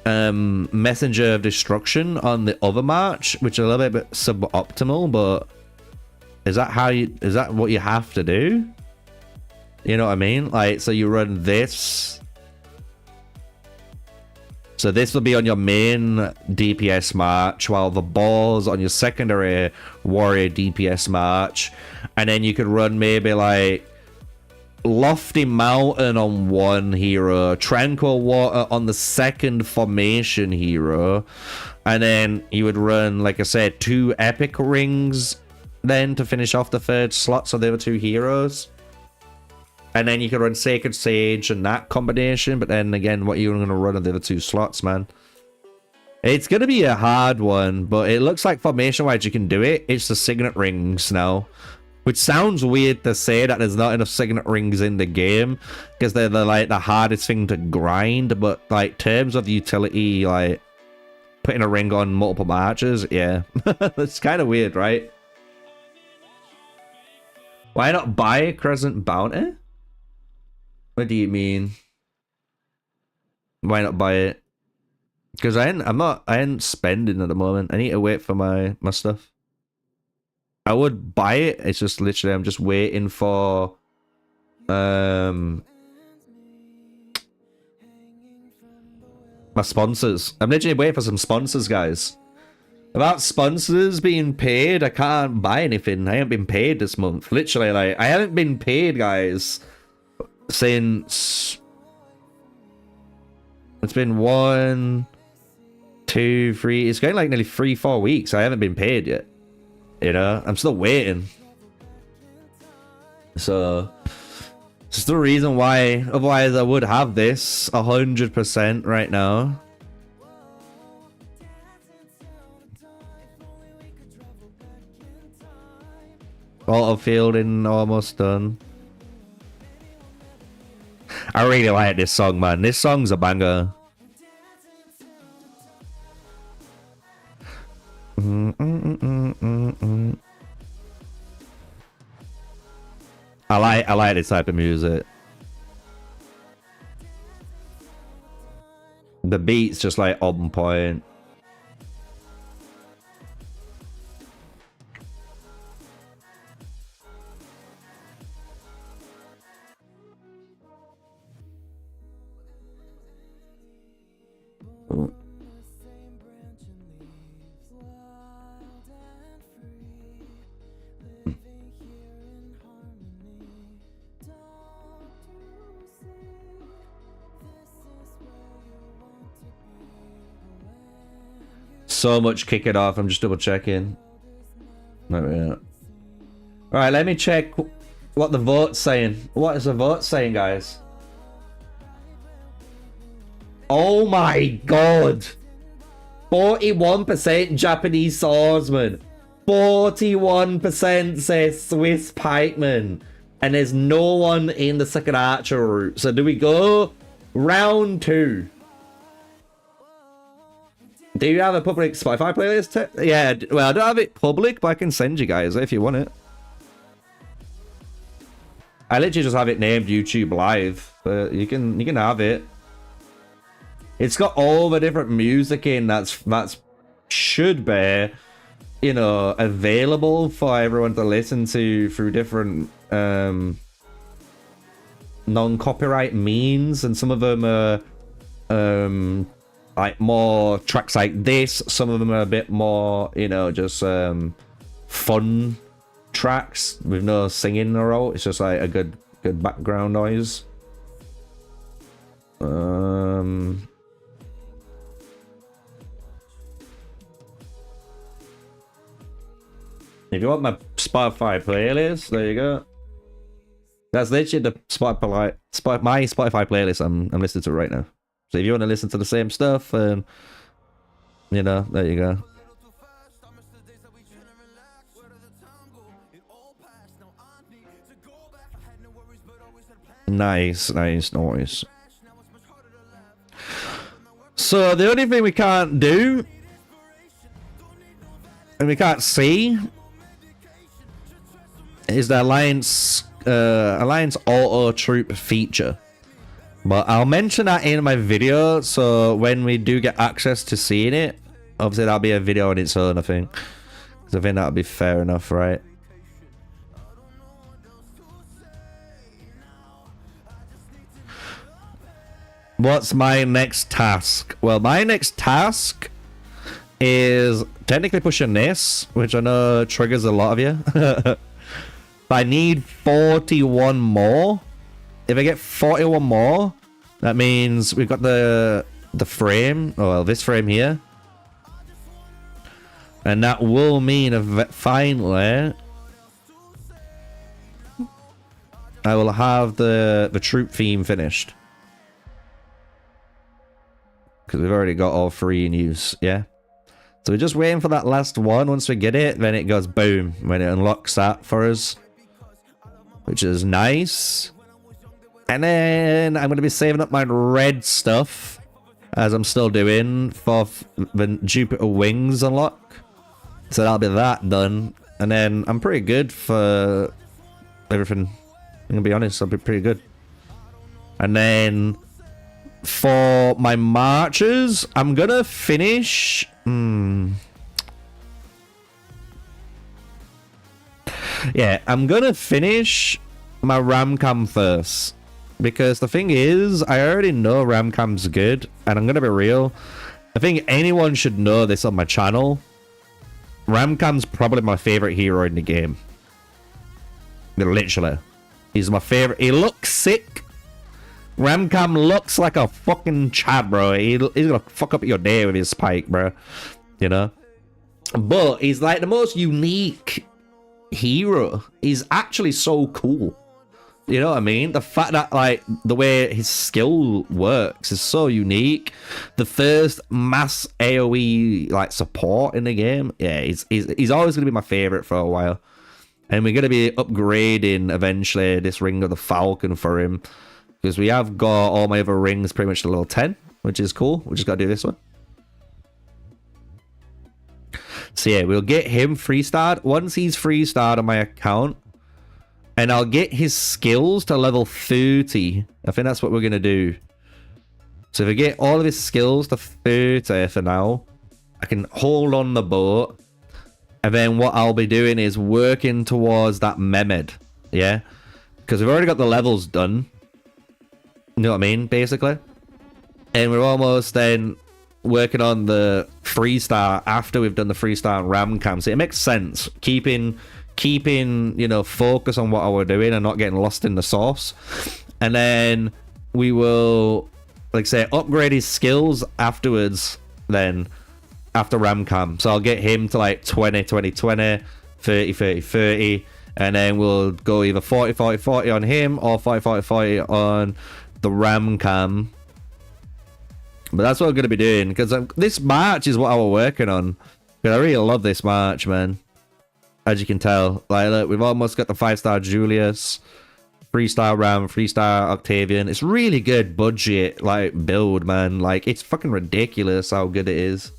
Messenger of Destruction on the other march, which is a little bit suboptimal, but is that what you have to do? You know what I mean? Like, so you run this. So this will be on your main DPS march, while the ball's on your secondary warrior DPS march. And then you could run maybe like Lofty Mountain on one hero, Tranquil Water on the second formation hero, and then you would run, like I said, 2 epic rings then to finish off the third slot, so there were 2 heroes. And then you could run Sacred Sage and that combination, but then again, what you're going to run on the other 2 slots, man. It's going to be a hard one, but it looks like formation-wise you can do it. It's the signet rings now. Which sounds weird to say that there's not enough signet rings in the game, because they're like the hardest thing to grind, but like terms of utility, like putting a ring on multiple marches, yeah. That's kind of weird, right? Why not buy Crescent Bounty? What do you mean? Why not buy it? Because I ain't spending at the moment. I need to wait for my stuff. I would buy it. It's just literally I'm just waiting for my sponsors. I'm literally waiting for some sponsors, guys. About sponsors being paid, I can't buy anything. I haven't been paid this month. Literally, like, I haven't been paid, guys, since it's been 1, 2, 3. It's going like nearly 3-4 weeks. I haven't been paid yet. You know, I'm still waiting. So, it's the reason why. Otherwise, I would have this 100% right now. Auto fielding almost done. I really like this song, man. This song's a banger. I like this type of music. The beat's just like on point. So much kick it off. I'm just double checking. Alright, let me check what the vote's saying. What is the vote saying, guys? Oh my god! 41% Japanese swordsman. 41% says Swiss pikeman. And there's no one in the second archer route. So do we go round 2? Do you have a public Spotify playlist? Yeah, well, I don't have it public, but I can send you guys if you want it. I literally just have it named YouTube Live, but you can have it. It's got all the different music in that's should be, you know, available for everyone to listen to through different non-copyright means, and some of them are like more tracks like this, some of them are a bit more, you know, just fun tracks with no singing or all. It's just like a good background noise. If you want my Spotify playlist, there you go. That's literally the my Spotify playlist I'm listening to right now. So if you want to listen to the same stuff, you know, there you go. Nice. So the only thing we can't do, and we can't see, is the Alliance Auto Troop feature. But I'll mention that in my video, so when we do get access to seeing it, obviously that'll be a video on its own, I think. Because I think that'll be fair enough, right? What's my next task? Well, my next task is technically pushing this, which I know triggers a lot of you. But I need 41 more. If I get 41 more, that means we've got the frame, or well, this frame here. And that will mean finally I will have the troop theme finished. Because we've already got all three in use, yeah? So we're just waiting for that last one. Once we get it, then it goes boom, when it unlocks that for us. Which is nice. And then I'm going to be saving up my red stuff, as I'm still doing, for the Jupiter Wings unlock. So that'll be that done. And then I'm pretty good for everything. I'm going to be honest, I'll be pretty good. And then for my marches, I'm going to finish... Yeah, I'm going to finish my Ramcam first. Because the thing is, I already know Ramcam's good, and I'm gonna be real. I think anyone should know this on my channel. Ramcam's probably my favorite hero in the game. Literally. He's my favorite. He looks sick. Ramcam looks like a fucking Chad, bro. He's gonna fuck up your day with his spike, bro. You know? But he's like the most unique hero. He's actually so cool. You know what I mean? The fact that, like, the way his skill works is so unique. The first mass AoE, like, support in the game. Yeah, he's always going to be my favorite for a while. And we're going to be upgrading, eventually, this Ring of the Falcon for him. Because we have got all my other rings pretty much to level 10, which is cool. We just got to do this one. So, yeah, we'll get him 3-starred. Once he's 3-starred on my account, and I'll get his skills to level 30. I think that's what we're going to do. So if I get all of his skills to 30 for now, I can hold on the boat. And then what I'll be doing is working towards that Mehmed. Yeah? Because we've already got the levels done. You know what I mean? Basically. And we're almost then working on the 3-star after we've done the 3-star Ramcam. So it makes sense. Keeping, you know, focus on what we're doing and not getting lost in the sauce. And then we will, like I say, upgrade his skills afterwards, then after Ramcam. So I'll get him to like 20, 20, 20, 30, 30, 30. And then we'll go either 40, 40, 40 on him or 40, 40, 40 on the Ramcam. But that's what I'm going to be doing, because this march is what I was working on. Because I really love this march, man. As you can tell, like, look, we've almost got the 5-star Julius, 3-star Ram, 3-star Octavian. It's really good budget, like, build, man. Like, it's fucking ridiculous how good it is.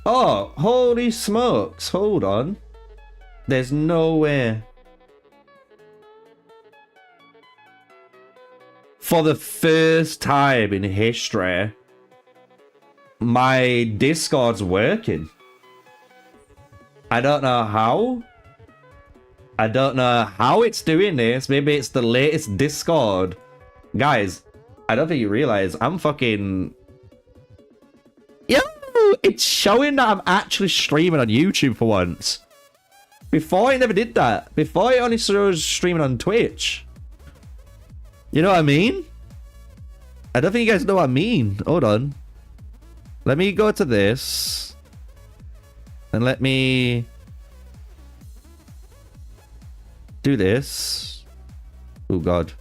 Oh, holy smokes. Hold on. There's no way. For the first time in history, my Discord's working. I don't know how. I don't know how it's doing this. Maybe it's the latest Discord. Guys, I don't think you realize I'm fucking... Yo! It's showing that I'm actually streaming on YouTube for once. Before, it never did that. Before, it only shows streaming on Twitch. You know what I mean? I don't think you guys know what I mean. Hold on. Let me go to this. And let me... do this. Oh, God.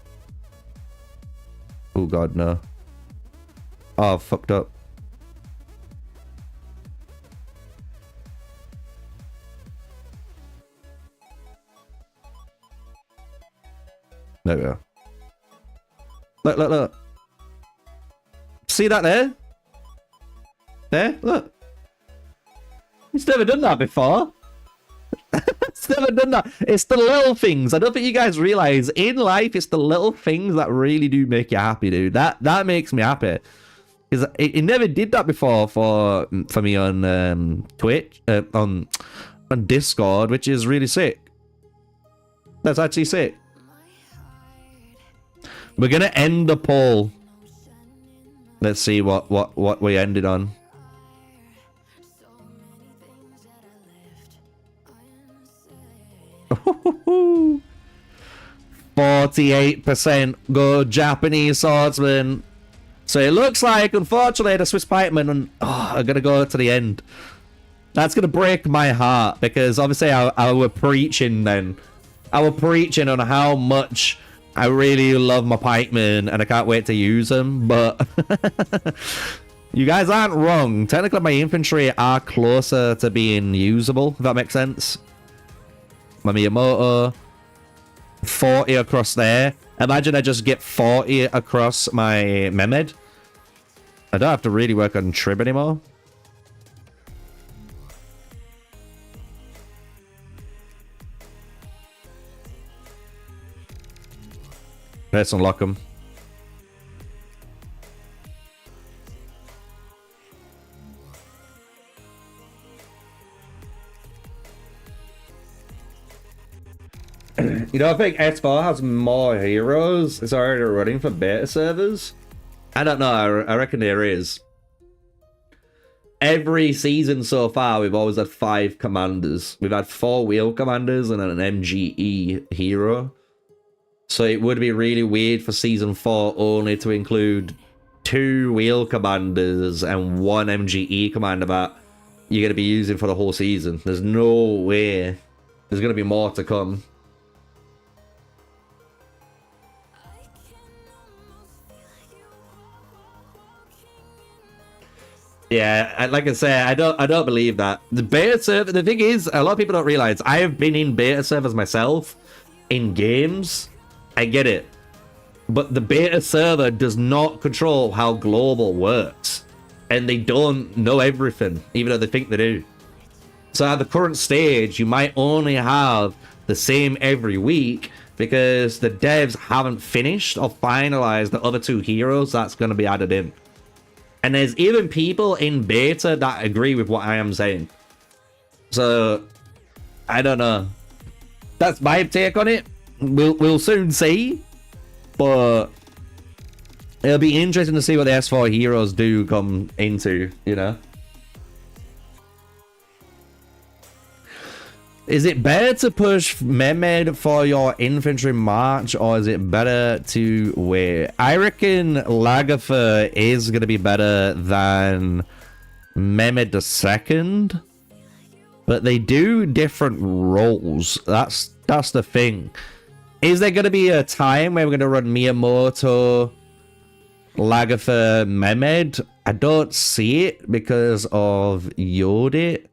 Oh, God, no. Oh, fucked up. There we go. Look, look, look. See that there? There, look. He's never done that before. It's never done that. It's the little things. I don't think you guys realize in life, it's the little things that really do make you happy, dude. That makes me happy. Because it never did that before for me on Twitch, on Discord, which is really sick. That's actually sick. We're gonna end the poll. Let's see what we ended on. 48% go Japanese swordsman. So it looks like, unfortunately, the Swiss pikemen are gonna go to the end. That's gonna break my heart because obviously I were preaching then. I were preaching on how much I really love my pikemen and I can't wait to use them, but you guys aren't wrong. Technically, my infantry are closer to being usable, if that makes sense. My Miyamoto, 40 across there. Imagine I just get 40 across my Mehmed. I don't have to really work on Trib anymore. Let's unlock them. You know, I think S4 has more heroes. It's already running for beta servers. I don't know. I reckon there is. Every season so far, we've always had 5 commanders. We've had 4 wheel commanders and an MGE hero. So it would be really weird for season 4 only to include 2 wheel commanders and 1 MGE commander that you're going to be using for the whole season. There's no way. There's going to be more to come. Yeah, like I say, I don't believe that. The beta server, the thing is, a lot of people don't realize, I have been in beta servers myself, in games. I get it. But the beta server does not control how global works. And they don't know everything, even though they think they do. So at the current stage, you might only have the same every week because the devs haven't finished or finalized the other 2 heroes that's going to be added in. And there's even people in beta that agree with what I am saying. So, I don't know. That's my take on it. We'll soon see. But it'll be interesting to see what the S4 heroes do come into, you know. Is it better to push Mehmed for your infantry march, or is it better to wait? I reckon Lagertha is going to be better than Mehmed II, but they do different roles. That's the thing. Is there going to be a time where we're going to run Miyamoto, Lagertha, Mehmed? I don't see it because of Yodi.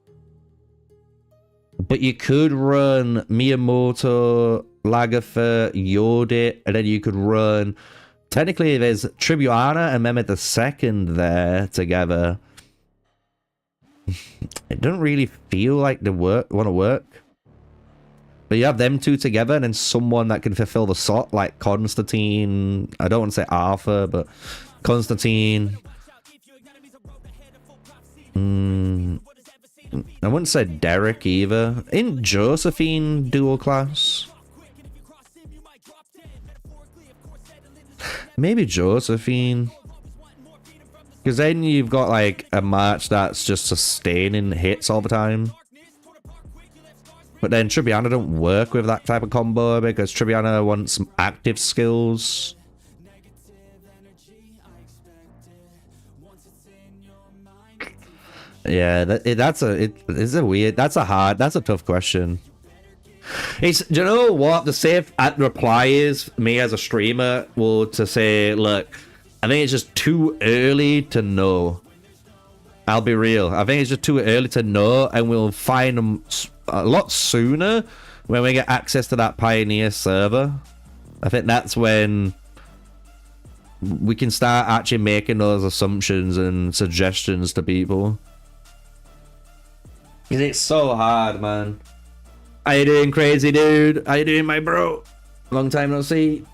But you could run Miyamoto, Lagertha, Yodi, and then you could run... Technically, there's Tribuana and Mehmed II there together. it doesn't really feel like they want to work. But you have them two together and then someone that can fulfill the slot, like Constantine. I don't want to say Arthur, but Constantine. I wouldn't say Derek either. In Josephine dual class? Maybe Josephine. Because then you've got like a match that's just sustaining hits all the time. But then Tribbiana don't work with that type of combo because Tribbiana wants active skills. Yeah, that's a tough question. It's, do you know what the safe reply is? Me as a streamer will to say, look, I think it's just too early to know. I'll be real. I think it's just too early to know, and we'll find them a lot sooner when we get access to that Pioneer server. I think that's when we can start actually making those assumptions and suggestions to people. Because it's so hard, man. How you doing, crazy dude? How you doing, my bro? Long time no see.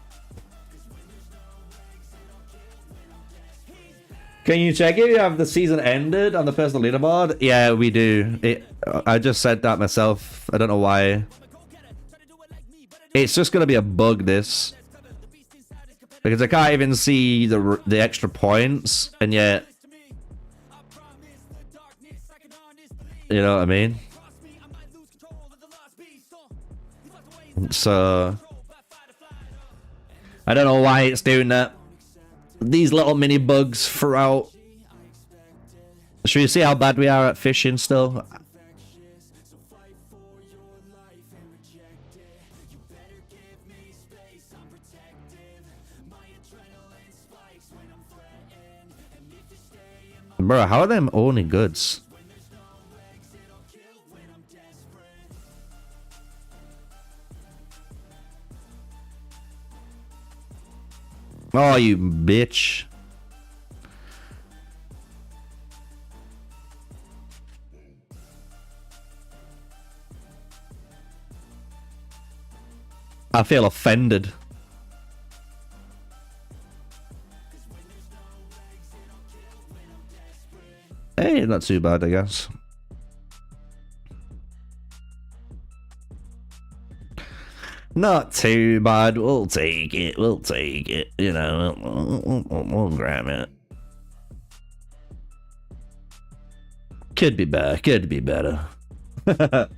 Can you check if you have the season ended on the personal leaderboard? Yeah, we do. I just said that myself. I don't know why. It's just gonna be a bug, this, because I can't even see the extra points, and yet, you know what I mean? So I don't know why it's doing that. These little mini bugs throughout. Should we see how bad we are at fishing still? Bro, how are them only goods? Oh, you bitch. I feel offended. Hey, not too bad, I guess. Not too bad. We'll take it. We'll take it. You know, we'll grab it. Could be better. Could be better. The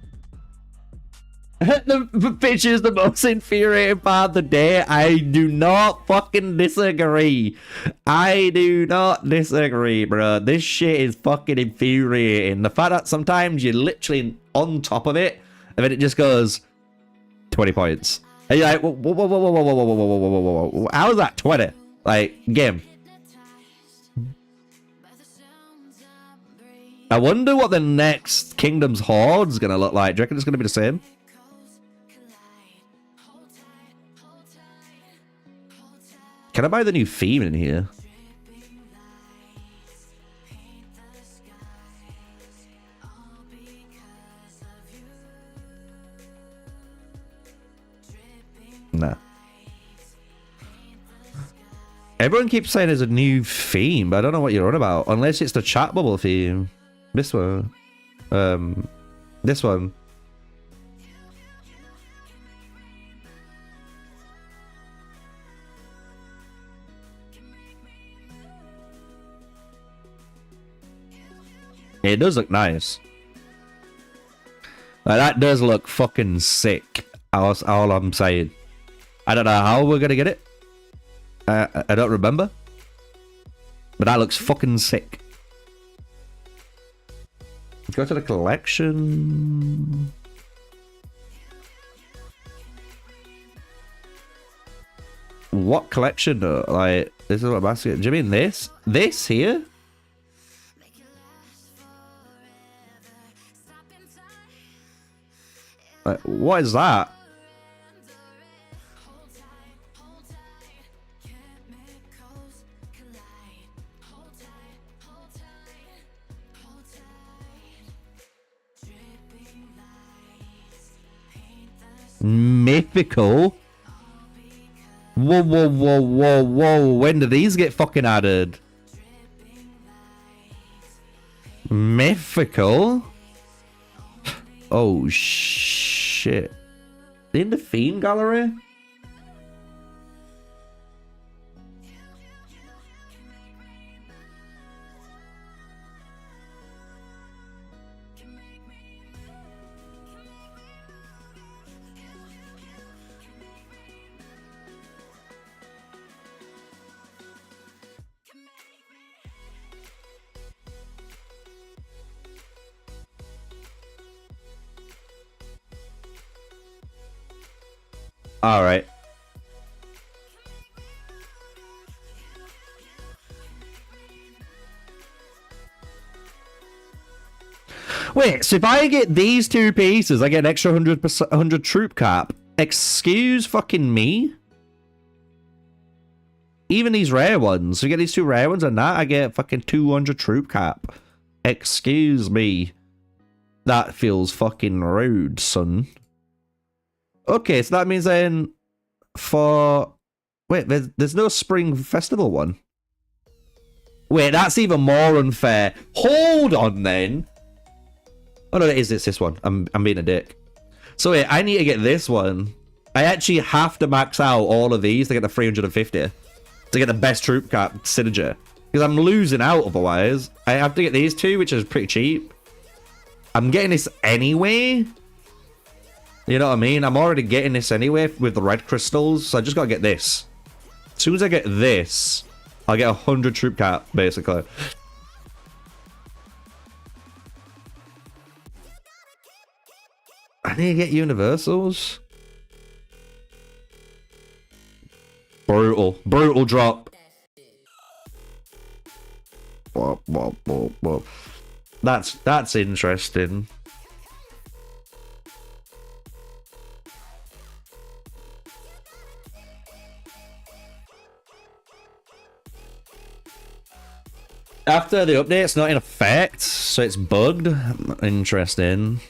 pitch is the most infuriating part of the day. I do not fucking disagree. I do not disagree, bro. This shit is fucking infuriating. The fact that sometimes you're literally on top of it, and then it just goes 20 points. And you're like, whoa, whoa, whoa, whoa, whoa, whoa, whoa, whoa, whoa, whoa, whoa, whoa. How is that 20? Like, game. I wonder what the next Kingdom's Horde's gonna look like. Do you reckon it's gonna be the same? Can I buy the new theme in here? Nah. Everyone keeps saying there's a new theme, but I don't know what you're on about. Unless it's the chat bubble theme. This one. This one. It does look nice. Like, that does look fucking sick. That's all I'm saying. I don't know how we're gonna get it. I don't remember. But that looks fucking sick. Go to the collection. What collection though? Like, this is what I'm asking. Do you mean this? This here? Like, what is that? Mythical? Whoa, whoa, whoa, whoa, whoa. When do these get fucking added? Mythical? Oh, shit. In the theme gallery? All right. Wait, so if I get these two pieces, I get an extra 100 troop cap. Excuse fucking me? Even these rare ones. So you get these two rare ones and that, I get fucking 200 troop cap. Excuse me. That feels fucking rude, son. Okay, so that means then for... Wait, there's no Spring Festival one. Wait, that's even more unfair. Hold on then. Oh no, it's this one. I'm being a dick. So wait, I need to get this one. I actually have to max out all of these to get the 350. To get the best troop cap synergy. Because I'm losing out otherwise. I have to get these two, which is pretty cheap. I'm getting this anyway. You know what I mean? I'm already getting this anyway with the red crystals, so I just gotta get this. As soon as I get this, I'll get 100 troop cap, basically. I need to get universals. Brutal. Brutal drop. Whoa, whoa, whoa, whoa. That's interesting. After the update, it's not in effect, so it's bugged. Interesting.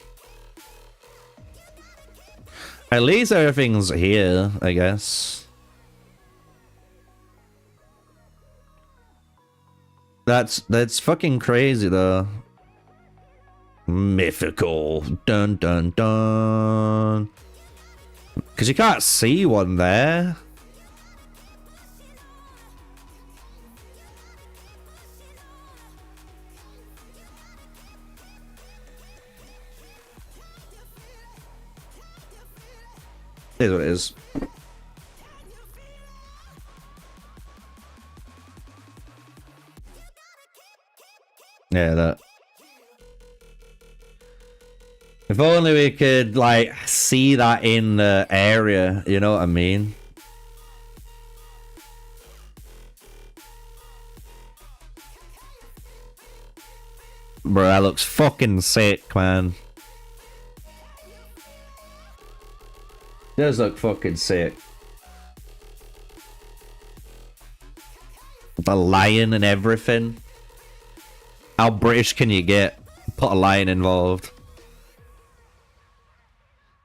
At least everything's here, I guess. That's fucking crazy, though. Mythical. Dun, dun, dun. Because you can't see one there. It is what it is. Yeah, that. If only we could, like, see that in the area, you know what I mean? Bro, that looks fucking sick, man. Does look fucking sick. The lion and everything. How British can you get? Put a lion involved.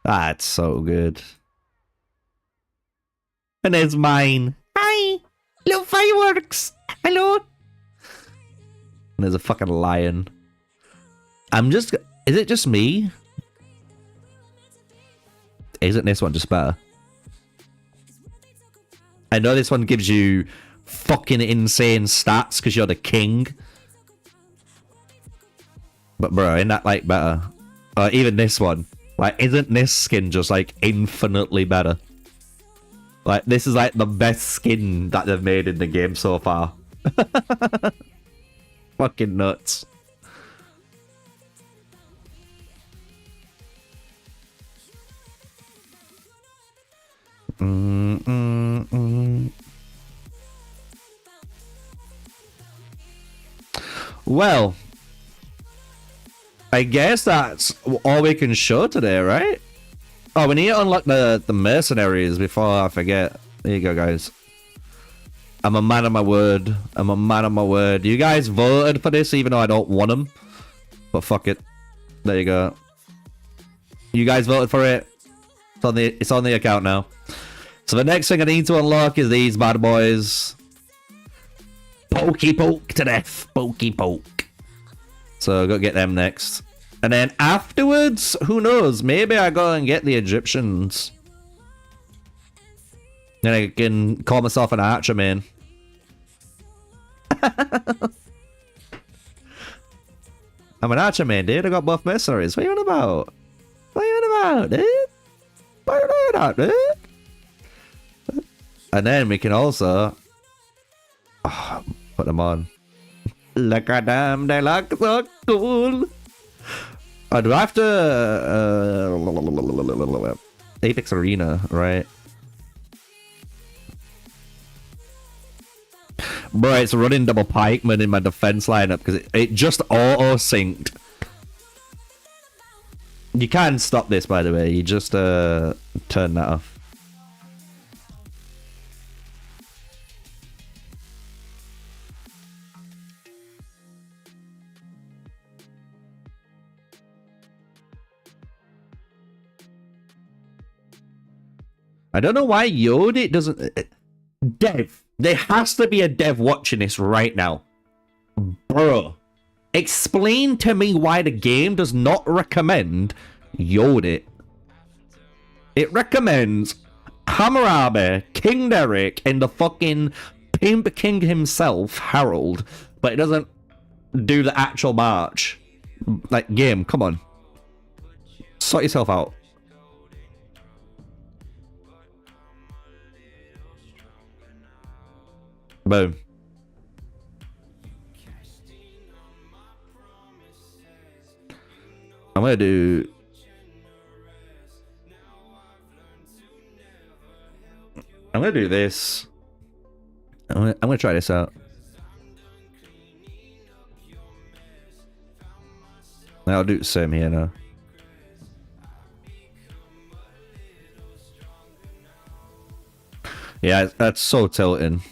That's so good. And there's mine. Hi! Little fireworks! Hello! And there's a fucking lion. Is it just me? Isn't this one just better? I know this one gives you fucking insane stats because you're the king. But bro, isn't that like better? Even this one. Like, isn't this skin just like infinitely better? Like, this is like the best skin that they've made in the game so far. Fucking nuts. Well, I guess that's all we can show today, right? Oh, we need to unlock the mercenaries before I forget. There you go, guys. I'm a man of my word. I'm a man of my word. You guys voted for this even though I don't want them. But fuck it. There you go. You guys voted for it. It's on the account now. So the next thing I need to unlock is these bad boys. Pokey poke to death. Pokey poke. So go get them next. And then afterwards, who knows? Maybe I go and get the Egyptians. Then I can call myself an archer, man. I'm an archer, man, dude. I got both mercenaries. What are you on about? What are you on about, dude? What are you on about, dude? And then we can also... Oh, put them on. Look at them. They look so cool. Oh, do I have to... Apex Arena, right? Bro, it's running double pikeman in my defense lineup because it just auto-synced. You can stop this, by the way. You just turn that off. I don't know why Yodi doesn't... Dev. There has to be a dev watching this right now. Bro. Explain to me why the game does not recommend Yodi. It recommends Hammurabi, King Derek, and the fucking Pimp King himself, Harold. But it doesn't do the actual march. Like, game, come on. Sort yourself out. Boom. I'm gonna do... I'm gonna do this. I'm gonna try this out. I'll do the same here now. Yeah, that's so tilting.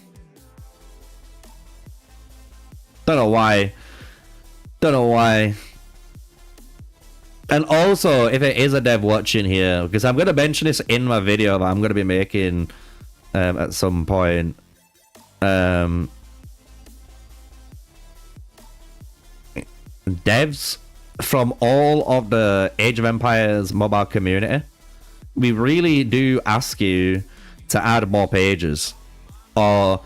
Don't know why. Don't know why. And also, if it is a dev watching here, because I'm going to mention this in my video that I'm going to be making at some point. Devs from all of the Age of Empires mobile community, we really do ask you to add more pages. Or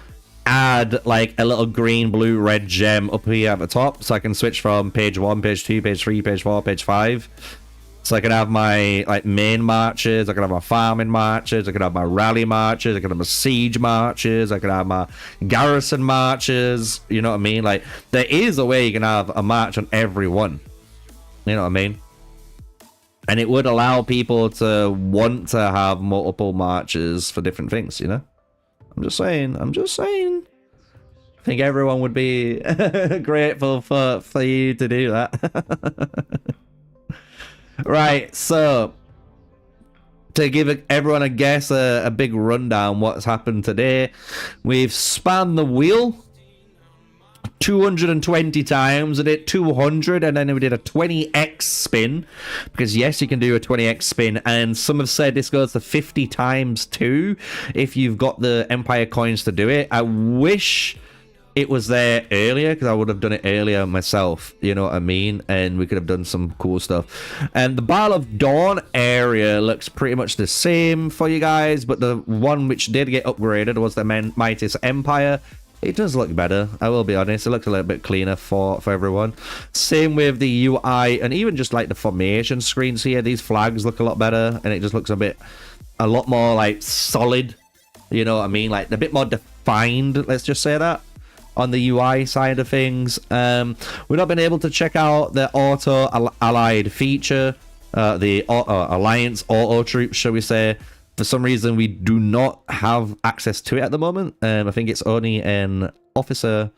add like a little green, blue, red gem up here at the top so I can switch from page 1, page 2, page 3, page 4, page 5. So I can have my like main marches, I can have my farming marches, I can have my rally marches, I can have my siege marches, I can have my garrison marches, you know what I mean? Like, there is a way you can have a march on every one. You know what I mean? And it would allow people to want to have multiple marches for different things, you know? I'm just saying. I'm just saying. I think everyone would be grateful for you to do that. Right, so to give everyone a guess, a big rundown what's happened today. We've spanned the wheel 220 times. I did 200 and then we did a 20x spin, because yes, you can do a 20x spin, and some have said this goes to 50 times too if you've got the Empire coins to do it. I wish it was there earlier, because I would have done it earlier myself, you know what I mean, and we could have done some cool stuff. And the Battle of Dawn area looks pretty much the same for you guys, but the one which did get upgraded was the Mightiest Empire. It does look better, I will be honest. It looks a little bit cleaner for everyone. Same with the UI, and even just like the formation screens here. These flags look a lot better, and it just looks a lot more like solid, you know what I mean, like a bit more defined, let's just say that, on the UI side of things. We've not been able to check out the auto allied feature, the alliance auto troops, shall we say. For some reason, we do not have access to it at the moment. I think it's only an Officer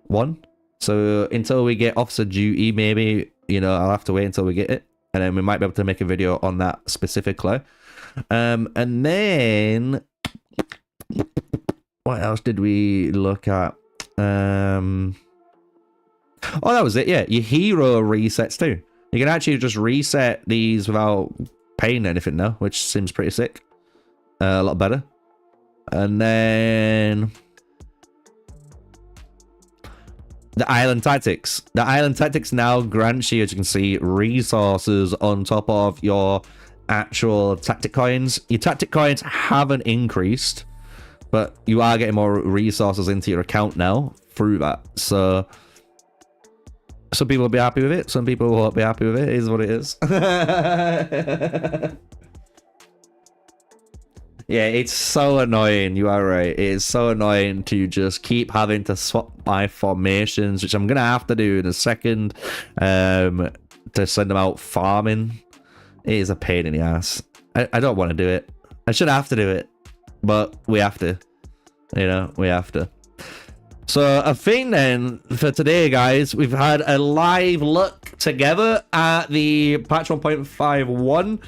1. So until we get Officer Duty, maybe, you know, I'll have to wait until we get it. And then we might be able to make a video on that specifically. And then... what else did we look at? Oh, that was it, yeah. Your hero resets too. You can actually just reset these without paying anything now, which seems pretty sick. A lot better. And then the island tactics. The island tactics now grants you, as you can see, resources on top of your actual tactic coins. Your tactic coins haven't increased, but you are getting more resources into your account now through that. So some people will be happy with it, some people won't be happy with it. It is what it is. Yeah, it's so annoying. You are right. It is so annoying to just keep having to swap my formations, which I'm gonna have to do in a second, to send them out farming. It is a pain in the ass. I don't want to do it. I should have to do it, but we have to. You know, we have to. So I think then for today, guys, we've had a live look together at the patch 1.51.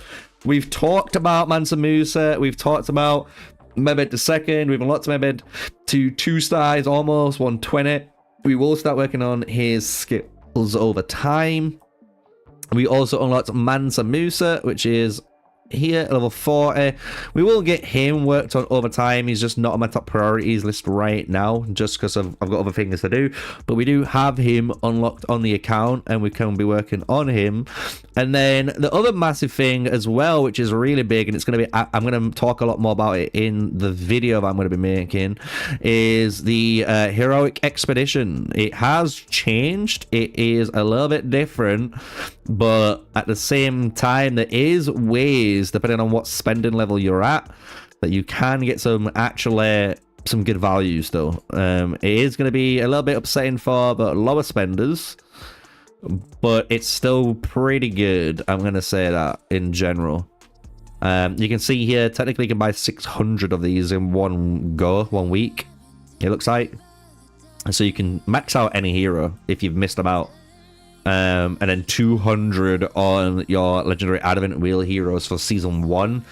We've talked about Mansa Musa. We've talked about Mehmed II. We've unlocked Mehmed to 2 stars, almost 120. We will start working on his skills over time. We also unlocked Mansa Musa, which is here at level 40. We will get him worked on over time. He's just not on my top priorities list right now, just because I've got other things to do. But we do have him unlocked on the account, and we can be working on him. And then the other massive thing as well, which is really big, and it's going to be, I'm going to talk a lot more about it in the video that I'm going to be making, is the heroic expedition. It has changed. It is a little bit different, but at the same time, there is ways, depending on what spending level you're at, that you can get some actually some good value still. It is going to be a little bit upsetting for the lower spenders, but it's still pretty good. I'm going to say that in general. You can see here, technically you can buy 600 of these in one go, 1 week, it looks like. So you can max out any hero if you've missed them out. And then 200 on your legendary advent wheel heroes for season 1,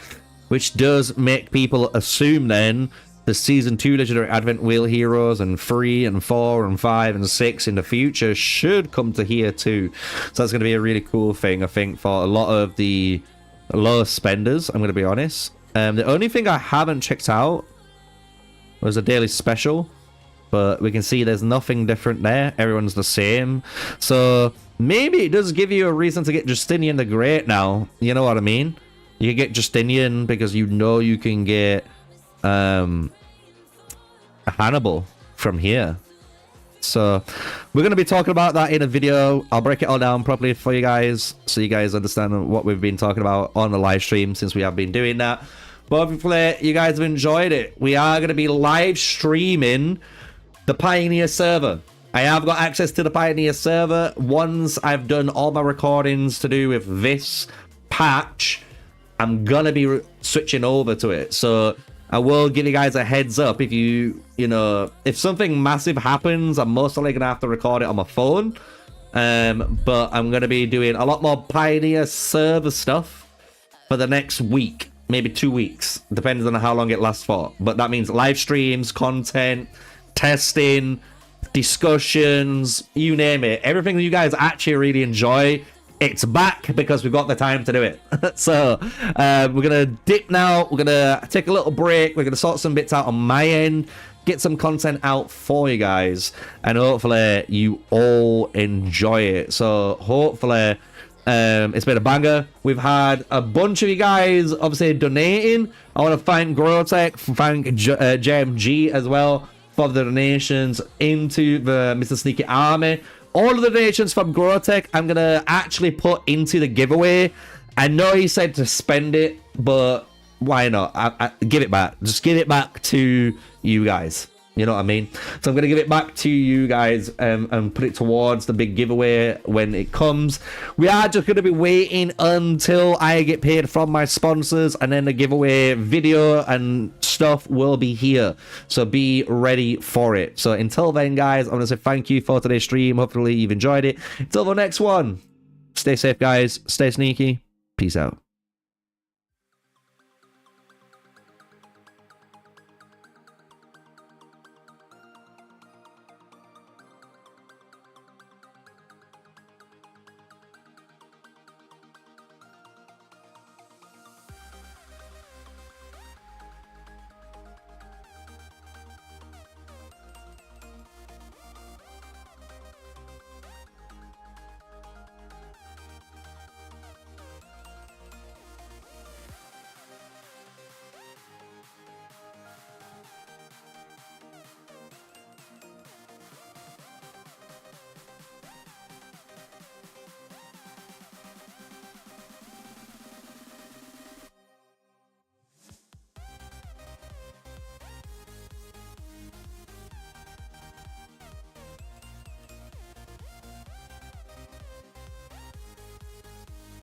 which does make people assume then the season 2 legendary advent wheel heroes and 3 and 4 and 5 and 6 in the future should come to here too. So that's going to be a really cool thing, I think, for a lot of the lower spenders, I'm going to be honest. The only thing I haven't checked out was a daily special, but we can see there's nothing different there. Everyone's the same. So maybe it does give you a reason to get Justinian the Great now. You know what I mean? You can get Justinian because you know you can get a Hannibal from here. So we're going to be talking about that in a video. I'll break it all down properly for you guys, so you guys understand what we've been talking about on the live stream, since we have been doing that. But hopefully you guys have enjoyed it. We are going to be live streaming the Pioneer server. I have got access to the Pioneer server once I've done all my recordings to do with this patch. I'm gonna be switching over to it, so I will give you guys a heads up. If you know, if something massive happens, I'm most likely gonna have to record it on my phone. But I'm gonna be doing a lot more Pioneer server stuff for the next week, maybe 2 weeks, depends on how long it lasts for. But that means live streams, content, testing, discussions, you name it. Everything that you guys actually really enjoy, it's back because we've got the time to do it. So we're gonna dip now. We're gonna take a little break. We're gonna sort some bits out on my end, get some content out for you guys, and hopefully you all enjoy it. So hopefully it's been a banger. We've had a bunch of you guys obviously donating. I want to thank Grotech, thank JMG as well for the donations into the MrSneakyy army. All of the donations from Grotech I'm gonna actually put into the giveaway. I know he said to spend it, but why not? I give it back. Just give it back to you guys. You know what I mean? So I'm going to give it back to you guys and put it towards the big giveaway when it comes. We are just going to be waiting until I get paid from my sponsors, and then the giveaway video and stuff will be here. So be ready for it. So until then, guys, I'm going to say thank you for today's stream. Hopefully you've enjoyed it. Until the next one, stay safe, guys. Stay sneaky. Peace out.